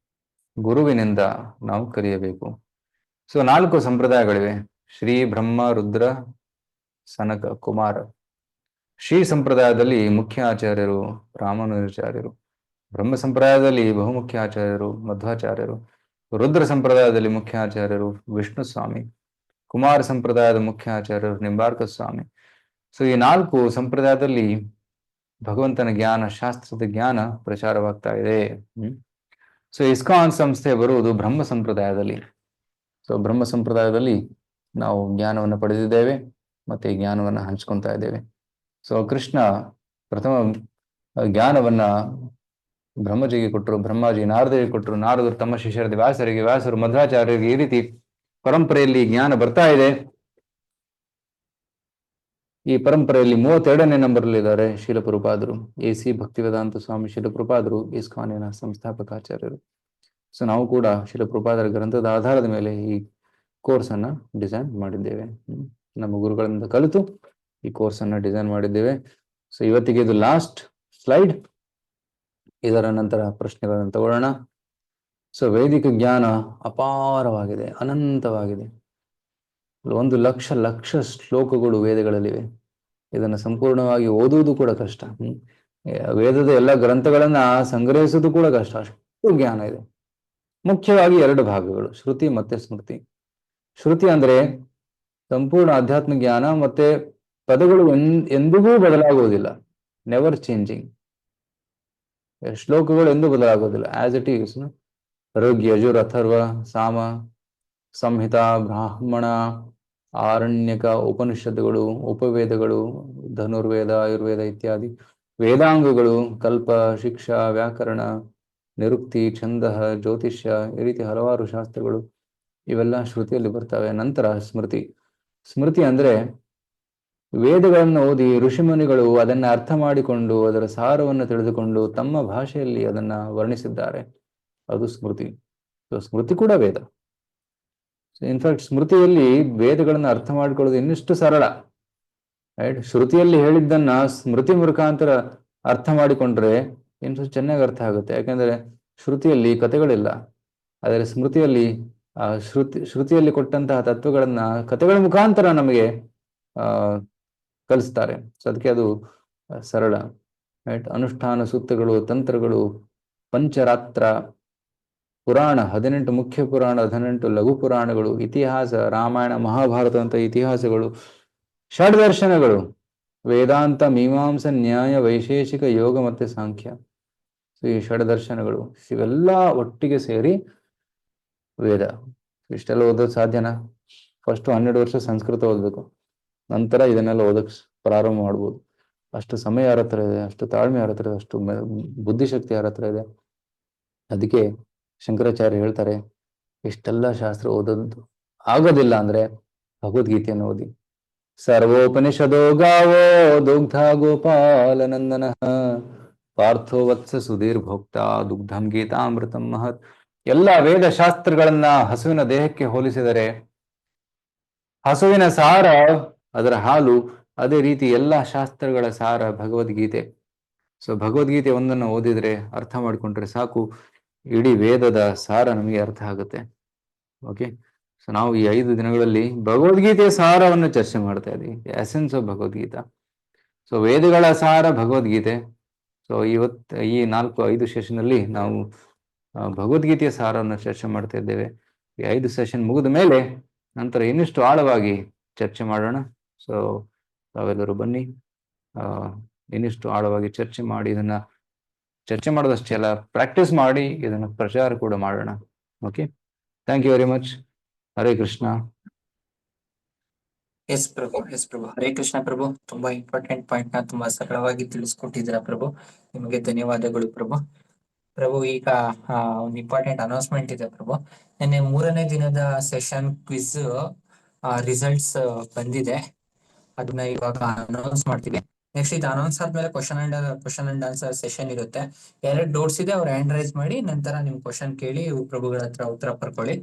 ಗುರುವಿನಿಂದ ನಾವು ಕಲಿಯಬೇಕು. ಸೊ 4 ಸಂಪ್ರದಾಯಗಳಿವೆ: ಶ್ರೀ, ಬ್ರಹ್ಮ, ರುದ್ರ, ಸನಕ, ಕುಮಾರ. ಶ್ರೀ ಸಂಪ್ರದಾಯದಲ್ಲಿ ಮುಖ್ಯ ಆಚಾರ್ಯರು ರಾಮಾನುಜಾಚಾರ್ಯರು, ಬ್ರಹ್ಮ ಸಂಪ್ರದಾಯದಲ್ಲಿ ಬಹುಮುಖ್ಯ ಆಚಾರ್ಯರು ಮಧ್ವಾಚಾರ್ಯರು, ರುದ್ರ ಸಂಪ್ರದಾಯದಲ್ಲಿ ಮುಖ್ಯ ಆಚಾರ್ಯರು ವಿಷ್ಣು ಸ್ವಾಮಿ, ಕುಮಾರ ಸಂಪ್ರದಾಯದ ಮುಖ್ಯ ಆಚಾರ್ಯರು ನಿಂಬಾರ್ಕ ಸ್ವಾಮಿ. ಸೊ ಈ 4 ಸಂಪ್ರದಾಯದಲ್ಲಿ ಭಗವಂತನ ಜ್ಞಾನ, ಶಾಸ್ತ್ರದ ಜ್ಞಾನ ಪ್ರಚಾರವಾಗ್ತಾ ಇದೆ. ಸೊ ಇಸ್ಕಾನ್ ಸಂಸ್ಥೆ ಬರುವುದು ಬ್ರಹ್ಮ ಸಂಪ್ರದಾಯದಲ್ಲಿ. ಸೊ ಬ್ರಹ್ಮ ಸಂಪ್ರದಾಯದಲ್ಲಿ ನಾವು ಜ್ಞಾನವನ್ನು ಪಡೆದಿದ್ದೇವೆ, ಮತ್ತೆ ಈ ಜ್ಞಾನವನ್ನು ಹಂಚ್ಕೊತಾ ಇದ್ದೇವೆ. ಸೊ ಕೃಷ್ಣ ಪ್ರಥಮ ಜ್ಞಾನವನ್ನ ಬ್ರಹ್ಮಜಿಗೆ ಕೊಟ್ಟರು, ಬ್ರಹ್ಮಾಜಿ ನಾರದರಿಗೆ ಕೊಟ್ಟರು, ನಾರದರು ತಮ್ಮ ಶಿಷ್ಯರಿಗೆ ವ್ಯಾಸರಿಗೆ, ವ್ಯಾಸರು ಮಧ್ವಾಚಾರ್ಯರಿಗೆ. ಈ ರೀತಿ ಪರಂಪರೆಯಲ್ಲಿ ಜ್ಞಾನ ಬರ್ತಾ ಇದೆ. ಈ ಪರಂಪರೆಯಲ್ಲಿ 32ನೇ ನಂಬರ್ಲಿದ್ದಾರೆ ಶೀಲಪ್ರಭುಪಾದರು, AC ಭಕ್ತಿವೇದಾಂತ ಸ್ವಾಮಿ ಶೀಲಪ್ರಭುಪಾದರು, ಇಸ್ಕಾನಿನ ಸಂಸ್ಥಾಪಕಾಚಾರ್ಯರು. ಸೊ ನಾವು ಕೂಡ ಶೀಲಪ್ರಭುಪಾದರ ಗ್ರಂಥದ ಆಧಾರದ ಮೇಲೆ ಈ ಕೋರ್ಸ್ ಅನ್ನ ಡಿಸೈನ್ ಮಾಡಿದ್ದೇವೆ. ನಮ್ಮ ಗುರುಗಳಿಂದ ಕಲಿತು ಈ ಕೋರ್ಸ್ ಅನ್ನ ಡಿಸೈನ್ ಮಾಡಿದ್ದೇವೆ. ಸೊ ಇವತ್ತಿಗೆ ಇದು ಲಾಸ್ಟ್ ಸ್ಲೈಡ್. ಇದರ ನಂತರ ಪ್ರಶ್ನೆಗಳನ್ನು ತಗೊಳ್ಳೋಣ. ಸೊ ವೈದಿಕ ಜ್ಞಾನ ಅಪಾರವಾಗಿದೆ, ಅನಂತವಾಗಿದೆ. 1 ಲಕ್ಷ ಶ್ಲೋಕಗಳು ವೇದಗಳಲ್ಲಿವೆ. ಇದನ್ನು ಸಂಪೂರ್ಣವಾಗಿ ಓದುವುದು ಕೂಡ ಕಷ್ಟ. ವೇದದ ಎಲ್ಲ ಗ್ರಂಥಗಳನ್ನ ಸಂಗ್ರಹಿಸುವುದು ಕೂಡ ಕಷ್ಟ, ಅಷ್ಟು ಜ್ಞಾನ ಇದೆ. ಮುಖ್ಯವಾಗಿ 2 ಭಾಗಗಳು, ಶ್ರುತಿ ಮತ್ತೆ ಸ್ಮೃತಿ. ಶ್ರುತಿ ಅಂದ್ರೆ ಸಂಪೂರ್ಣ ಆಧ್ಯಾತ್ಮ ಜ್ಞಾನ, ಮತ್ತೆ ಪದಗಳು ಎಂದಿಗೂ ಬದಲಾಗುವುದಿಲ್ಲ, ನೆವರ್ ಚೇಂಜಿಂಗ್. ಶ್ಲೋಕಗಳು ಎಂದೂ ಬದಲಾಗುವುದಿಲ್ಲ, as it is. Rig, Yajur, Atharva, ಸಾಮ, ಸಂಹಿತ, ಬ್ರಾಹ್ಮಣ, ಆರಣ್ಯಕ, ಉಪನಿಷತ್ತುಗಳು, ಉಪವೇದಗಳು, ಧನುರ್ವೇದ, ಆಯುರ್ವೇದ ಇತ್ಯಾದಿ ವೇದಾಂಗಗಳು, ಕಲ್ಪ, ಶಿಕ್ಷಾ, ವ್ಯಾಕರಣ, ನಿರುಕ್ತಿ, ಛಂದ, ಜ್ಯೋತಿಷ್ಯ, ಈ ರೀತಿ ಹಲವಾರು ಶಾಸ್ತ್ರಗಳು ಇವೆಲ್ಲ ಶ್ರುತಿಯಲ್ಲಿ ಬರ್ತವೆ. ನಂತರ ಸ್ಮೃತಿ. ಸ್ಮೃತಿ ಅಂದ್ರೆ ವೇದಗಳನ್ನು ಓದಿ ಋಷಿಮುನಿಗಳು ಅದನ್ನ ಅರ್ಥ ಮಾಡಿಕೊಂಡು ಅದರ ಸಾರವನ್ನು ತಿಳಿದುಕೊಂಡು ತಮ್ಮ ಭಾಷೆಯಲ್ಲಿ ಅದನ್ನ ವರ್ಣಿಸಿದ್ದಾರೆ, ಅದು ಸ್ಮೃತಿ. ಸ್ಮೃತಿ ಕೂಡ ವೇದ. ಇನ್ಫ್ಯಾಕ್ಟ್ ಸ್ಮೃತಿಯಲ್ಲಿ ವೇದಗಳನ್ನ ಅರ್ಥ ಮಾಡಿಕೊಳ್ಳೋದು ಇನ್ನಿಷ್ಟು ಸರಳ. ರೈಟ್. ಶ್ರುತಿಯಲ್ಲಿ ಹೇಳಿದ್ದನ್ನ ಸ್ಮೃತಿ ಮುಖಾಂತರ ಅರ್ಥ ಮಾಡಿಕೊಂಡ್ರೆ ಇನ್ನೂ ಚೆನ್ನಾಗಿ ಅರ್ಥ ಆಗುತ್ತೆ. ಯಾಕಂದ್ರೆ ಶ್ರುತಿಯಲ್ಲಿ ಕಥೆಗಳಿಲ್ಲ, ಆದರೆ ಸ್ಮೃತಿಯಲ್ಲಿ ಶ್ರುತಿಯಲ್ಲಿ ಕೊಟ್ಟಂತಹ ತತ್ವಗಳನ್ನ ಕಥೆಗಳ ಮುಖಾಂತರ ನಮಗೆ ಕಲಿಸ್ತಾರೆ. ಸೊ ಅದಕ್ಕೆ ಅದು ಸರಳ. ರೈಟ್. ಅನುಷ್ಠಾನ ಸೂತ್ರಗಳು, ತಂತ್ರಗಳು, ಪಂಚರಾತ್ರ, ಪುರಾಣ 18 ಮುಖ್ಯ ಪುರಾಣ, 18 ಲಘು ಪುರಾಣಗಳು, ಇತಿಹಾಸ, ರಾಮಾಯಣ ಮಹಾಭಾರತ ಅಂತ ಇತಿಹಾಸಗಳು, ಷಡ್ದರ್ಶನಗಳು, ವೇದಾಂತ, ಮೀಮಾಂಸ, ನ್ಯಾಯ, ವೈಶೇಷಿಕ, ಯೋಗ ಮತ್ತೆ ಸಾಂಖ್ಯ. ಸೊ ಈ ಷಡ್ದರ್ಶನಗಳು ಇವೆಲ್ಲ ಒಟ್ಟಿಗೆ ಸೇರಿ ವೇದ. ಇಷ್ಟೆಲ್ಲ ಓದೋದು ಸಾಧ್ಯನಾ? ಫಸ್ಟ್ 12 ವರ್ಷ ಸಂಸ್ಕೃತ ಓದ್ಬೇಕು, ನಂತರ ಇದನ್ನೆಲ್ಲ ಓದಕ್ ಪ್ರಾರಂಭ ಮಾಡ್ಬೋದು. ಅಷ್ಟು ಸಮಯ ಯಾರ ಹತ್ರ ಇದೆ, ಅಷ್ಟು ತಾಳ್ಮೆ ಯಾರ ಹತ್ರ ಇದೆ, ಅಷ್ಟು ಬುದ್ಧಿಶಕ್ತಿ ಯಾರ ಹತ್ರ ಇದೆ. ಅದಕ್ಕೆ ಶಂಕರಾಚಾರ್ಯ ಹೇಳ್ತಾರೆ, ಇಷ್ಟೆಲ್ಲ ಶಾಸ್ತ್ರ ಓದೋದು ಆಗೋದಿಲ್ಲ ಅಂದ್ರೆ ಭಗವದ್ಗೀತೆಯನ್ನು ಓದಿ. ಸರ್ವೋಪನಿಷದೋ ಗಾವೋ ದುಗ್ಧ ಗೋಪಾಲನಂದನ ಪಾರ್ಥೋ ವತ್ಸ ಸುಧೀರ್ ಭೋಕ್ತ ದುಗ್ಧಂ ಗೀತಾಮೃತಂ ಮಹತ್. ಎಲ್ಲ ವೇದ ಶಾಸ್ತ್ರಗಳನ್ನ ಹಸುವಿನ ದೇಹಕ್ಕೆ ಹೋಲಿಸಿದರೆ ಹಸುವಿನ ಸಾರ ಅದರ ಹಾಲು, ಅದೇ ರೀತಿ ಎಲ್ಲ ಶಾಸ್ತ್ರಗಳ ಸಾರ ಭಗವದ್ಗೀತೆ. ಸೊ ಭಗವದ್ಗೀತೆ ಒಂದನ್ನು ಓದಿದ್ರೆ, ಅರ್ಥ ಮಾಡಿಕೊಂಡ್ರೆ ಸಾಕು, ಇಡೀ ವೇದದ ಸಾರ ನಮಗೆ ಅರ್ಥ ಆಗುತ್ತೆ. ಓಕೆ. ಸೊ ನಾವು ಈ 5 ದಿನಗಳಲ್ಲಿ ಭಗವದ್ಗೀತೆಯ ಸಾರವನ್ನು ಚರ್ಚೆ ಮಾಡ್ತಾ ಇದ್ದೀವಿ, ಎಸೆನ್ಸ್ ಆಫ್ ಭಗವದ್ಗೀತಾ. ಸೊ ವೇದಗಳ ಸಾರ ಭಗವದ್ಗೀತೆ. ಸೊ ಈ 4-5 ಸೆಷನ್ ಅಲ್ಲಿ ನಾವು ಭಗವದ್ಗೀತೆಯ ಸಾರವನ್ನು ಚರ್ಚೆ ಮಾಡ್ತಾ ಇದ್ದೇವೆ. ಈ 5 ಸೆಷನ್ ಮುಗಿದ ಮೇಲೆ ನಂತರ ಇನ್ನಿಷ್ಟು ಆಳವಾಗಿ ಚರ್ಚೆ ಮಾಡೋಣ. ಸೊ ತಾವೆಲ್ಲರೂ ಬನ್ನಿ, ಇನ್ನಿಷ್ಟು ಆಳವಾಗಿ ಚರ್ಚೆ ಮಾಡಿ, ಇದನ್ನ ಚರ್ಚೆ ಮಾಡೋದಷ್ಟೇ ಅಲ್ಲ, ಪ್ರಾಕ್ಟೀಸ್ ಮಾಡಿ ಇದನ್ನ ಪ್ರಚಾರ ಕೂಡ ಮಾಡೋಣ. Okay, thank you very much. Hare Krishna. Yes Prabhu, yes Prabhu. Hare Krishna Prabhu. ತುಂಬಾ ಇಂಪಾರ್ಟೆಂಟ್ ಪಾಯಿಂಟ್ ನ ತುಂಬಾ ಸರಳವಾಗಿ ತಿಳಿಸ್ಕೊಟ್ಟಿದ್ದೀರಾ ಪ್ರಭು. ನಿಮಗೆ ಧನ್ಯವಾದಗಳು ಪ್ರಭು. ಪ್ರಭು, ಈಗ ಒಂದು ಇಂಪಾರ್ಟೆಂಟ್ ಅನೌನ್ಸ್ಮೆಂಟ್ ಇದೆ ಪ್ರಭು. ನಿನ್ನೆ 3ನೇ ದಿನದ ಸೆಷನ್ ಕ್ವಿಜ್ ರಿಸಲ್ಟ್ಸ್ ಬಂದಿದೆ. ಅದನ್ನ ಇವಾಗ ಅನೌನ್ಸ್ ಮಾಡ್ತೀವಿ. ನೆಕ್ಸ್ಟ್ ಇದು ಅನೌನ್ಸ್ ಆದ್ಮೇಲೆ ಕ್ವಶನ್ ಅಂಡ್ ಆನ್ಸರ್ ಸೆಷನ್ ಇರುತ್ತೆ. ಯಾರ್ಯಾರು ಡೌಟ್ಸ್ ಇದೆ ಅವ್ರು ಹ್ಯಾಂಡ್ ರೈಸ್ ಮಾಡಿ, ನಂತರ ನಿಮ್ ಕ್ವಶನ್ ಕೇಳಿ ಪ್ರಭುಗಳ ಹತ್ರ ಉತ್ತರ ಪಡ್ಕೊಳ್ಳಿ.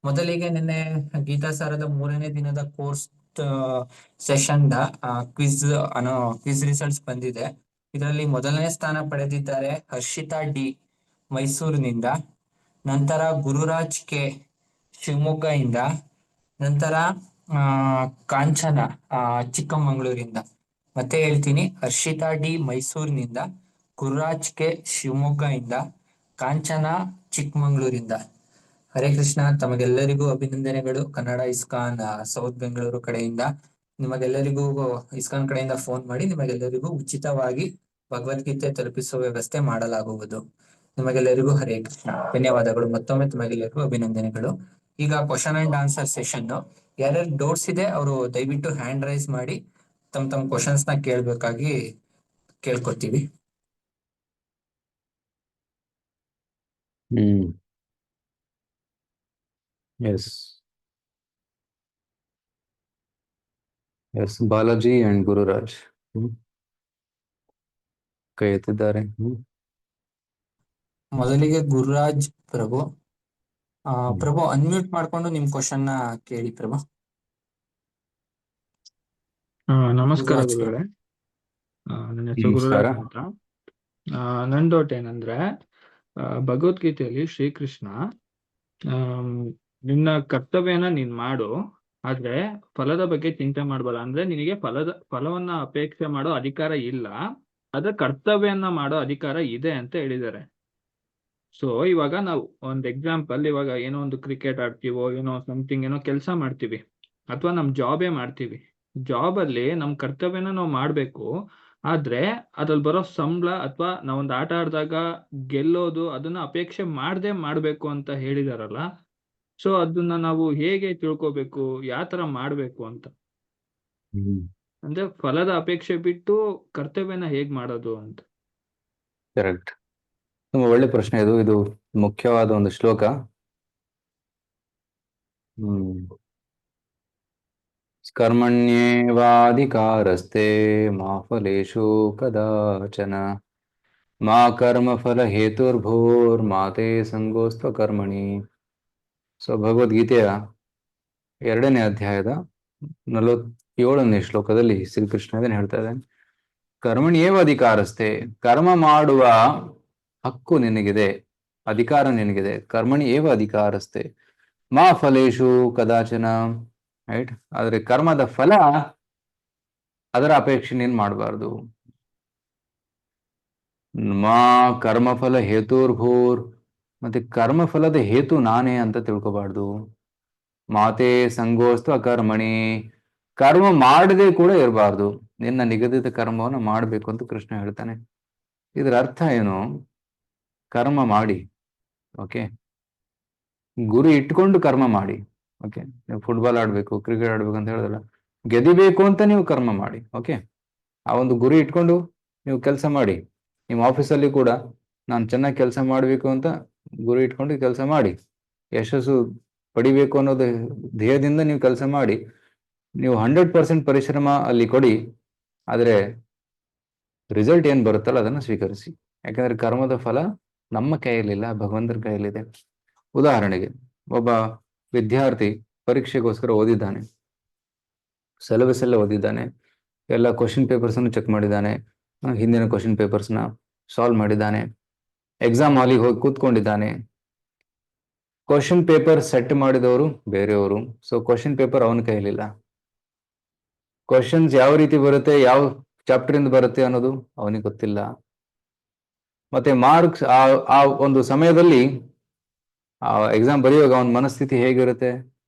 ಮೊದಲಿಗೆ ನಿನ್ನೆ ಗೀತಾಸಾರದ 3ನೇ ದಿನದ ಕೋರ್ಸ್ ಸೆಷನ್ ಕ್ವಿಜ್ ರಿಸಲ್ಟ್ಸ್ ಬಂದಿದೆ. ಇದರಲ್ಲಿ ಮೊದಲನೇ ಸ್ಥಾನ ಪಡೆದಿದ್ದಾರೆ ಹರ್ಷಿತಾ ಡಿ ಮೈಸೂರಿನಿಂದ, ನಂತರ ಗುರುರಾಜ್ ಕೆ ಶಿವಮೊಗ್ಗ ಇಂದ, ನಂತರ ಕಾಂಚನ ಚಿಕ್ಕಮಗಳೂರಿಂದ. ಮತ್ತೆ ಹೇಳ್ತೀನಿ, ಹರ್ಷಿತಾ ಡಿ ಮೈಸೂರಿನಿಂದ, ಗುರುರಾಜ್ ಕೆ ಶಿವಮೊಗ್ಗ ಇಂದ, ಕಾಂಚನ ಚಿಕ್ಕಮಗಳೂರಿಂದ. ಹರೇ ಕೃಷ್ಣ. ತಮಗೆಲ್ಲರಿಗೂ ಅಭಿನಂದನೆಗಳು. ಕನ್ನಡ ಇಸ್ಕಾನ್ ಸೌತ್ ಬೆಂಗಳೂರು ಕಡೆಯಿಂದ ನಿಮಗೆಲ್ಲರಿಗೂ ಇಸ್ಕಾನ್ ಕಡೆಯಿಂದ ಫೋನ್ ಮಾಡಿ ನಿಮಗೆಲ್ಲರಿಗೂ ಉಚಿತವಾಗಿ ಭಗವದ್ಗೀತೆ ತಲುಪಿಸುವ ವ್ಯವಸ್ಥೆ ಮಾಡಲಾಗುವುದು. ನಿಮಗೆಲ್ಲರಿಗೂ ಹರೇ ಕೃಷ್ಣ. ಧನ್ಯವಾದಗಳು. ಮತ್ತೊಮ್ಮೆ ತಮಗೆಲ್ಲರಿಗೂ ಅಭಿನಂದನೆಗಳು. ಈಗ ಕ್ವಶನ್ ಅಂಡ್ ಆನ್ಸರ್ ಸೆಷನ್. ಯಾರ್ಯಾರು ಡೌಟ್ಸ್ ಇದೆ ಅವರು ದಯವಿಟ್ಟು ಹ್ಯಾಂಡ್ ರೈಸ್ ಮಾಡಿ ತಮ್ಮ ಕ್ವಶನ್ಸ್ ನ ಕೇಳ್ಬೇಕಾಗಿ ಕೇಳ್ಕೊತೀವಿ. Yes yes, Balaji and Gururaj ಕೈ ಎತ್ತಿದ್ದಾರೆ. ಮೊದಲಿಗೆ ಗುರುರಾಜ್ ಪ್ರಭು. ಪ್ರಭು ಅನ್ಮ್ಯೂಟ್ ಮಾಡ್ಕೊಂಡು ನಿಮ್ ಕ್ವಶನ್ ನ ಕೇಳಿ ಪ್ರಭು. ನಮಸ್ಕಾರ ಗುರುರಾಜ್ ಗುರುಗಳೇ. ನನ್ನ ಹೆಸರು ನಮಸ್ಕಾರ. ಗುರುರಾಜ್ ಅಂತ. ನನ್ ಡೌಟ್ ಏನಂದ್ರೆ, ಭಗವದ್ಗೀತೆಯಲ್ಲಿ ಶ್ರೀಕೃಷ್ಣ ನಿನ್ನ ಕರ್ತವ್ಯನ ನೀನ್ ಮಾಡು, ಆದ್ರೆ ಫಲದ ಬಗ್ಗೆ ಚಿಂತೆ ಮಾಡ್ಬಾರ. ಅಂದ್ರೆ ನಿನಗೆ ಫಲವನ್ನ ಅಪೇಕ್ಷೆ ಮಾಡೋ ಅಧಿಕಾರ ಇಲ್ಲ, ಆದ್ರೆ ಕರ್ತವ್ಯನ ಮಾಡೋ ಅಧಿಕಾರ ಇದೆ ಅಂತ ಹೇಳಿದ್ದಾರೆ. ಸೊ ಇವಾಗ ನಾವು ಒಂದು ಎಕ್ಸಾಂಪಲ್, ಇವಾಗ ಏನೋ ಒಂದು ಕ್ರಿಕೆಟ್ ಆಡ್ತೀವೋ, ಏನೋ ಸಮಥಿಂಗ್, ಏನೋ ಕೆಲಸ ಮಾಡ್ತೀವಿ, ಅಥವಾ ನಮ್ ಜಾಬೇ ಮಾಡ್ತೀವಿ. ಜಾಬ್ ಅಲ್ಲಿ ನಮ್ ಕರ್ತವ್ಯನ ನಾವು ಮಾಡ್ಬೇಕು, ಆದ್ರೆ ಅದ್ರಲ್ಲಿ ಬರೋ ಸಂಬಳ ಅಥವಾ ನಾವೊಂದು ಆಟ ಆಡಿದಾಗ ಗೆಲ್ಲೋದು ಅದನ್ನ ಅಪೇಕ್ಷೆ ಮಾಡದೆ ಮಾಡ್ಬೇಕು ಅಂತ ಹೇಳಿದಾರಲ್ಲ. ಸೊ ಅದನ್ನ ನಾವು ಹೇಗೆ ತಿಳ್ಕೊಬೇಕು, ಯಾವ ತರ ಮಾಡ್ಬೇಕು ಅಂತ? ಅಂದ್ರೆ ಫಲದ ಅಪೇಕ್ಷೆ ಬಿಟ್ಟು ಕರ್ತವ್ಯನ ಹೇಗ್ ಮಾಡೋದು ಅಂತ. ಕರೆಕ್ಟ್. ತುಂಬಾ ಒಳ್ಳೆ ಪ್ರಶ್ನೆ ಇದು. ಇದು ಮುಖ್ಯವಾದ ಒಂದು ಶ್ಲೋಕ. ಕರ್ಮಣ್ಯೇವಾಧಿಕಾರಸ್ತೆ ಮಾ ಫಲೇಷು ಕದಾಚನ ಮಾ ಕರ್ಮ ಫಲ ಹೇತುರ್ಭೂರ್ಮಾತೆ ಸಂಗೋಸ್ತ್ವ ಕರ್ಮಣಿ. ಸೊ ಭಗವದ್ಗೀತೆಯ 2ನೇ ಅಧ್ಯಾಯದ 47ನೇ ಶ್ಲೋಕದಲ್ಲಿ ಶ್ರೀಕೃಷ್ಣ ಇದನ್ನು ಹೇಳ್ತಾ ಇದ್ದಾನೆ. ಕರ್ಮಣ್ಯೇವ ಅಧಿಕಾರಸ್ತೆ, ಕರ್ಮ ಮಾಡುವ ಹಕ್ಕು ನಿನಗಿದೆ, ಅಧಿಕಾರ ನಿನಗಿದೆ. ಕರ್ಮಣಿ ಏವ ಅಧಿಕಾರಸ್ತೆ ಮಾ ಫಲೇಶು ಕದಾಚನ. ರೈಟ್. ಆದ್ರೆ ಕರ್ಮದ ಫಲ, ಅದರ ಅಪೇಕ್ಷೆ ನೀನ್ ಮಾಡಬಾರ್ದು. ಮಾ ಕರ್ಮಫಲ ಹೇತುರ್ಭೂರ್, ಮತ್ತೆ ಕರ್ಮಫಲದ ಹೇತು ನಾನೇ ಅಂತ ತಿಳ್ಕೊಬಾರ್ದು. ಮಾತೆ ಸಂಗೋಸ್ತು ಅಕರ್ಮಣಿ, ಕರ್ಮ ಮಾಡದೆ ಕೂಡ ಇರಬಾರ್ದು. ನಿನ್ನ ನಿಗದಿತ ಕರ್ಮವನ್ನು ಮಾಡಬೇಕು ಅಂತ ಕೃಷ್ಣ ಹೇಳ್ತಾನೆ. ಇದರ ಅರ್ಥ ಏನು? ಕರ್ಮ ಮಾಡಿ, ಓಕೆ, ಗುರಿ ಇಟ್ಕೊಂಡು ಕರ್ಮ ಮಾಡಿ. ಓಕೆ, ನೀವು ಫುಟ್ಬಾಲ್ ಆಡ್ಬೇಕು, ಕ್ರಿಕೆಟ್ ಆಡ್ಬೇಕು ಅಂತ ಹೇಳಿದ್ರಲ್ಲ, ಗೆದಿಬೇಕು ಅಂತ ನೀವು ಕರ್ಮ ಮಾಡಿ. ಓಕೆ, ಆ ಒಂದು ಗುರಿ ಇಟ್ಕೊಂಡು ನೀವು ಕೆಲಸ ಮಾಡಿ. ನಿಮ್ಮ ಆಫೀಸಲ್ಲಿ ಕೂಡ ನಾನು ಚೆನ್ನಾಗಿ ಕೆಲಸ ಮಾಡಬೇಕು ಅಂತ ಗುರಿ ಇಟ್ಕೊಂಡು ಕೆಲಸ ಮಾಡಿ, ಯಶಸ್ಸು ಪಡಿಬೇಕು ಅನ್ನೋದು ಧ್ಯೇಯದಿಂದ ನೀವು ಕೆಲಸ ಮಾಡಿ. ನೀವು 100% ಪರಿಶ್ರಮ ಅಲ್ಲಿ ಕೊಡಿ, ಆದರೆ ರಿಸಲ್ಟ್ ಏನ್ ಬರುತ್ತಲ್ಲ ಅದನ್ನ ಸ್ವೀಕರಿಸಿ. ಯಾಕಂದ್ರೆ ಕರ್ಮದ ಫಲ ನಮ್ಮ ಕೈಯಲ್ಲಿಲ್ಲ, ಭಗವಂತನ ಕೈಯಲ್ಲಿದೆ. ಉದಾಹರಣೆಗೆ, ಒಬ್ಬ ವಿದ್ಯಾರ್ಥಿ ಪರೀಕ್ಷೆಗೋಸ್ಕರ ಓದಿದ್ದಾನೆ, ಸಿಲೆಬಸ್ ಎಲ್ಲ ಓದಿದ್ದಾನೆ, ಎಲ್ಲ ಕ್ವಶನ್ ಪೇಪರ್ಸ್ ಅನ್ನು ಚೆಕ್ ಮಾಡಿದ್ದಾನೆ, ಹಿಂದಿನ ಕ್ವಶನ್ ಪೇಪರ್ಸ್ನ ಸಾಲ್ವ್ ಮಾಡಿದ್ದಾನೆ, ಎಕ್ಸಾಮ್ ಹಾಲಿಗೆ ಹೋಗಿ ಕೂತ್ಕೊಂಡಿದ್ದಾನೆ. ಕ್ವಶನ್ ಪೇಪರ್ ಸೆಟ್ ಮಾಡಿದವರು ಬೇರೆಯವರು. ಸೊ ಕ್ವಶನ್ ಪೇಪರ್ ಅವನ ಕೈಯಲ್ಲಿಲ್ಲ. ಕ್ವಶನ್ಸ್ ಯಾವ ರೀತಿ ಬರುತ್ತೆ, ಯಾವ ಚಾಪ್ಟರ್ ಇಂದ ಬರುತ್ತೆ ಅನ್ನೋದು ಅವನಿಗೆ ಗೊತ್ತಿಲ್ಲ. ಮತ್ತೆ ಮಾರ್ಕ್ಸ್ ಆ ಒಂದು ಸಮಯದಲ್ಲಿ ಆ ಎಕ್ಸಾಮ್ ಬರೆಯುವಾಗ ಅವನ ಮನಸ್ಥಿತಿ ಹೇಗಿರುತ್ತೆ?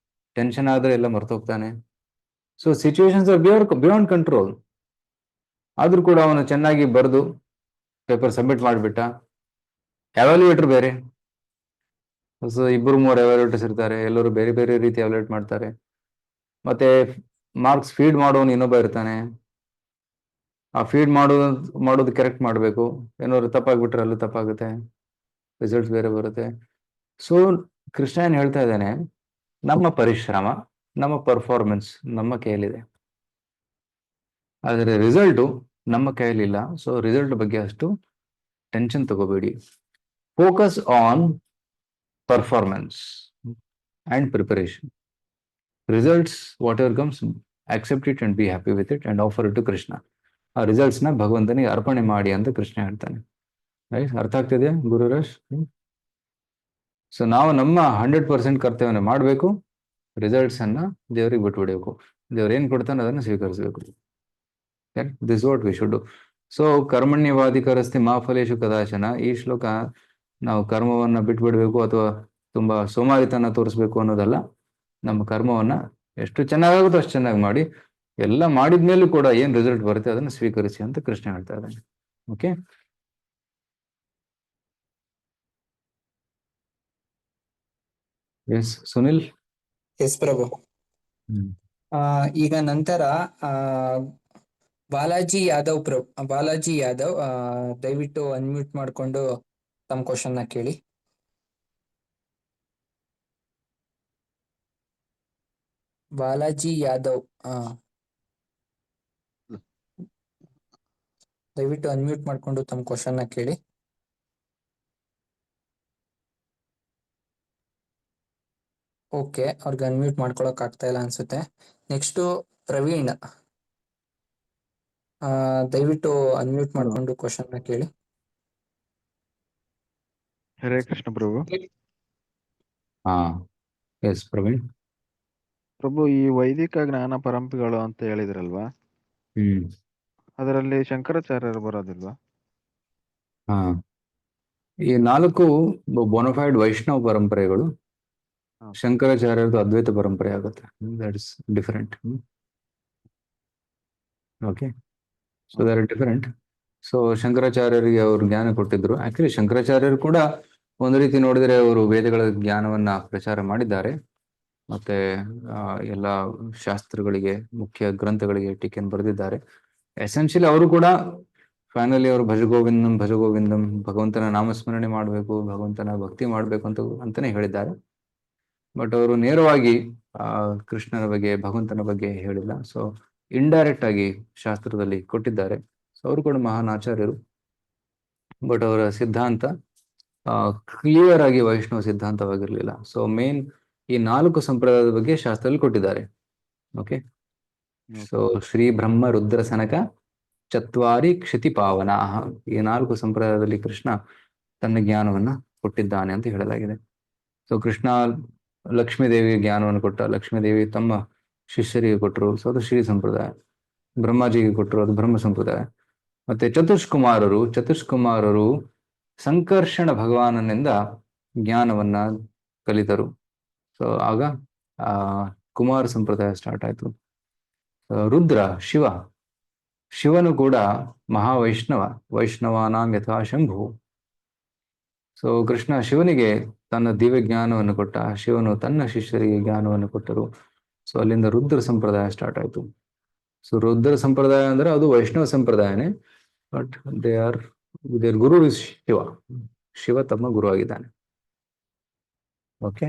ಟೆನ್ಷನ್ ಆದ್ರೆ ಎಲ್ಲ ಮರ್ತೋಗ್ತಾನೆ. So situations are beyond control. ಆದ್ರೂ ಕೂಡ ಅವನು ಚೆನ್ನಾಗಿ ಬರೆದು ಪೇಪರ್ ಸಬ್ಮಿಟ್ ಮಾಡಿಬಿಟ್ಟ. ಎವ್ಯಾಲ್ಯೂಯೇಟರ್ ಬೇರೆ, ಸೊ 2-3 ಎವ್ಯಾಲ್ಯೂಯೇಟರ್ಸ್ ಇರ್ತಾರೆ, ಎಲ್ಲರೂ ಬೇರೆ ಬೇರೆ ರೀತಿ ಎವ್ಯಾಲ್ಯೂಯೇಟ್ ಮಾಡ್ತಾರೆ. ಮತ್ತೆ ಮಾರ್ಕ್ಸ್ ಫೀಡ್ ಮಾಡೋನು ಇನ್ನೊಬ್ಬ ಇರ್ತಾನೆ. ಆ ಫೀಡ್ ಮಾಡೋದು ಕರೆಕ್ಟ್ ಮಾಡಬೇಕು. ಏನಾದ್ರು ತಪ್ಪಾಗ್ಬಿಟ್ರೆ ಅಲ್ಲೂ ತಪ್ಪಾಗುತ್ತೆ, ರಿಸಲ್ಟ್ಸ್ ಬೇರೆ ಬರುತ್ತೆ. ಸೊ ಕೃಷ್ಣ ಏನ್ ಹೇಳ್ತಾ ಇದ್ದಾನೆ, ನಮ್ಮ ಪರಿಶ್ರಮ, ನಮ್ಮ ಪರ್ಫಾರ್ಮೆನ್ಸ್ ನಮ್ಮ ಕೈಯಲ್ಲಿದೆ, ಆದರೆ ರಿಸಲ್ಟು ನಮ್ಮ ಕೈಯಲ್ಲಿಲ್ಲ. ಸೊ ರಿಸಲ್ಟ್ ಬಗ್ಗೆ ಅಷ್ಟು ಟೆನ್ಷನ್ ತಗೋಬೇಡಿ. Focus on performance and preparation. Results whatever comes, accept it and be happy with it and offer it to Krishna. ಆ ರಿಸಲ್ಟ್ಸ್ ನ ಭಗವಂತನಿಗೆ ಅರ್ಪಣೆ ಮಾಡಿ ಅಂತ ಕೃಷ್ಣ ಹೇಳ್ತಾನೆ. ರೈಟ್? ಅರ್ಥ ಆಗ್ತಿದೆ ಗುರುರಾಜ್? ಸೊ ನಾವು ನಮ್ಮ 100% ಕರ್ತವ್ಯನ ಮಾಡಬೇಕು, ರಿಸಲ್ಟ್ಸ್ ಅನ್ನ ದೇವರಿಗೆ ಬಿಟ್ಬಿಡಬೇಕು. ದೇವ್ರು ಏನ್ ಕೊಡ್ತಾನೆ ಅದನ್ನು ಸ್ವೀಕರಿಸಬೇಕು. This what we should do. So ಕರ್ಮಣ್ಯವಾಧಿಕರಸ್ತಿ ಮಾ ಫಲೇಶು ಕದಾಚನ. ಈ ಶ್ಲೋಕ ನಾವು ಕರ್ಮವನ್ನ ಬಿಟ್ಬಿಡ್ಬೇಕು ಅಥವಾ ತುಂಬಾ ಸೋಮಾರಿತನ ತೋರಿಸ್ಬೇಕು ಅನ್ನೋದಲ್ಲ. ನಮ್ಮ ಕರ್ಮವನ್ನ ಎಷ್ಟು ಚೆನ್ನಾಗಾಗುತ್ತೋ ಅಷ್ಟು ಚೆನ್ನಾಗಿ ಮಾಡಿ, ಎಲ್ಲ ಮಾಡಿದ್ಮೇಲೂ ಕೂಡ ಏನ್ ರಿಸಲ್ಟ್ ಬರುತ್ತೆ ಅದನ್ನು ಸ್ವೀಕರಿಸಿ ಅಂತ ಕೃಷ್ಣ ಹೇಳ್ತಾ ಇದ್ದಾನೆ. Okay, yes Sunil. Yes Prabhu. ಈಗ ನಂತರ ಆ ಬಾಲಾಜಿ ಯಾದವ್ ದಯವಿಟ್ಟು ಅನ್ಮ್ಯೂಟ್ ಮಾಡ್ಕೊಂಡು ತಮ್ಮ ಕ್ವಶನ್ ನ ಕೇಳಿ. ಬಾಲಾಜಿ ಯಾದವ್, ದಯವಿಟ್ಟು ಅನ್ಮ್ಯೂಟ್ ಮಾಡ್ಕೊಂಡು ತಮ್ಮ ಕ್ವಶನ್ ನ ಕೇಳಿ. ಓಕೆ, ಅವ್ರಿಗೆ ಅನ್ಮ್ಯೂಟ್ ಮಾಡ್ಕೊಳಕ್ ಆಗ್ತಾ ಇಲ್ಲ ಅನ್ಸುತ್ತೆ. ನೆಕ್ಸ್ಟ್ ಪ್ರವೀಣ್, ದಯವಿಟ್ಟು ಅನ್ಮ್ಯೂಟ್ ಮಾಡ್ಕೊಂಡು ಕ್ವಶನ್ ನ ಕೇಳಿ. ಹರೇ ಕೃಷ್ಣ ಪ್ರಭು. ಹಾ, ಎಸ್ ಪ್ರವೀಣ್. ಪ್ರಭು, ಈ ವೈದಿಕ ಜ್ಞಾನ ಪರಂಪರೆಗಳು ಅಂತ ಹೇಳಿದ್ರಲ್ವಾ, ಅದರಲ್ಲಿ ಶಂಕರಾಚಾರ್ಯರು ಬರೋದಿಲ್ವಾ? ಹಾ, ಈ 4 ಬೋನಫೈಡ್ ವೈಷ್ಣವ ಪರಂಪರೆಗಳು. ಶಂಕರಾಚಾರ್ಯರದು ಅದ್ವೈತ ಪರಂಪರೆ ಆಗುತ್ತೆ. That is different. Okay, so there are different. So ಶಂಕರಾಚಾರ್ಯರಿಗೆ ಅವರು ಜ್ಞಾನ ಕೊಟ್ಟಿದ್ರು. ಆಕ್ಚುಲಿ ಶಂಕರಾಚಾರ್ಯರು ಕೂಡ ಒಂದು ರೀತಿ ನೋಡಿದ್ರೆ ಅವರು ವೇದಗಳ ಜ್ಞಾನವನ್ನ ಪ್ರಚಾರ ಮಾಡಿದ್ದಾರೆ. ಮತ್ತೆ ಎಲ್ಲ ಶಾಸ್ತ್ರಗಳಿಗೆ, ಮುಖ್ಯ ಗ್ರಂಥಗಳಿಗೆ ಟೀಕೆಯನ್ನು ಬರೆದಿದ್ದಾರೆ. ಎಸೆನ್ಷಿಯಲಿ ಅವರು ಕೂಡ ಫೈನಲಿ ಅವರು ಭಜಗೋವಿಂದಂ ಭಗವಂತನ ನಾಮಸ್ಮರಣೆ ಮಾಡಬೇಕು, ಭಗವಂತನ ಭಕ್ತಿ ಮಾಡಬೇಕು ಅಂತಾನೆ ಹೇಳಿದ್ದಾರೆ. ಬಟ್ ಅವರು ನೇರವಾಗಿ ಕೃಷ್ಣನ ಬಗ್ಗೆ, ಭಗವಂತನ ಬಗ್ಗೆ ಹೇಳಿಲ್ಲ. ಸೊ ಇಂಡೈರೆಕ್ಟ್ ಆಗಿ ಶಾಸ್ತ್ರದಲ್ಲಿ ಕೊಟ್ಟಿದ್ದಾರೆ. ಸೊ ಅವರು ಕೂಡ ಮಹಾನ್ ಆಚಾರ್ಯರು. ಬಟ್ ಅವರ ಸಿದ್ಧಾಂತ ಕ್ಲಿಯರ್ ಆಗಿ ವೈಷ್ಣವ ಸಿದ್ಧಾಂತವಾಗಿರ್ಲಿಲ್ಲ. ಸೊ ಮೇನ್ ಈ 4 ಸಂಪ್ರದಾಯದ ಬಗ್ಗೆ ಶಾಸ್ತ್ರದಲ್ಲಿ ಕೊಟ್ಟಿದ್ದಾರೆ. ಓಕೆ, ಸೊ ಶ್ರೀ ಬ್ರಹ್ಮ ರುದ್ರ ಸನಕ ಚತ್ವಾರಿ ಕ್ಷಿತಿ ಪಾವನ, ಈ 4 ಸಂಪ್ರದಾಯದಲ್ಲಿ ಕೃಷ್ಣ ತನ್ನ ಜ್ಞಾನವನ್ನ ಕೊಟ್ಟಿದ್ದಾನೆ ಅಂತ ಹೇಳಲಾಗಿದೆ. ಸೊ ಕೃಷ್ಣ ಲಕ್ಷ್ಮೀದೇವಿಗೆ ಜ್ಞಾನವನ್ನು ಕೊಟ್ಟ, ಲಕ್ಷ್ಮೀದೇವಿ ತಮ್ಮ ಶಿಷ್ಯರಿಗೆ ಕೊಟ್ಟರು, ಸೊ ಅದು ಶ್ರೀ ಸಂಪ್ರದಾಯ. ಬ್ರಹ್ಮಾಜಿಗೆ ಕೊಟ್ಟರು, ಅದು ಬ್ರಹ್ಮ ಸಂಪ್ರದಾಯ. ಮತ್ತೆ ಚತುಷ್ಕುಮಾರರು ಸಂಕರ್ಷಣ ಭಗವಾನನಿಂದ ಜ್ಞಾನವನ್ನ ಕಲಿತರು. ಸೊ ಆಗ ಕುಮಾರ ಸಂಪ್ರದಾಯ ಸ್ಟಾರ್ಟ್ ಆಯ್ತು. ರುದ್ರ ಶಿವನು ಕೂಡ ವೈಷ್ಣವಾನಾಂ ಯಥಾ ಶಂಭು. ಸೊ ಕೃಷ್ಣ ಶಿವನಿಗೆ ತನ್ನ ದಿವ್ಯ ಜ್ಞಾನವನ್ನು ಕೊಟ್ಟ, ಶಿವನು ತನ್ನ ಶಿಷ್ಯರಿಗೆ ಜ್ಞಾನವನ್ನು ಕೊಟ್ಟರು. ಸೊ ಅಲ್ಲಿಂದ ರುದ್ರ ಸಂಪ್ರದಾಯ ಸ್ಟಾರ್ಟ್ ಆಯ್ತು. ಸೊ ರುದ್ರ ಸಂಪ್ರದಾಯ ಅಂದ್ರೆ ಅದು ವೈಷ್ಣವ ಸಂಪ್ರದಾಯನೇ, but their guru is Shiva ತಮ್ಮ ಗುರು ಆಗಿದ್ದಾನೆ. Okay,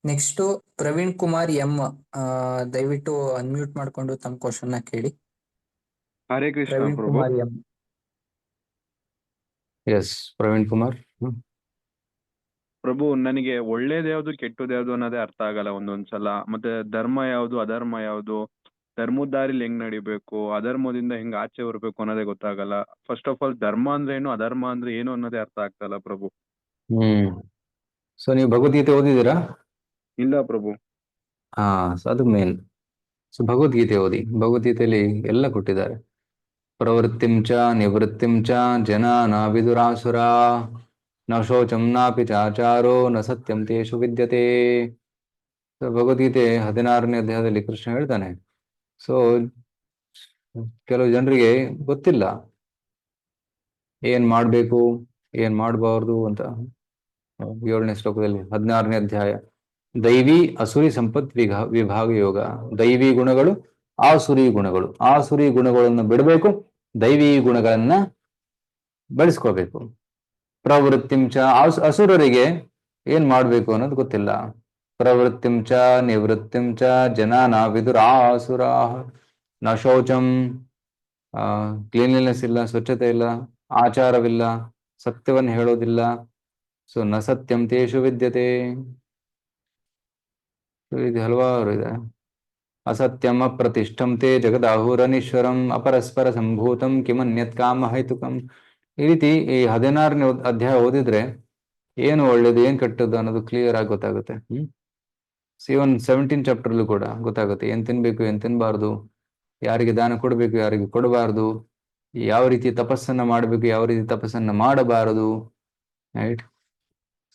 next Praveen Kumar M, ದಯವಿಟ್ಟು ಅನ್ಮ್ಯೂಟ್ ಮಾಡ್ಕೊಂಡು ತಮ್ಮ ಕ್ವಶನ್ ನ ಕೇಳಿ. ಹರೇ ಕೃಷ್ಣ ಪ್ರವೀಣ್ ಪ್ರಭು. ಕುಮಾರ್ ಎಂ. ಎಸ್ ಪ್ರವೀಣ್ ಕುಮಾರ್. ಪ್ರಭು, ನನಗೆ ಒಳ್ಳೇದ್ ಯಾವ್ದು ಕೆಟ್ಟದ್ ಯಾವ್ದು ಅನ್ನೋದೇ ಅರ್ಥ ಆಗಲ್ಲ ಒಂದೊಂದ್ಸಲ. ಮತ್ತೆ ಧರ್ಮ ಯಾವ್ದು ಅಧರ್ಮ ಯಾವ್ದು, ಧರ್ಮದ ದಾರಿಲಿ ಹೆಂಗ್ ನಡಿಬೇಕು, ಅಧರ್ಮದಿಂದ ಹೆಂಗ್ ಆಚೆ ಬರ್ಬೇಕು ಅನ್ನೋದೇ ಗೊತ್ತಾಗಲ್ಲ. ಫಸ್ಟ್ ಆಫ್ ಆಲ್ ಧರ್ಮ ಅಂದ್ರೆ ಏನು, ಅಧರ್ಮ ಅಂದ್ರೆ ಏನು ಅನ್ನೋದೇ ಅರ್ಥ ಆಗ್ತಲ್ಲ ಪ್ರಭು. ಸೊ ನೀವು ಭಗವದ್ಗೀತೆ ಓದಿದ್ದೀರಾ? ಇಲ್ಲ ಪ್ರಭು. ಸೊ ಅದು ಮೇನ್. ಸೊ ಭಗವದ್ಗೀತೆ ಓದಿ. ಭಗವದ್ಗೀತೆಯಲ್ಲಿ ಎಲ್ಲ ಕೊಟ್ಟಿದ್ದಾರೆ. ಪ್ರವೃತ್ತಿಂ ಚ ನಿವೃತ್ತಿಂ ಚ ಜನ ನ ವಿದುರಾಸುರ. ನ ಶೋಚಂ ನಾಪಿ ಚಾಚಾರೋ ನ ಸತ್ಯಂ ತೇಷು ವಿದ್ಯತೆ. ಭಗವದ್ಗೀತೆ 16ನೇ ಅಧ್ಯಾಯದಲ್ಲಿ ಕೃಷ್ಣ ಹೇಳ್ತಾನೆ. ಸೊ ಕೆಲವು ಜನರಿಗೆ ಗೊತ್ತಿಲ್ಲ ಏನ್ ಮಾಡ್ಬೇಕು ಏನ್ ಮಾಡಬಾರ್ದು ಅಂತ. 7ನೇ ಶ್ಲೋಕದಲ್ಲಿ 16ನೇ ಅಧ್ಯಾಯ, ದೈವಿ ಅಸುರಿ ಸಂಪತ್ ವಿಭಾಗ ಯೋಗ. ದೈವಿ ಗುಣಗಳು, ಆಸುರಿ ಗುಣಗಳು. ಆಸುರಿ ಗುಣಗಳನ್ನು ಬಿಡಬೇಕು, ದೈವಿ ಗುಣಗಳನ್ನ ಬೆಳೆಸ್ಕೋಬೇಕು. ಪ್ರವೃತ್ತಿಂಚ ಅಸುರರಿಗೆ ಏನ್ ಮಾಡ್ಬೇಕು ಅನ್ನೋದು ಗೊತ್ತಿಲ್ಲ. ಪ್ರವೃತ್ತಿಂಚ ನಿವೃತ್ತಿಂಚ ಜನಾನ ವಿದುರಾಸುರಾ. ನ ಶೌಚಂ, ಕ್ಲೀನ್ಲಿನೆಸ್ ಇಲ್ಲ, ಸ್ವಚ್ಛತೆ ಇಲ್ಲ, ಆಚಾರವಿಲ್ಲ, ಸತ್ಯವನ್ನು ಹೇಳೋದಿಲ್ಲ. ಸೊ ನ ಸತ್ಯಂ ತೇಷು ವಿದ್ಯತೆ. ಇದು ಹಲವಾರು ಇದೆ. ಅಸತ್ಯಂ ಅಪ್ರತಿಷ್ಠಂ ತೇ ಜಗದಾಹುರನೀಶ್ವರಂ ಅಪರಸ್ಪರ ಸಂಭೂತಂ ಕಿಮನ್ಯತ್ ಕಾಮ ಹೈತುಕಂ. ಈ ರೀತಿ ಈ 16ನೇ ಅಧ್ಯಾಯ ಓದಿದ್ರೆ ಏನು ಒಳ್ಳೇದು ಏನ್ ಕೆಟ್ಟದ್ದು ಅನ್ನೋದು ಕ್ಲಿಯರ್ ಆಗಿ ಗೊತ್ತಾಗುತ್ತೆ. ಇವನ್ 17 ಚಾಪ್ಟರ್ಲು ಕೂಡ ಗೊತ್ತಾಗುತ್ತೆ ಏನ್ ತಿನ್ಬೇಕು ಏನ್ ತಿನ್ಬಾರ್ದು, ಯಾರಿಗೆ ದಾನ ಕೊಡಬೇಕು ಯಾರಿಗೆ ಕೊಡಬಾರ್ದು, ಯಾವ ರೀತಿ ತಪಸ್ಸನ್ನ ಮಾಡಬೇಕು ಯಾವ ರೀತಿ ತಪಸ್ಸನ್ನ ಮಾಡಬಾರದು. ರೈಟ್.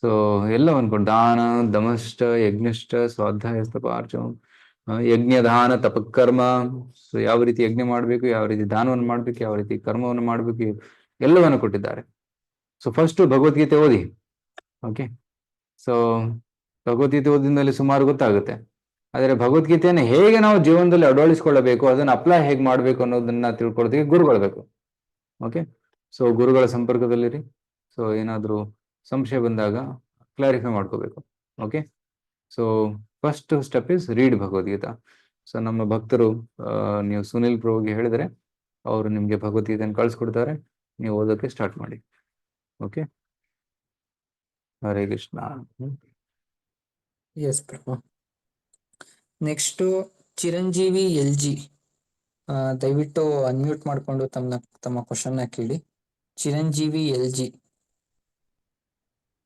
ಸೊ ಎಲ್ಲ ಅನ್ಕೊಂಡು ದಾನ ದಮಶ್ಚ ಯಜ್ಞಶ್ಚ ಸ್ವಾಧ್ಯಾಯಸ್ತಪಾರ್ಚಂ, ಯಜ್ಞ ದಾನ ತಪಕರ್ಮ. ಸೊ ಯಾವ ರೀತಿ ಯಜ್ಞ ಮಾಡ್ಬೇಕು, ಯಾವ ರೀತಿ ದಾನವನ್ನು ಮಾಡ್ಬೇಕು, ಯಾವ ರೀತಿ ಕರ್ಮವನ್ನು ಮಾಡ್ಬೇಕು, ಎಲ್ಲವನ್ನು ಕೊಟ್ಟಿದ್ದಾರೆ. ಸೊ ಫಸ್ಟ್ ಭಗವದ್ಗೀತೆ ಓದಿ. ಓಕೆ. ಸೊ ಭಗವದ್ಗೀತೆ ಓದಿದ್ಮೇಲೆ ಸುಮಾರು ಗೊತ್ತಾಗುತ್ತೆ. ಆದರೆ ಭಗವದ್ಗೀತೆಯನ್ನು ಹೇಗೆ ನಾವು ಜೀವನದಲ್ಲಿ ಅಳವಡಿಸ್ಕೊಳ್ಳಬೇಕು, ಅದನ್ನು ಅಪ್ಲೈ ಹೇಗೆ ಮಾಡಬೇಕು ಅನ್ನೋದನ್ನ ತಿಳ್ಕೊಳ್ಳೋದಕ್ಕೆ ಗುರುಗಳು ಬೇಕು. ಓಕೆ. ಸೊ ಗುರುಗಳ ಸಂಪರ್ಕದಲ್ಲಿರಿ. ಸೊ ಏನಾದರೂ ಸಂಶಯ ಬಂದಾಗ ಕ್ಲಾರಿಫೈ ಮಾಡ್ಕೋಬೇಕು. Okay. So first step is read Bhagavad Gita. So ನಮ್ಮ ಭಕ್ತರು ನೀವು ಸುನಿಲ್ ಪ್ರೋಗೆ ಹೇಳಿದರೆ ಅವರು ನಿಮಗೆ ಭಗವದ್ಗೀತೆಯನ್ನು ಕಳಿಸ್ಕೊಡ್ತಾರೆ, ನೀವು ಓದೋಕೆ ಸ್ಟಾರ್ಟ್ ಮಾಡಿ. ಓಕೆ. ಹರೇ ಕೃಷ್ಣ. ಎಸ್ ಪ್ರಭು. ನೆಕ್ಸ್ಟು ಚಿರಂಜೀವಿ LG, ದಯವಿಟ್ಟು ಅನ್ಮ್ಯೂಟ್ ಮಾಡಿಕೊಂಡು ತಮ್ಮ ಕ್ವಶನ್ನ ಕೇಳಿ. ಚಿರಂಜೀವಿ LG.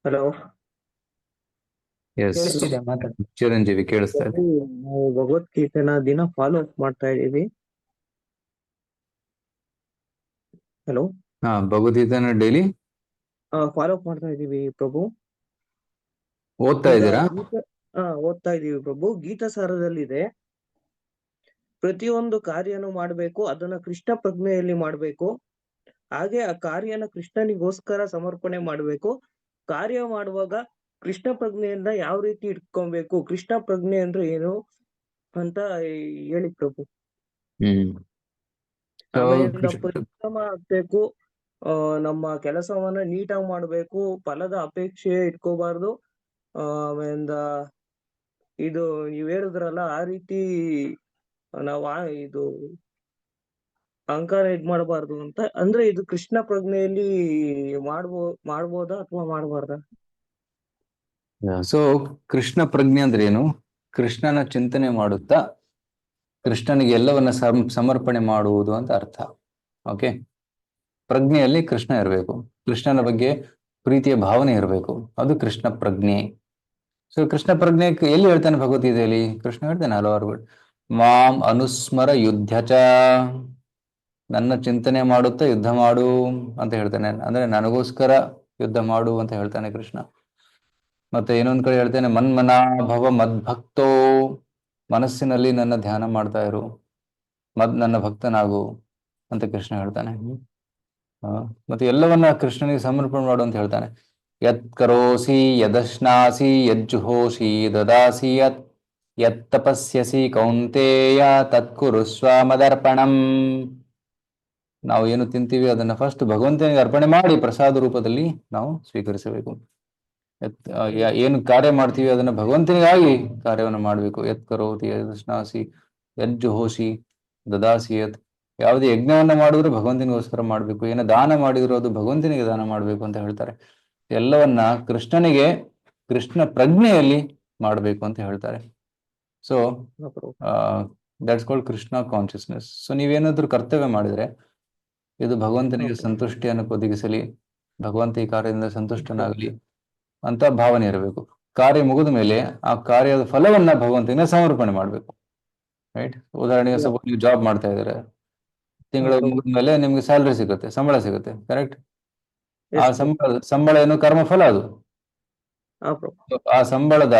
ಹಲೋ, ಎಸ್ ಕೇಳಿಸ್ತಿದೆ ಮಾತಾಡಿ. ಚಿರಂಜೀವಿ ಕೇಳಿಸ್ತಾ ಇದೆ. ನಾವು ಭಗವದ್ಗೀತೆನ ದಿನ ಫಾಲೋ ಅಪ್ ಮಾಡ್ತಾ ಇದೀವಿ. ಹಲೋ, ಭಗವದ್ಗೀತೆನ ಡೈಲಿ ಫಾಲೋ ಅಪ್ ಮಾಡ್ತಾ ಇದೀವಿ ಪ್ರಭು. ಓದ್ತಾ ಈಗ ಇದ್ದೀರಾ? ಓದ್ತಾ ಇದೀವಿ ಪ್ರಭು. ಗೀತಾ ಸಾರದಲ್ಲಿದೆ, ಪ್ರತಿಯೊಂದು ಕಾರ್ಯನು ಮಾಡ್ಬೇಕು, ಅದನ್ನ ಕೃಷ್ಣ ಪ್ರಜ್ಞೆಯಲ್ಲಿ ಮಾಡ್ಬೇಕು. ಹಾಗೆ ಆ ಕಾರ್ಯನ ಕೃಷ್ಣನಿಗೋಸ್ಕರ ಸಮರ್ಪಣೆ ಮಾಡ್ಬೇಕು. ಕಾರ್ಯ ಮಾಡುವಾಗ ಕೃಷ್ಣ ಪ್ರಜ್ಞೆಯಿಂದ ಯಾವ ರೀತಿ ಇಟ್ಕೊಬೇಕು, ಕೃಷ್ಣ ಪ್ರಜ್ಞೆ ಅಂದ್ರೆ ಏನು ಅಂತ ಹೇಳಿ ಪ್ರಭು. ಆಮೇಲೆ ಪರಿಶ್ರಮ ಆಗ್ಬೇಕು, ನಮ್ಮ ಕೆಲಸವನ್ನ ನೀಟಾಗಿ ಮಾಡ್ಬೇಕು, ಫಲದ ಅಪೇಕ್ಷೆ ಇಟ್ಕೋಬಾರ್ದು. ಆಮೇಲೆ ಇದು ನೀವ್ ಹೇಳಿದ್ರಲ್ಲ ಆ ರೀತಿ ನಾವು ಇದು ಅಹಂಕಾರ ಇದ್ ಮಾಡಬಾರ್ದು ಅಂತ. ಅಂದ್ರೆ ಇದು ಕೃಷ್ಣ ಪ್ರಜ್ಞೆಯಲ್ಲಿ ಮಾಡ್ಬೋದಾ ಅಥವಾ ಮಾಡಬಾರ್ದಾ? ಸೊ ಕೃಷ್ಣ ಪ್ರಜ್ಞೆ ಅಂದ್ರೆ ಏನು? ಕೃಷ್ಣನ ಚಿಂತನೆ ಮಾಡುತ್ತಾ ಕೃಷ್ಣನಿಗೆ ಎಲ್ಲವನ್ನ ಸಮರ್ಪಣೆ ಮಾಡುವುದು ಅಂತ ಅರ್ಥ. ಓಕೆ. ಪ್ರಜ್ಞೆಯಲ್ಲಿ ಕೃಷ್ಣ ಇರಬೇಕು, ಕೃಷ್ಣನ ಬಗ್ಗೆ ಪ್ರೀತಿಯ ಭಾವನೆ ಇರಬೇಕು, ಅದು ಕೃಷ್ಣ ಪ್ರಜ್ಞೆ. ಸೊ ಕೃಷ್ಣ ಪ್ರಜ್ಞೆ ಎಲ್ಲಿ ಹೇಳ್ತಾನೆ ಭಗವದ್ಗೀತೆಯಲ್ಲಿ? ಕೃಷ್ಣ ಹೇಳ್ತಾನೆ ಹಲವಾರು. ಮಾಂ ಅನುಸ್ಮರ ಯುದ್ಧ ಚ, ನನ್ನ ಚಿಂತನೆ ಮಾಡುತ್ತಾ ಯುದ್ಧ ಮಾಡು ಅಂತ ಹೇಳ್ತಾನೆ. ಅಂದ್ರೆ ನನಗೋಸ್ಕರ ಯುದ್ಧ ಮಾಡು ಅಂತ ಹೇಳ್ತಾನೆ ಕೃಷ್ಣ. ಮತ್ತೆ ಇನ್ನೊಂದ್ ಕಡೆ ಹೇಳ್ತೇನೆ ಮನ್ಮನಾ ಭವ ಮದ್ಭಕ್ತೋ, ಮನಸ್ಸಿನಲ್ಲಿ ನನ್ನ ಧ್ಯಾನ ಮಾಡ್ತಾ ಇರು, ನನ್ನ ಭಕ್ತನಾಗು ಅಂತ ಕೃಷ್ಣ ಹೇಳ್ತಾನೆ. ಮತ್ತೆ ಎಲ್ಲವನ್ನ ಕೃಷ್ಣನಿಗೆ ಸಮರ್ಪಣೆ ಮಾಡು ಅಂತ ಹೇಳ್ತಾನೆ. ಯತ್ ಕರೋಸಿ ಯದಶ್ನಾಸಿ ಯಜ್ಜುಹೋಷಿ ದದಾಸಿ ಯತ್ ತಪಸ್ಯಸಿ ಕೌಂತೇಯ ತತ್ಕುರುಸ್ವ ಮದರ್ಪಣಂ. ನಾವು ಏನು ತಿಂತೀವಿ ಅದನ್ನ ಫಸ್ಟ್ ಭಗವಂತನಿಗೆ ಅರ್ಪಣೆ ಮಾಡಿ ಪ್ರಸಾದ ರೂಪದಲ್ಲಿ ನಾವು ಸ್ವೀಕರಿಸಬೇಕು. ಏನು ಕಾರ್ಯ ಮಾಡ್ತೀವಿ ಅದನ್ನ ಭಗವಂತನಿಗಾಗಿ ಕಾರ್ಯವನ್ನು ಮಾಡಬೇಕು. ಯತ್ ಕರೋತಿ ಯದಶ್ನಾಸಿ ಯಜ್ಜುಹೋಷಿ ದದಾಸಿ ಯತ್. ಯಾವುದೇ ಯಜ್ಞವನ್ನ ಮಾಡಿದ್ರು ಭಗವಂತನಿಗೋಸ್ಕರ ಮಾಡ್ಬೇಕು, ಏನೋ ದಾನ ಮಾಡಿದ್ರು ಅದು ಭಗವಂತನಿಗೆ ದಾನ ಮಾಡ್ಬೇಕು ಅಂತ ಹೇಳ್ತಾರೆ. ಎಲ್ಲವನ್ನ ಕೃಷ್ಣನಿಗೆ ಕೃಷ್ಣ ಪ್ರಜ್ಞೆಯಲ್ಲಿ ಮಾಡಬೇಕು ಅಂತ ಹೇಳ್ತಾರೆ. So that's called Krishna consciousness. So ನೀವೇನಾದ್ರೂ ಕರ್ತವ್ಯ ಮಾಡಿದ್ರೆ ಇದು ಭಗವಂತನಿಗೆ ಸಂತುಷ್ಟಿಯನ್ನು ಒದಗಿಸಲಿ, ಭಗವಂತ ಈ ಕಾರ್ಯದಿಂದ ಸಂತುಷ್ಟನಾಗಲಿ ಅಂತ ಭಾವನೆ ಇರಬೇಕು. ಕಾರ್ಯ ಮುಗಿದ ಮೇಲೆ ಆ ಕಾರ್ಯದ ಫಲವನ್ನ ಭಗವಂತನಿಗೆ ಸಮರ್ಪಣೆ ಮಾಡ್ಬೇಕು. ರೈಟ್. ಉದಾಹರಣೆಗೆ ಸಪೋಸ್ ನೀವು ಜಾಬ್ ಮಾಡ್ತಾ ಇದ್ದಾರೆ, ತಿಂಗಳ ಮುಗಿದ ಮೇಲೆ ನಿಮ್ಗೆ ಸ್ಯಾಲ್ರಿ ಸಿಗುತ್ತೆ, ಸಂಬಳ ಸಿಗುತ್ತೆ. ಕರೆಕ್ಟ್. ಆ ಎಸ್ ಪ್ರಭು. ಸಂಬಳ ಏನು ಕರ್ಮಫಲ ಅದು. ಹಾ ಪ್ರಭು. ಆ ಸಂಬಳದ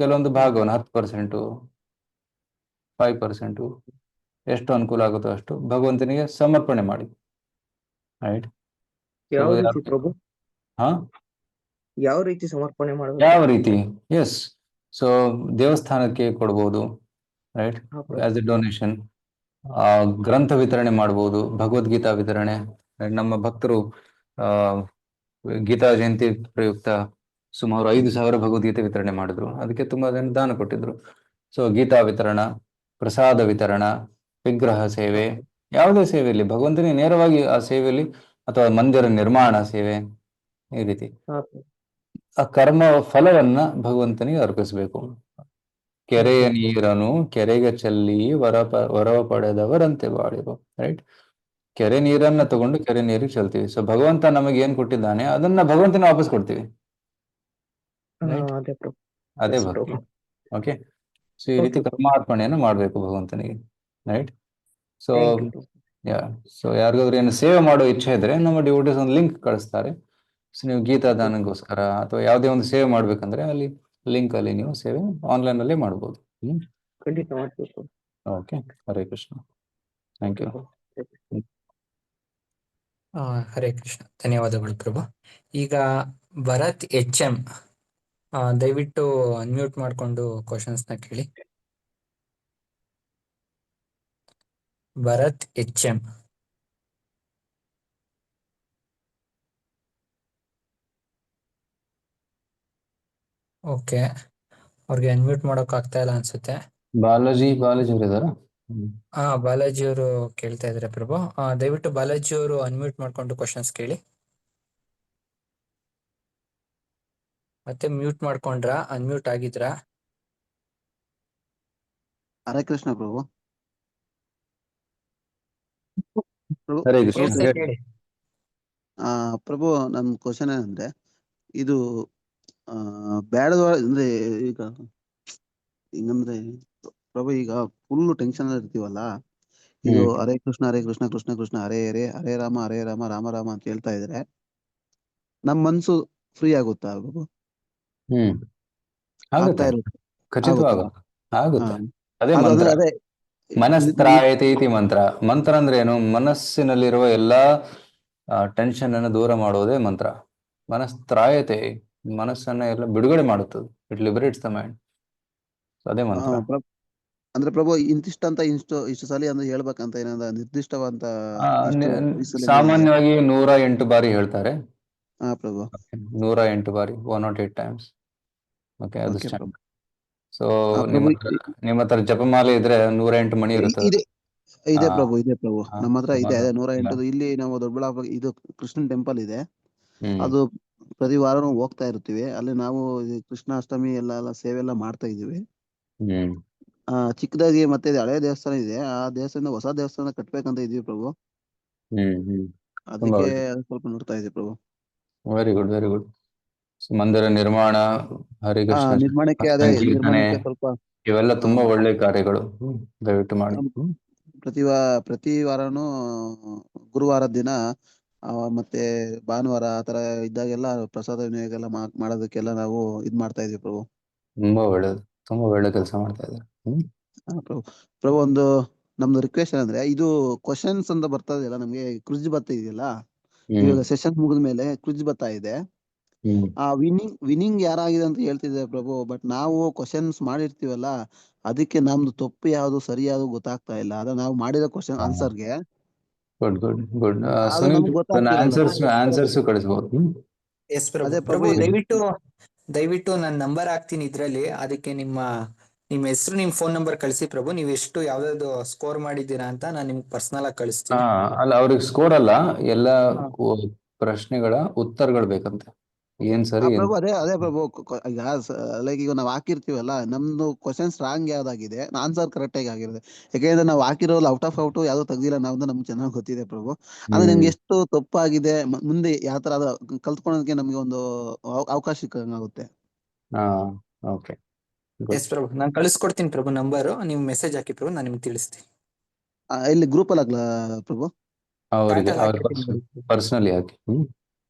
ಕೆಲವೊಂದು ಭಾಗವನ್ನು 10%, 5%, ಎಷ್ಟು ಅನುಕೂಲ ಆಗುತ್ತೋ ಅಷ್ಟು ಭಗವಂತನಿಗೆ ಸಮರ್ಪಣೆ ಮಾಡಿ. ರೈಟ್. ಯಾವ ರೀತಿ ಪ್ರಭು? ಹಾ, ಯಾವ ರೀತಿ ಸಮರ್ಪಣೆ ಮಾಡಬೇಕು? ಯಾವ ರೀತಿ? ಎಸ್. ಸೊ ದೇವಸ್ಥಾನಕ್ಕೆ ಕೊಡ್ಬೋದು, ರೈಟ್, ಹಾ ಪ್ರಭು. As A donation. ಗ್ರಂಥ ವಿತರಣೆ ಮಾಡ್ಬೋದು, ಭಗವದ್ಗೀತಾ ವಿತರಣೆ. ನಮ್ಮ ಭಕ್ತರು ಗೀತಾ ಜಯಂತಿ ಪ್ರಯುಕ್ತ ಸುಮಾರು 5,000 ಭಗವದ್ಗೀತೆ ವಿತರಣೆ ಮಾಡಿದ್ರು. ಅದಕ್ಕೆ ತುಂಬಾ ಜನ ದಾನ ಕೊಟ್ಟಿದ್ರು. ಸೊ ಗೀತಾ ವಿತರಣಾ, ಪ್ರಸಾದ ವಿತರಣಾ, ವಿಗ್ರಹ ಸೇವೆ, ಯಾವುದೇ ಸೇವೆಯಲ್ಲಿ ಭಗವಂತನಿಗೆ ನೇರವಾಗಿ ಆ ಸೇವೆಯಲ್ಲಿ, ಅಥವಾ ಮಂದಿರ ನಿರ್ಮಾಣ ಸೇವೆ, ಈ ರೀತಿ ಹಾ ಪ್ರಭು. ಆ ಕರ್ಮ ಫಲವನ್ನ ಭಗವಂತನಿಗೆ ಅರ್ಪಿಸಬೇಕು. ಕೆರೆಯ ನೀರನ್ನು ಕೆರೆಗೆ ಚೆಲ್ಲಿ ವರವ ಪಡೆದವರಂತೆ ಬಾಳಿರು. ರೈಟ್. ಕೆರೆ ನೀರನ್ನ ತಗೊಂಡು ಕೆರೆ ನೀರಿಗೆ ಚೆಲ್ತೀವಿ. ಸೊ ಭಗವಂತ ನಮಗೆ ಏನ್ ಕೊಟ್ಟಿದ್ದಾನೆ ಅದನ್ನ ಭಗವಂತನ ವಾಪಸ್ ಕೊಡ್ತೀವಿ. ರೈಟ್. ಅದೇ ಪ್ರಭು. ಅದೇ Yes, ಭಕ್ತಿ. ಪ್ರಭು. ಓಕೆ. ಸೊ ಈ ರೀತಿ Okay. ಕರ್ಮಾರ್ಪಣೆಯನ್ನು ಮಾಡ್ಬೇಕು ಭಗವಂತನಿಗೆ. Right. So Thank you, Prabhu. So ಯಾರಿಗಾದ್ರೂ ಏನು ಸೇವೆ ಮಾಡೋ ಇಚ್ಛೆ ಇದ್ರೆ ನಮ್ಮ ಡಿವೋಟೀಸ್ ಒಂದು ಲಿಂಕ್ ಕಳಿಸ್ತಾರೆ. ಸೊ ನೀವು ಗೀತಾ ದಾನಗೋಸ್ಕರ ಅಥವಾ ಯಾವುದೇ ಒಂದು ಸೇವೆ ಮಾಡ್ಬೇಕಂದ್ರೆ ಅಲ್ಲಿ ಲಿಂಕ್ ಅಲ್ಲಿ ನೀವು ಸೇವೆ ಆನ್ಲೈನ್ ಅಲ್ಲೇ ಮಾಡ್ಬೋದು. ಖಂಡಿತ ಮಾಡ್ತೀವಿ Prabhu. Okay. Hare Krishna. Thank you. Hare Krishna. ಧನ್ಯವಾದಗಳು ಪ್ರಭು. ಈಗ ಭರತ್ HM, ದಯವಿಟ್ಟು ಅನ್ಮ್ಯೂಟ್ ಮಾಡಿಕೊಂಡು ಕ್ವಶನ್ಸ್ನ ಕೇಳಿ. ಭರತ್ HM. ಓಕೆ, ಅವ್ರಿಗೆ ಅನ್ಮ್ಯೂಟ್ ಮಾಡೋಕ್ ಆಗ್ತಾ ಇಲ್ಲ ಅನ್ಸುತ್ತೆ. ಬಾಲಾಜಿ ಅವರು ಇದಾರ? ಬಾಲಾಜಿ ಅವರು ಕೇಳ್ತಾ ಇದಾರೆ ಪ್ರಭು. ದಯವಿಟ್ಟು ಬಾಲಾಜಿ ಅವರು ಅನ್ಮ್ಯೂಟ್ ಮಾಡ್ಕೊಂಡು ಕ್ವಶನ್ಸ್ ಕೇಳಿ. ಮತ್ತೆ ಮ್ಯೂಟ್ ಮಾಡ್ಕೊಂಡ್ರಾ? ಅನ್ಮ್ಯೂಟ್ ಆಗಿದ್ರಾ? ಹರೇ ಕೃಷ್ಣ ಪ್ರಭು. ಹರೇ ಕೃಷ್ಣ. ಕೇಳ್ಸ್ತಾ ಕೇಳಿ. ಪ್ರಭು, ನಮ್ ಕ್ವಶನ್ ಏನಂದ್ರೆ, ಇದು ಬ್ಯಾಡದ ಅಂದ್ರೆ ಈಗ ಹಿಂಗಂದ್ರೆ ಪ್ರಭು, ಈಗ ಫುಲ್ ಟೆನ್ಷನ್ ಅಲ್ಲಿ ಇರ್ತೀವಲ್ಲ, ಇದು ಹರೇ ಕೃಷ್ಣ ಕೃಷ್ಣ ಕೃಷ್ಣ ಹರೇ ಹರೇ, ಹರೇ ರಾಮ ರಾಮ ರಾಮ ಅಂತ ಹೇಳ್ತಾ ಇದ್ರೆ ನಮ್ ಮನ್ಸು ಫ್ರೀ ಆಗುತ್ತಾ ಪ್ರಭು? ಆಗ್ತಾ ಇರುತ್ತೆ. ಖಚಿತವಾಗುತ್ತೆ. ಆಗುತ್ತೆ. ಅದೇ ಅದು ಮಂತ್ರ. ಅದೇ ಮನಸ್ತ್ರಾಯತೆ ಇತಿ ಮಂತ್ರ. ಮಂತ್ರ ಅಂದ್ರೆ ಏನು? ಮನಸ್ಸಿನಲ್ಲಿರುವ ಎಲ್ಲಾ ಟೆನ್ಷನ್ ಅನ್ನು ದೂರ ಮಾಡೋದೇ ಮಂತ್ರ. ಮನಸ್ತ್ರಾಯತೆ, ಮನಸ್ಸನ್ನ ಎಲ್ಲ ಬಿಡುಗಡೆ ಮಾಡುತ್ತದೆ. It liberates the mind. ಅದೇ ಮಂತ್ರ. ಅಂದ್ರೆ ಪ್ರಭು, ಇಂತಿಷ್ಟಂತ ಇಷ್ಟು ಸಲ ಅಂದ್ರೆ ಹೇಳ್ಬೇಕಂತ ಏನಾದ ನಿರ್ದಿಷ್ಟವಾದ ಸಾಮಾನ್ಯವಾಗಿ 108 ಬಾರಿ ಹೇಳ್ತಾರೆ. ಹಾ ಪ್ರಭು. 108 ಬಾರಿ, 108 ಟೈಮ್ಸ್. ಓಕೆ, ಅದು ಸ್ಟ್ಯಾಂಡರ್ಡ್. ಸೊ ನಿಮ್ಮ ಹತ್ರ ಜಪಮಾಲೆ ಇದ್ರೆ 108 ಮಣಿ ಇರುತ್ತೆ. ಇದೆ ಪ್ರಭು, ಇದೆ ಪ್ರಭು, ನಮ್ಮ ಹತ್ರ ಇದೆ. 108. ಇಲ್ಲಿ ನಾವು ದೊಡ್ಡಬಳ್ಳಾಪುರ ಇದು ಕೃಷ್ಣನ್ ಟೆಂಪಲ್ ಇದೆ. ಅದು ಪ್ರತಿ ವಾರನೂ ಹೋಗ್ತಾ ಇರ್ತೀವಿ. ಅಲ್ಲಿ ನಾವು ಕೃಷ್ಣಾಷ್ಟಮಿ ಎಲ್ಲ ಸೇವೆ ಎಲ್ಲ ಮಾಡ್ತಾ ಇದೀವಿ. ಚಿಕ್ಕದಾಗಿ ಮತ್ತೆ ಹಳೆ ದೇವಸ್ಥಾನ ಇದೆ. ಆ ದೇವಸ್ಥಾನ ಹೊಸ ದೇವಸ್ಥಾನ ಕಟ್ಬೇಕಂತ ಇದೀವಿ ಪ್ರಭು. ಅದಕ್ಕೆ ಸ್ವಲ್ಪ ನೋಡ್ತಾ ಇದೀವಿ Prabhu. Very good, very good. ಮಂದಿರ ನಿರ್ಮಾಣ, ಹರಿಕೃಷ್ಣ ನಿರ್ಮಾಣಕ್ಕೆ ಸ್ವಲ್ಪ ಇವೆಲ್ಲ ತುಂಬಾ ಒಳ್ಳೆ ಕಾರ್ಯಗಳು. ದಯವಿಟ್ಟು ಮಾಡಿ. ಪ್ರತಿ ವಾರನೂ ಗುರುವಾರದ ದಿನ ಮತ್ತೆ ಭಾನುವಾರ ಆತರ ಇದ್ದಾಗೆಲ್ಲ ಪ್ರಸಾದ ವಿನಿಯೋಗ ಎಲ್ಲ ಮಾಡೋದಕ್ಕೆಲ್ಲ ನಾವು ಇದ್ ಮಾಡ್ತಾ ಇದೀವಿ ಪ್ರಭು. ತುಂಬಾ ಒಳ್ಳೇದು, ತುಂಬಾ ಒಳ್ಳೆ ಕೆಲಸ ಮಾಡ್ತಾ ಇದ್ದಾರೆ. ಪ್ರಭು, ಒಂದು ನಮ್ದು ರಿಕ್ವೆಸ್ಟ್ ಅಂದ್ರೆ, ಇದು ಕ್ವಶನ್ಸ್ ಅಂತ ಬರ್ತಾ ಇದೆಯಲ್ಲ, ನಮ್ಗೆ ಕ್ವಿಜ್ ಬರ್ತಾ ಇದೆಯಲ್ಲ, ಇವಾಗ ಸೆಷನ್ ಮುಗಿದ್ಮೇಲೆ ಕ್ವಿಜ್ ಬರ್ತಾ ಇದೆ. ಆ ವಿನಿಂಗ್ ಯಾರಾಗಿದೆ ಅಂತ ಹೇಳ್ತಿದ್ದಾರೆ ಪ್ರಭು. ಬಟ್ ನಾವು ಕ್ವಶನ್ಸ್ ಮಾಡಿರ್ತೀವಲ್ಲ, ಅದಕ್ಕೆ ನಮ್ದು ತಪ್ಪು ಯಾವ್ದು ಸರಿ ಯಾವ್ದು ಗೊತ್ತಾಗ್ತಾ ಇಲ್ಲ. ಅದ ನಾವು ಮಾಡಿರೋ ಕ್ವಶನ್ ಆನ್ಸರ್ಗೆ ಗುಡ್ ಗುಡ್ ಗುಡ್. ಆನ್ಸರ್ಸ್ ಕಳಿಸಬಹುದು. ಎಸ್ ಪ್ರಭು, ದಯವಿಟ್ಟು ನಾನು ನಂಬರ್ ಹಾಕ್ತೀನಿ ಇದ್ರಲ್ಲಿ. ಅದಕ್ಕೆ ನಿಮ್ಮ ಹೆಸರು, ನಿಮ್ ಫೋನ್ ನಂಬರ್ ಕಳಿಸಿ ಪ್ರಭು. ನೀವು ಎಷ್ಟು ಯಾವ್ದಾದ್ರು ಸ್ಕೋರ್ ಮಾಡಿದ್ದೀರಾ ಅಂತ ನಾನು ನಿಮ್ಗೆ ಪರ್ಸನಲ್ ಆಗಿ ಕಳಿಸ್ತೀನಿ. ಅಲ್ಲ, ಅವ್ರಿಗೆ ಸ್ಕೋರ್ ಅಲ್ಲ, ಎಲ್ಲ ಪ್ರಶ್ನೆಗಳ ಉತ್ತರಗಳು ಬೇಕಂತೆ. ಏನ್ ಸರಿ ಪ್ರಭು, ಅದೇ ಪ್ರಭು. ಈಗ ಲೈಕ್ ಈಗ ನಾವ್ ಹಾಕಿರ್ತೀವಲ್ಲ, ನಮ್ದು ಕ್ವಶನ್ಸ್ ರಾಂಗ್ ಯಾವ್ದಾಗಿದೆ, ಆನ್ಸರ್ ಕರೆಕ್ಟ್ ಆಗಿ ಆಗಿರುತ್ತೆ. ಯಾಕೆಂದ್ರೆ ನಾವು ಹಾಕಿರೋಲ್ಲ, ಔಟ್ ಆಫ್ ಯಾವ್ದು ತೆಗ್ದಿಲ್ಲ ನಾವು, ನಮ್ಗೆ ಚೆನ್ನಾಗಿ ಗೊತ್ತಿದೆ ಪ್ರಭು. ಅಂದ್ರೆ ನಿಮ್ಗೆ ಎಷ್ಟು ತಪ್ಪಾಗಿದೆ, ಮುಂದೆ ಯಾವ ತರ ಕಲ್ತ್ಕೊಳ್ಳೋದಕ್ಕೆ ನಮ್ಗೆ ಒಂದು ಅವಕಾಶ ಸಿಕ್ಕಂಗಾಗುತ್ತೆ. ಓಕೆ. ಎಸ್ ಪ್ರಭು, ನಾನು ಕಳಿಸ್ಕೊಡ್ತೀನಿ ಪ್ರಭು ನಂಬರ್. ನೀವು ಮೆಸೇಜ್ ಹಾಕಿ ಪ್ರಭು, ನಾನು ನಿಮ್ಗೆ ತಿಳಿಸ್ತೀನಿ. ಇಲ್ಲಿ ಗ್ರೂಪ್ ಅಲ್ಲಿ ಆಗ್ಲಾ ಪ್ರಭು? ಅವರಿಗೆ ಪರ್ಸನಲಿ ಹಾಕಿ.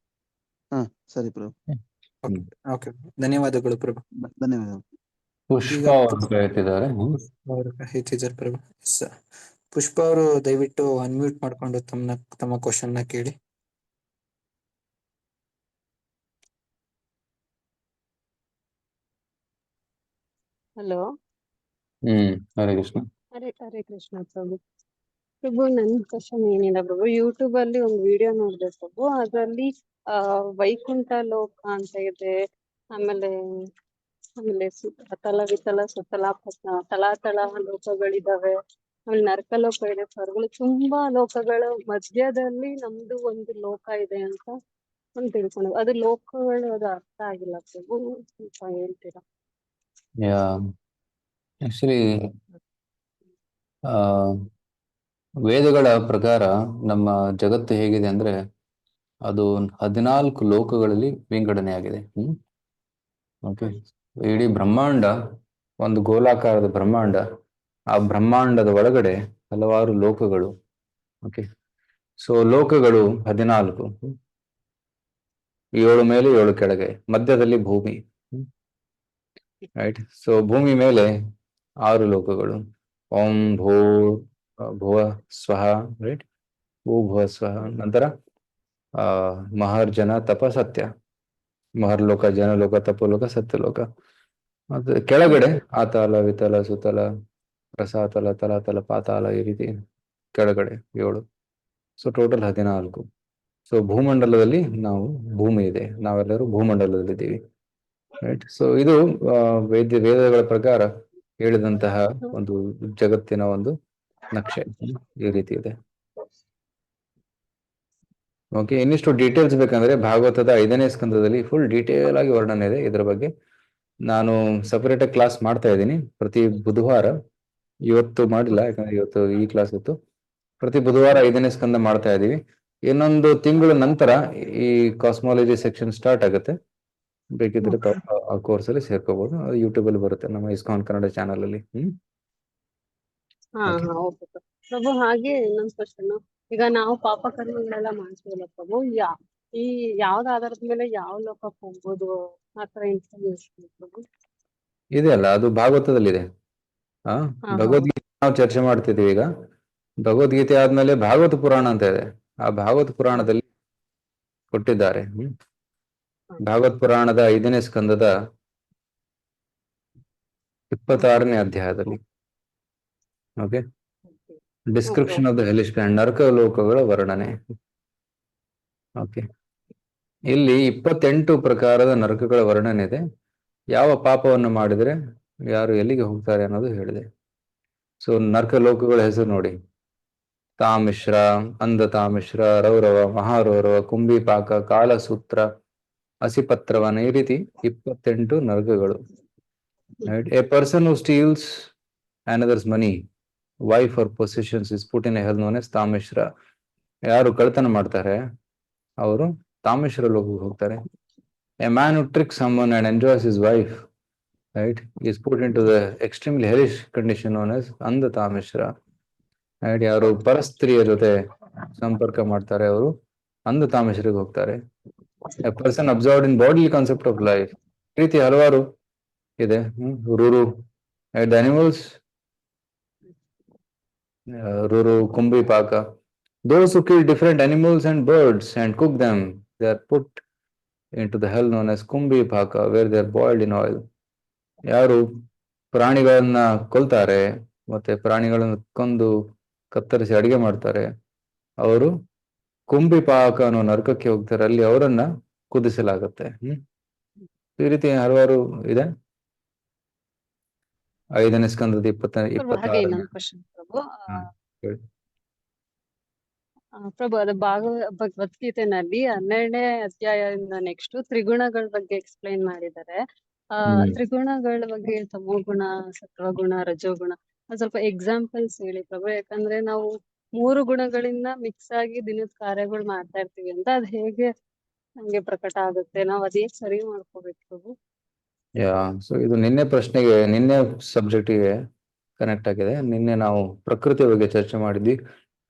ಹಾ ಸರಿ ಪ್ರಭು. ಓಕೆ ಓಕೆ ಧನ್ಯವಾದಗಳು ಪ್ರಭು. ಧನ್ಯವಾದಗಳು. ಪುಷ್ಪ ಈಗ ಅವರು ಹೇಳ್ತಿದ್ದಾರೆ. ಅವರು ಹೆಚ್ಚಿದ್ದಾರೆ ಪ್ರಭು. ಪುಷ್ಪ ಅವರು ದಯವಿಟ್ಟು ಅನ್ಮ್ಯೂಟ್ ಮಾಡ್ಕೊಂಡು ತಮ್ಮ ಕ್ವಶನ್ ನ ಕೇಳಿ. ಹಲೋ. ಹರೇ ಕೃಷ್ಣ. ಹರೇ ಕೃಷ್ಣ ಪ್ರಭು. ಪ್ರಭು ನನ್ ಕ್ವಶನ್ ಏನಿಲ್ಲ ಪ್ರಭು, ಯೂಟ್ಯೂಬ್ ಅಲ್ಲಿ ಒಂದು ವಿಡಿಯೋ ನೋಡಿದೆ ಪ್ರಭು. ಅದರಲ್ಲಿ ವೈಕುಂಠ ಲೋಕ ಅಂತ ಇದೆ, ಆಮೇಲೆ ಆಮೇಲೆ ಅತಲ ವಿತಲ ಸುತಲ ತಲಾತಲ ಲೋಕಗಳಿದಾವೆ, ಆಮೇಲೆ ನರಕ ಲೋಕ ಇದೆ, ಸ್ವರ್ಗಗಳು, ತುಂಬಾ ಲೋಕಗಳು ಮಧ್ಯದಲ್ಲಿ ನಮ್ದು ಒಂದು ಲೋಕ ಇದೆ ಅಂತ ಒಂದು ತಿಳ್ಕೊಂಡು, ಅದು ಲೋಕಗಳು ಅದು ಅರ್ಥ ಆಗಿಲ್ಲ ಪ್ರಭು, ಸ್ವಲ್ಪ ಹೇಳ್ತೀರಾ? ಆಕ್ಚುಲಿ ವೇದಗಳ ಪ್ರಕಾರ ನಮ್ಮ ಜಗತ್ತು ಹೇಗಿದೆ ಅಂದ್ರೆ ಅದು 14 ಲೋಕಗಳಲ್ಲಿ ವಿಂಗಡಣೆ ಆಗಿದೆ. ಓಕೆ, ಇಡೀ ಬ್ರಹ್ಮಾಂಡ ಒಂದು ಗೋಲಾಕಾರದ ಬ್ರಹ್ಮಾಂಡ. ಆ ಬ್ರಹ್ಮಾಂಡದ ಒಳಗಡೆ ಹಲವಾರು ಲೋಕಗಳು. ಓಕೆ, ಸೊ ಲೋಕಗಳು 14, 7 ಮೇಲೆ 7 ಕೆಳಗೆ, ಮಧ್ಯದಲ್ಲಿ ಭೂಮಿ. ರೈಟ್, ಸೊ ಭೂಮಿ ಮೇಲೆ 6 ಲೋಕಗಳು. ಓಂ ಭುವ ಸ್ವಹ, ರೈಟ್, ಭುವ ಸ್ವಹ. ನಂತರ ಮಹರ್ಜನ ತಪ ಸತ್ಯ, ಮಹರ್ಲೋಕ, ಜನಲೋಕ, ತಪೋಲೋಕ, ಸತ್ಯಲೋಕ. ಮತ್ತೆ ಕೆಳಗಡೆ ಆತಾಲ ವಿತಲ ಸುತಲ ರಸಾತಲ ತಲಾತಲ ಪಾತಾಲ, ಈ ರೀತಿ ಕೆಳಗಡೆ 7. So total 14. ಸೊ ಭೂಮಂಡಲದಲ್ಲಿ ನಾವು ಭೂಮಿ ಇದೆ, ನಾವೆಲ್ಲರೂ ಭೂಮಂಡಲದಲ್ಲಿದ್ದೀವಿ. ರೈಟ್, ಸೊ ಇದು ವೇದಗಳ ಪ್ರಕಾರ ಹೇಳಿದಂತಹ ಒಂದು ಜಗತ್ತಿನ ಒಂದು ನಕ್ಷೆ ಈ ರೀತಿ ಇದೆ. ಓಕೆ, ಇನ್ನಿಷ್ಟು ಡೀಟೇಲ್ಸ್ ಬೇಕಂದ್ರೆ ಭಾಗವತದ 5ನೇ ಸ್ಕಂದದಲ್ಲಿ ಫುಲ್ ಡೀಟೇಲ್ ಆಗಿ ವರ್ಣನೆ ಇದೆ ಇದರ ಬಗ್ಗೆ. ನಾನು ಸಪರೇಟ್ ಆಗಿ ಕ್ಲಾಸ್ ಮಾಡ್ತಾ ಇದ್ದೀನಿ ಪ್ರತಿ ಬುಧವಾರ. ಇವತ್ತು ಮಾಡಿಲ್ಲ ಯಾಕಂದ್ರೆ ಇವತ್ತು ಈ ಕ್ಲಾಸ್ ಇತ್ತು. ಪ್ರತಿ ಬುಧವಾರ 5ನೇ ಸ್ಕಂದ ಮಾಡ್ತಾ ಇದೀವಿ. ಇನ್ನೊಂದು ತಿಂಗಳ ನಂತರ ಈ ಕಾಸ್ಮಾಲಜಿ ಸೆಕ್ಷನ್ ಸ್ಟಾರ್ಟ್ ಆಗುತ್ತೆ. ಬೇಕಿದ್ರೆ ಆ ಕೋರ್ಸ್ ಅಲ್ಲಿ ಸೇರ್ಕೋಬಹುದು. ಯೂಟ್ಯೂಬ್ ಅಲ್ಲಿ ಬರುತ್ತೆ ನಮ್ಮ ಇಸ್ಕಾನ್ ಕನ್ನಡ ಚಾನಲ್ ಅಲ್ಲಿ. ಹಾ ಓಕೆ ಪ್ರಭು. ಹಾಗೆ ಇನ್ನೊಂದು ಕ್ವಶನ್, ಈಗ ನಾವು ಪಾಪ ಕರ್ಮಗಳೆಲ್ಲ ಮಾಡ್ತೀವಲ್ಲ ಪ್ರಭು, ಈ ಯಾವ್ದು ಆಧಾರದ ಮೇಲೆ ಯಾವ ಲೋಕಕ್ಕೆ ಹೋಗ್ಬೋದು, ಆತರ ಇನ್ಫಾರ್ಮೇಶನ್ ಪ್ರಭು? ಇದೆಯಲ್ಲ, ಅದು ಭಾಗವತದಲ್ಲಿದೆ. ಭಗವದ್ಗೀತೆ ನಾವು ಚರ್ಚೆ ಮಾಡ್ತಿದೀವಿ ಈಗ. ಭಗವದ್ಗೀತೆ ಆದ್ಮೇಲೆ ಭಾಗವತ ಪುರಾಣ ಅಂತ ಇದೆ. ಆ ಭಾಗವತ ಪುರಾಣದಲ್ಲಿ ಕೊಟ್ಟಿದ್ದಾರೆ. ಭಾಗವತ ಪುರಾಣದ 5ನೇ ಸ್ಕಂದದ 26ನೇ ಅಧ್ಯಾಯದಲ್ಲಿ. Okay, description of the hellish planet, ನರಕ ಲೋಕಗಳ ವರ್ಣನೆ. ಓಕೆ, ಇಲ್ಲಿ 28 ಪ್ರಕಾರದ ನರಕಗಳ ವರ್ಣನೆ ಇದೆ. ಯಾವ ಪಾಪವನ್ನು ಮಾಡಿದ್ರೆ ಯಾರು ಎಲ್ಲಿಗೆ ಹೋಗ್ತಾರೆ ಅನ್ನೋದು ಹೇಳಿದೆ. ಸೊ ನರಕ ಲೋಕಗಳ ಹೆಸರು ನೋಡಿ: ತಾಮಿಶ್ರ, ಅಂಧ ತಾಮಿಶ್ರ, ರೌರವ, ಮಹಾರೌರವ, ಕುಂಭಿಪಾಕ, ಕಾಲಸೂತ್ರ, ಅಸಿಪತ್ರವನ, ಈ ರೀತಿ 28 ನರಕಗಳು. A person who steals another's money, wife or possessions is put in a hell known as ತಾಮಿಶ್ರ. ಯಾರು ಕಳ್ತನ ಮಾಡ್ತಾರೆ ಅವರು ತಾಮಿಶ್ರ ಲೋಕಕ್ಕೆ ಹೋಗ್ತಾರೆ. A man who tricks someone and enjoys his wife, right, is put into the extremely hellish condition known as ಅಂಧ ತಾಮಿಶ್ರ. right, ಯಾರು ಪರಸ್ತ್ರೀಯ ಜೊತೆ ಸಂಪರ್ಕ ಮಾಡ್ತಾರೆ ಅವರು ಅಂಧ ತಾಮಿಶ್ರಿಗೆ ಹೋಗ್ತಾರೆ. A person absorbed in bodily concept of life, ಈ ರೀತಿ ಹಲವಾರು ಇದೆ. Ruru, the animals, Ruru, Kumbhipaka, those who kill different animals and birds and cook them, they are put into the hell known as Kumbhipaka, where they are boiled in oil. ಯಾರು ಪ್ರಾಣಿಗಳನ್ನ ಕೊಲ್ತಾರೆ ಮತ್ತೆ ಪ್ರಾಣಿಗಳನ್ನು ಕೊಂದು ಕತ್ತರಿಸಿ ಅಡಿಗೆ ಮಾಡ್ತಾರೆ ಅವರು ಕುಂಭಿಪಾಕ ಅನ್ನೋ ನರಕಕ್ಕೆ ಹೋಗ್ತಾರೆ. ಅಲ್ಲಿ ಅವರನ್ನ ಕುದಿಸಲಾಗತ್ತೆ. ಈ ರೀತಿ ಹಲವಾರು ಇದೆ. 5ನೇ ಸ್ಕಂದದ 26. ಪ್ರಭು, ಅದು ಭಗವದ್ಗೀತೆನಲ್ಲಿ 12ನೇ ಅಧ್ಯಾಯದಿಂದ ನೆಕ್ಸ್ಟ್ ತ್ರಿಗುಣಗಳ ಬಗ್ಗೆ ಎಕ್ಸ್ಪ್ಲೈನ್ ಮಾಡಿದ್ದಾರೆ. ತ್ರಿಗುಣಗಳ ಬಗ್ಗೆ ತಮೋಗುಣ, ಸತ್ವಗುಣ, ರಜೋಗುಣ, ಸ್ವಲ್ಪ ಎಕ್ಸಾಂಪಲ್ಸ್ ಹೇಳಿ ಪ್ರಭು. ಯಾಕಂದ್ರೆ ನಾವು 3 ಗುಣಗಳಿಂದ ಮಿಕ್ಸ್ ಆಗಿ ದಿನದ ಕಾರ್ಯಗಳು ಮಾಡ್ತಾ ಇರ್ತೀವಿ ಅಂತ, ಅದ್ ಹೇಗೆ ನಮ್ಗೆ ಪ್ರಕಟ ಆಗುತ್ತೆ, ನಾವ್ ಅದೇ ಸರಿ ಮಾಡ್ಕೋಬೇಕು ಪ್ರಭು? ಸೊ ಇದು ನಿನ್ನೆ ಪ್ರಶ್ನೆಗೆ, ನಿನ್ನೆ ಸಬ್ಜೆಕ್ಟಿಗೆ ಕನೆಕ್ಟ್ ಆಗಿದೆ. ನಿನ್ನೆ ನಾವು ಪ್ರಕೃತಿ ಬಗ್ಗೆ ಚರ್ಚೆ ಮಾಡಿದ್ವಿ.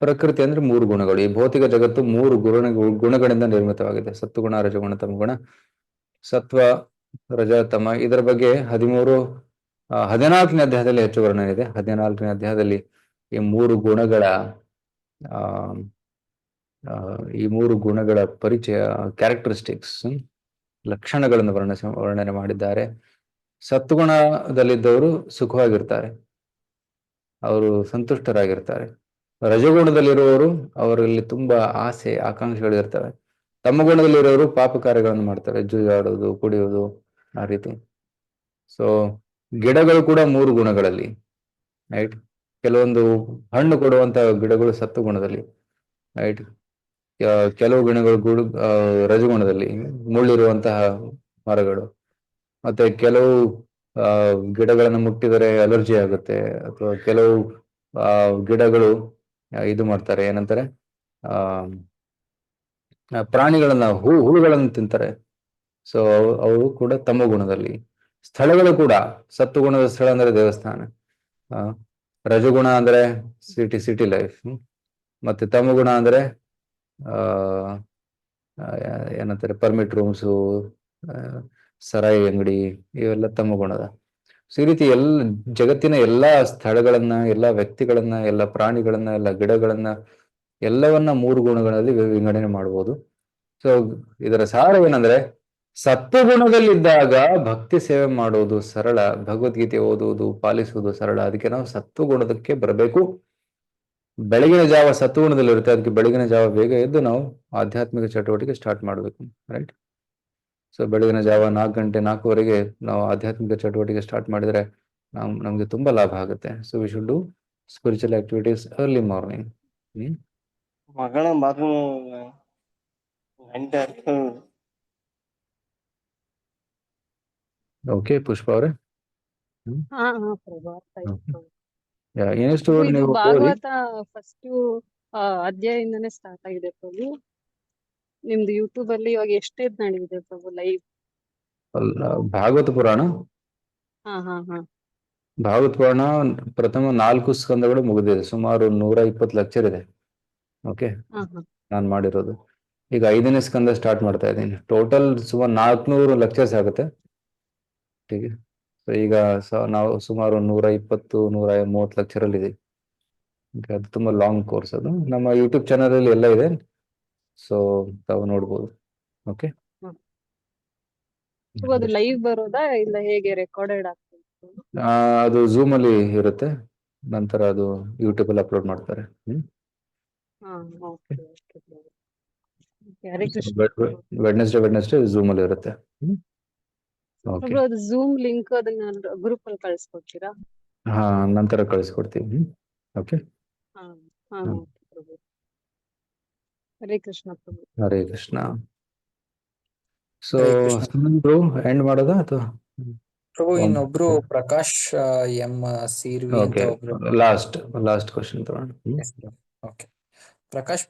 ಪ್ರಕೃತಿ ಅಂದ್ರೆ ಮೂರು ಗುಣಗಳು. ಈ ಭೌತಿಕ ಜಗತ್ತು ಮೂರು ಗುಣಗಳಿಂದ ನಿರ್ಮಿತವಾಗಿದೆ: ಸತ್ವಗುಣ, ರಜಗುಣ, ತಮಗುಣ. ಸತ್ವ, ರಜ, ತಮ, ಇದರ ಬಗ್ಗೆ 14ನೇ ಅಧ್ಯಾಯದಲ್ಲಿ ಹೆಚ್ಚು ವರ್ಣನೆ ಇದೆ. 14ನೇ ಅಧ್ಯಾಯದಲ್ಲಿ ಈ ಮೂರು ಗುಣಗಳ ಆ ಈ ಮೂರು ಗುಣಗಳ ಪರಿಚಯ, ಕ್ಯಾರೆಕ್ಟರಿಸ್ಟಿಕ್ಸ್, ಲಕ್ಷಣಗಳನ್ನು ವರ್ಣನೆ ಮಾಡಿದ್ದಾರೆ. ಸತ್ವಗುಣದಲ್ಲಿದ್ದವರು ಸುಖವಾಗಿರ್ತಾರೆ, ಅವರು ಸಂತುಷ್ಟರಾಗಿರ್ತಾರೆ. ರಜಗುಣದಲ್ಲಿರುವವರು, ಅವರಲ್ಲಿ ತುಂಬಾ ಆಸೆ ಆಕಾಂಕ್ಷೆಗಳು ಇರ್ತವೆ. ತಮ್ಮ ಗುಣದಲ್ಲಿರೋರು ಪಾಪ ಕಾರ್ಯಗಳನ್ನು ಮಾಡ್ತಾರೆ, ಜೂಜಾಡೋದು, ಕುಡಿಯೋದು, ಆ ರೀತಿ. ಸೊ ಗಿಡಗಳು ಕೂಡ ಮೂರು ಗುಣಗಳಲ್ಲಿ, ರೈಟ್. ಕೆಲವೊಂದು ಹಣ್ಣು ಕೊಡುವಂತ ಗಿಡಗಳು ಸತ್ವಗುಣದಲ್ಲಿ, ರೈಟ್. ಕೆಲವು ಗಿಡಗಳು ರಜಗುಣದಲ್ಲಿ, ಮುಳ್ಳಿರುವಂತಹ ಮರಗಳು. ಮತ್ತೆ ಕೆಲವು ಗಿಡಗಳನ್ನು ಮುಟ್ಟಿದರೆ ಅಲರ್ಜಿ ಆಗುತ್ತೆ, ಅಥವಾ ಕೆಲವು ಗಿಡಗಳು ಇದು ಮಾಡ್ತಾರೆ, ಏನಂತಾರೆ, ಪ್ರಾಣಿಗಳನ್ನ ಹುಳುಗಳನ್ನು ತಿಂತಾರೆ. ಸೊ ಅವು ಕೂಡ ತಮ್ಮ ಗುಣದಲ್ಲಿ. ಸ್ಥಳಗಳು ಕೂಡ ಸತ್ವಗುಣದ ಸ್ಥಳ ಅಂದ್ರೆ ದೇವಸ್ಥಾನ, ರಜಗುಣ ಅಂದ್ರೆ ಸಿಟಿ ಲೈಫ್, ಮತ್ತೆ ತಮಗುಣ ಅಂದ್ರೆ ಏನಂತಾರೆ, ಪರ್ಮಿಟ್ ರೂಮ್ಸು, ಸರಾಯಿ ಅಂಗಡಿ, ಇವೆಲ್ಲ ತಮ್ಮ ಗುಣದ. ಸೊ ಈ ರೀತಿ ಜಗತ್ತಿನ ಎಲ್ಲಾ ಸ್ಥಳಗಳನ್ನ, ಎಲ್ಲಾ ವ್ಯಕ್ತಿಗಳನ್ನ, ಎಲ್ಲ ಪ್ರಾಣಿಗಳನ್ನ, ಎಲ್ಲ ಗಿಡಗಳನ್ನ, ಎಲ್ಲವನ್ನ ಮೂರು ಗುಣಗಳಲ್ಲಿ ವಿಂಗಡಣೆ ಮಾಡಬಹುದು. ಸೊ ಇದರ ಸಾರ ಏನಂದ್ರೆ, ಸತ್ವಗುಣದಲ್ಲಿದ್ದಾಗ ಭಕ್ತಿ ಸೇವೆ ಮಾಡುವುದು ಸರಳ, ಭಗವದ್ಗೀತೆ ಓದುವುದು, ಪಾಲಿಸುವುದು ಸರಳ. ಅದಕ್ಕೆ ನಾವು ಸತ್ವಗುಣದಕ್ಕೆ ಬರಬೇಕು. ಬೆಳಗಿನ ಜಾವ ಸತ್ವಗುಣದಲ್ಲಿರುತ್ತೆ, ಅದಕ್ಕೆ ಬೆಳಗಿನ ಜಾವ ಬೇಗ ಎದ್ದು ನಾವು ಆಧ್ಯಾತ್ಮಿಕ ಚಟುವಟಿಕೆ ಸ್ಟಾರ್ಟ್ ಮಾಡಬೇಕು, ರೈಟ್. ಸೊ ಬೆಳಗಿನ ಜಾವ 4 ಗಂಟೆ 4:15 ನಾವು ಆಧ್ಯಾತ್ಮಿಕ ಚಟುವಟಿಕೆ ಸ್ಟಾರ್ಟ್ ಮಾಡಿದ್ರೆ ನಮ್ಗೆ ತುಂಬಾ ಲಾಭ ಆಗುತ್ತೆ. So we should do spiritual activities early morning. ಮಗಳ ಮಗು ಗಂಟೆ ಓಕೆ ಪುಷ್ಪ ಅವರೇ. ಹಾ ಪ್ರಭು ಅರ್ಥ ಆಯ್ತು ಪ್ರಭು. ಇನ್ನೆಷ್ಟು ಪ್ರಭು, ಇದು ನೀವು ಓದಿ. ಭಾಗವತ ಫಸ್ಟ್ ಅಧ್ಯಾಯದಿಂದನೇ ಸ್ಟಾರ್ಟ್ ಆಗಿದೆ ಪ್ರಭು. ನಿಮ್ದು ಯೂಟ್ಯೂಬ್ ಅಲ್ಲಿ ಇವಾಗ ಎಷ್ಟೇದ್ ನಡೆದಿದೆ ಪ್ರಭು ಲೈವ್? ಭಾಗವತ ಪುರಾಣ, ಹಾ ಭಾಗವತ ಪುರಾಣ ಪ್ರಥಮ 4 ಸ್ಕಂದಗಳು ಮುಗಿದಿದೆ. ಸುಮಾರು 120 ಲೆಕ್ಚರ್ ಇದೆ. ಓಕೆ, ಹಾ ನಾನು ಮಾಡಿರೋದು. ಈಗ 5ನೇ ಸ್ಕಂದ ಸ್ಟಾರ್ಟ್ ಮಾಡ್ತಾ ಇದ್ದೀನಿ. ಟೋಟಲ್ ಸುಮಾರು 400 ಲೆಕ್ಚರ್ಸ್ ಆಗುತ್ತೆ. ಟೀಕೆ. ಸೊ ಈಗ ನಾವು ಸುಮಾರು 120-130 ಲೆಕ್ಚರ್ ಅಲ್ಲಿ ಇದೆ. ಅದು ತುಂಬಾ ಲಾಂಗ್ ಕೋರ್ಸ್. ಅದು ನಮ್ಮ ಯೂಟ್ಯೂಬ್ ಚಾನಲ್ ಅಲ್ಲಿ ಎಲ್ಲ ಇದೆ, ಸೊ ತಾವು ನೋಡ್ಬೋದು. ಓಕೆ, ಪ್ರಭು, ಅದು ಲೈವ್ ಬರೋದಾ ಇಲ್ಲ ಹೇಗೆ ರೆಕಾರ್ಡೆಡ್ ಆಗ್ತದೆ? ಅದು ಝೂಮ್ ಅಲ್ಲಿ ಇರುತ್ತೆ, ನಂತರ ಅದು ಯೂಟ್ಯೂಬ್ ಅಲ್ಲಿ ಅಪ್ಲೋಡ್ ಮಾಡ್ತಾರೆ. ಹಾ ಓಕೆ ಓಕೆ ಪ್ರಭು. ಹರೇ ಕೃಷ್ಣ ಪ್ರಭು. ವೆಡ್ನೆಸ್ಡೇ ಝೂಮ್ ಅಲ್ಲಿ ಇರುತ್ತೆ. ಓಕೆ, ಪ್ರಭು, ಅದು ಝೂಮ್ ಲಿಂಕ್ ಅದನ್ನ ಗ್ರೂಪ್ ಅಲ್ಲಿ ಕಳಿಸ್ಕೊಡ್ತೀರಾ? ಹಾ, ನಂತರ ಕಳಿಸ್ಕೊಡ್ತೀವಿ. ಓಕೆ, ಹಾ ಓಕೆ ಪ್ರಭು. ಹರೇ ಕೃಷ್ಣ ಪ್ರಭು. ಹರೇ ಕೃಷ್ಣ. ಸೊ ಹರೇ ಕೃಷ್ಣ ಎಂಡ್ ಮಾಡೋದಾ ಅಥವಾ ಪ್ರಭು. ಇನ್ನೊಬ್ರು ಪ್ರಕಾಶ್ ಎಂ ಸಿರ್ವಿ ಅಂತ ಓಕೆ, ಒಬ್ರು. ಲಾಸ್ಟ್ ಕ್ವಶನ್ ತಗೋಣ. ಓಕೆ, ಪ್ರಕಾಶ್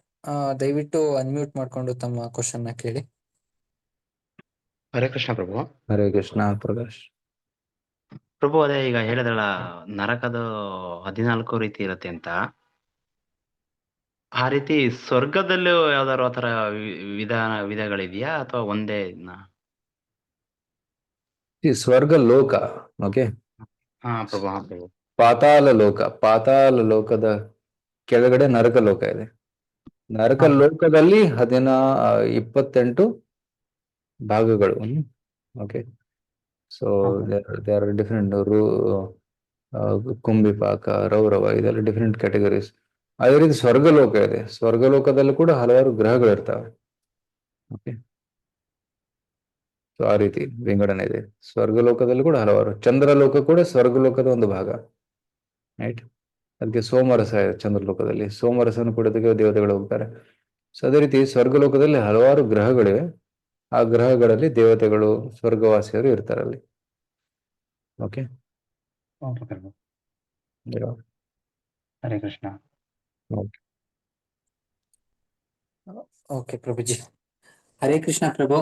ದಯವಿಟ್ಟು ಅನ್ಮ್ಯೂಟ್ ಮಾಡ್ಕೊಂಡು ತಮ್ಮ ಕ್ವಶನ್ ನ ಕೇಳಿ. ಹರೇ ಕೃಷ್ಣ ಪ್ರಭು. ಹರೇ ಕೃಷ್ಣ ಪ್ರಕಾಶ್. ಪ್ರಭು, ಅದೇ ಈಗ ಹೇಳಿದ್ರಲ್ಲ ನರಕದ 14 ರೀತಿ ಇರುತ್ತೆ ಅಂತ, ಆ ರೀತಿ ಸ್ವರ್ಗದಲ್ಲೂ ಯಾವ್ದಾದ್ರು ಆತರ ವಿಧಗಳಿದೆಯಾ ಅಥವಾ ಒಂದೇ? ಈ ಸ್ವರ್ಗ ಲೋಕ, ಓಕೆ, ಹಾ ಪ್ರಭು. ಹಾ ಪ್ರಭು. ಪಾತಾಳ ಲೋಕದ ಕೆಳಗಡೆ ನರಕ ಲೋಕ ಇದೆ. ನರಕ ಲೋಕದಲ್ಲಿ 28 ಭಾಗಗಳು. Okay, so they are different. Kumbhipaka, Raurava, ಇದೆಲ್ಲ ಡಿಫರೆಂಟ್ ಕ್ಯಾಟಗರೀಸ್. ಅದೇ ರೀತಿ ಸ್ವರ್ಗಲೋಕ ಇದೆ. ಸ್ವರ್ಗಲೋಕದಲ್ಲಿ ಕೂಡ ಹಲವಾರು ಗ್ರಹಗಳಿರ್ತವೆ. ಓಕೆ, ಸೊ ಆ ರೀತಿ ವಿಂಗಡಣೆ ಇದೆ. ಸ್ವರ್ಗಲೋಕದಲ್ಲಿ ಕೂಡ ಹಲವಾರು. ಚಂದ್ರಲೋಕ ಕೂಡ ಸ್ವರ್ಗಲೋಕದ ಒಂದು ಭಾಗ, ರೈಟ್. ಅದಕ್ಕೆ ಸೋಮರಸ ಇದೆ ಚಂದ್ರಲೋಕದಲ್ಲಿ. ಸೋಮರಸನ ಕುಡಿದಕ್ಕೆ ದೇವತೆಗಳು ಹೋಗ್ತಾರೆ. ಸೊ ಅದೇ ರೀತಿ ಸ್ವರ್ಗಲೋಕದಲ್ಲಿ ಹಲವಾರು ಗ್ರಹಗಳಿವೆ. ಆ ಗ್ರಹಗಳಲ್ಲಿ ದೇವತೆಗಳು, ಸ್ವರ್ಗವಾಸಿಯರು ಇರ್ತಾರೆ ಅಲ್ಲಿ. ಓಕೆ, ಹರೇ ಕೃಷ್ಣ. ಓಕೆ ಪ್ರಭುಜಿ, ಹರೇ ಕೃಷ್ಣ ಪ್ರಭು.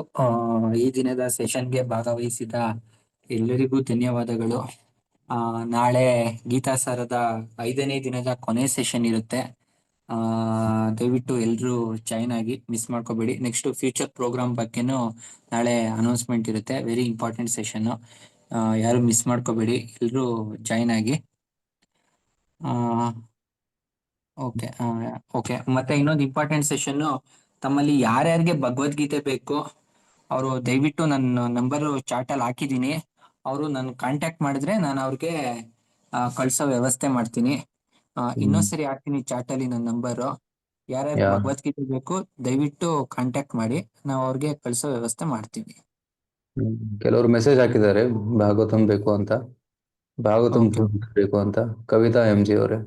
ಈ ದಿನದ ಸೆಷನ್ಗೆ ಭಾಗವಹಿಸಿದ ಎಲ್ಲರಿಗೂ ಧನ್ಯವಾದಗಳು. ನಾಳೆ ಗೀತಾಸಾರದ 5ನೇ ದಿನದ ಕೊನೆ ಸೆಷನ್ ಇರುತ್ತೆ. ದಯವಿಟ್ಟು ಎಲ್ಲರೂ ಜಾಯ್ನ್ ಆಗಿ, ಮಿಸ್ ಮಾಡ್ಕೋಬೇಡಿ. ನೆಕ್ಸ್ಟ್ ಫ್ಯೂಚರ್ ಪ್ರೋಗ್ರಾಮ್ ಬಗ್ಗೆನೂ ನಾಳೆ ಅನೌನ್ಸ್ಮೆಂಟ್ ಇರುತ್ತೆ, ವೆರಿ ಇಂಪಾರ್ಟೆಂಟ್ ಸೆಷನ್. ಯಾರು ಮಿಸ್ ಮಾಡ್ಕೋಬೇಡಿ, ಎಲ್ಲರೂ ಜಾಯ್ನ್ ಆಗಿ. Okay okay. ಮತ್ತೆ ಇನ್ನೊಂದು ಇಂಪಾರ್ಟೆಂಟ್ ಸೆಷನ್, ತಮ್ಮಲ್ಲಿ ಯಾರ್ಯಾರಿಗೆ ಭಗವದ್ಗೀತೆ ಬೇಕು ಅವರು ದಯವಿಟ್ಟು ನನ್ನ ನಂಬರ್ ಚಾಟಲ್ಲಿ ಹಾಕಿದ್ದೀನಿ, ಅವರು ನನ್ನ ಕಾಂಟ್ಯಾಕ್ಟ್ ಮಾಡಿದ್ರೆ ನಾನು ಅವ್ರಿಗೆ ಕಳ್ಸೋ ವ್ಯವಸ್ಥೆ ಮಾಡ್ತೀನಿ. ಇನ್ನೊಂದ್ಸರಿ ಹಾಕ್ತೀನಿ ಚಾಟಲ್ಲಿ ನನ್ನ ನಂಬರು. ಯಾರ್ಯಾರು ಭಗವದ್ಗೀತೆ ಬೇಕು ದಯವಿಟ್ಟು ಕಾಂಟ್ಯಾಕ್ಟ್ ಮಾಡಿ, ನಾವು ಅವ್ರಿಗೆ ಕಳ್ಸೋ ವ್ಯವಸ್ಥೆ ಮಾಡ್ತೀವಿ. ಕೆಲವರು ಮೆಸೇಜ್ ಹಾಕಿದ್ದಾರೆ ಭಾಗವತಂ ಬೇಕು ಅಂತ, ಭಾಗವತಂ ಬೇಕು ಅಂತ. ಕವಿತಾ MG ಅವರೇ.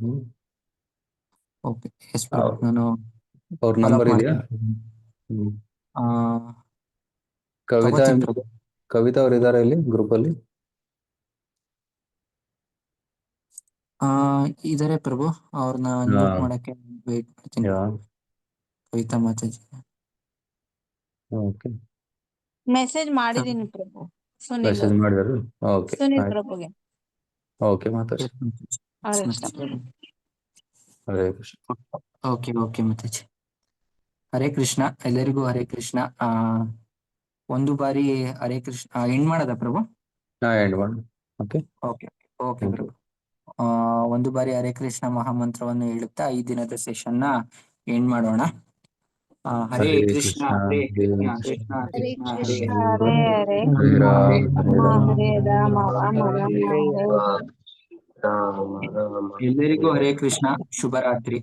ಓಕೆ, ಎಸ್ ನಾನು ಅವ್ರ ನಂಬರ್ ಇದೆಯಾ? ಕವಿತಾ ಅವ್ರು ಇದಾರೆ ಇಲ್ಲಿ ಗ್ರೂಪ್ ಅಲ್ಲಿ? ಇದಾರೆ ಪ್ರಭು, ಅವ್ರನ್ನ ಅನ್ಮ್ಯೂಟ್ ಮಾಡಕ್ಕೆ ವೇಟ್ ಮಾಡ್ತೀನಿ. ಕವಿತಾ ಮಾತಾಜಿ. ಓಕೆ, ಮೆಸೇಜ್ ಮಾಡಿದೀನಿ ಪ್ರಭು. ಮೆಸೇಜ್ ಮಾಡಿದ್ರು. ಓಕೆ, ಸುನಿಲ್ ಪ್ರಭುಗೆ. ಓಕೆ ಮಾತಾಡಿ. ಹರೇ ಕೃಷ್ಣ. Okay okay Mataji. ಹರೇ ಕೃಷ್ಣ, ಎಲ್ಲರಿಗೂ ಹರೇ ಕೃಷ್ಣ. ಒಂದು ಬಾರಿ ಹರೇ ಕೃಷ್ಣ ಎಂಡ್ ಮಾಡದ ಪ್ರಭು? ಎಂಡ್ ಮಾಡಿ. Okay okay okay Prabhu. ಒಂದು ಬಾರಿ ಹರೇ ಕೃಷ್ಣ ಮಹಾಮಂತ್ರವನ್ನು ಹೇಳುತ್ತಾ ಈ ದಿನದ ಸೆಷನ್ ನ ಎಂಡ್ ಮಾಡೋಣ. ಹರೇ ಕೃಷ್ಣ ಹರೇ ಕೃಷ್ಣ ಕೃಷ್ಣ ಕೃಷ್ಣ ಹರೇ ಹರೇ ಹರೇ, ಹರೇ ರಾಮ ರಾಮ ರಾಮ ಹರೇ. ಎಲ್ಲರಿಗೂ ಹರೇ ಕೃಷ್ಣ. ಶುಭರಾತ್ರಿ.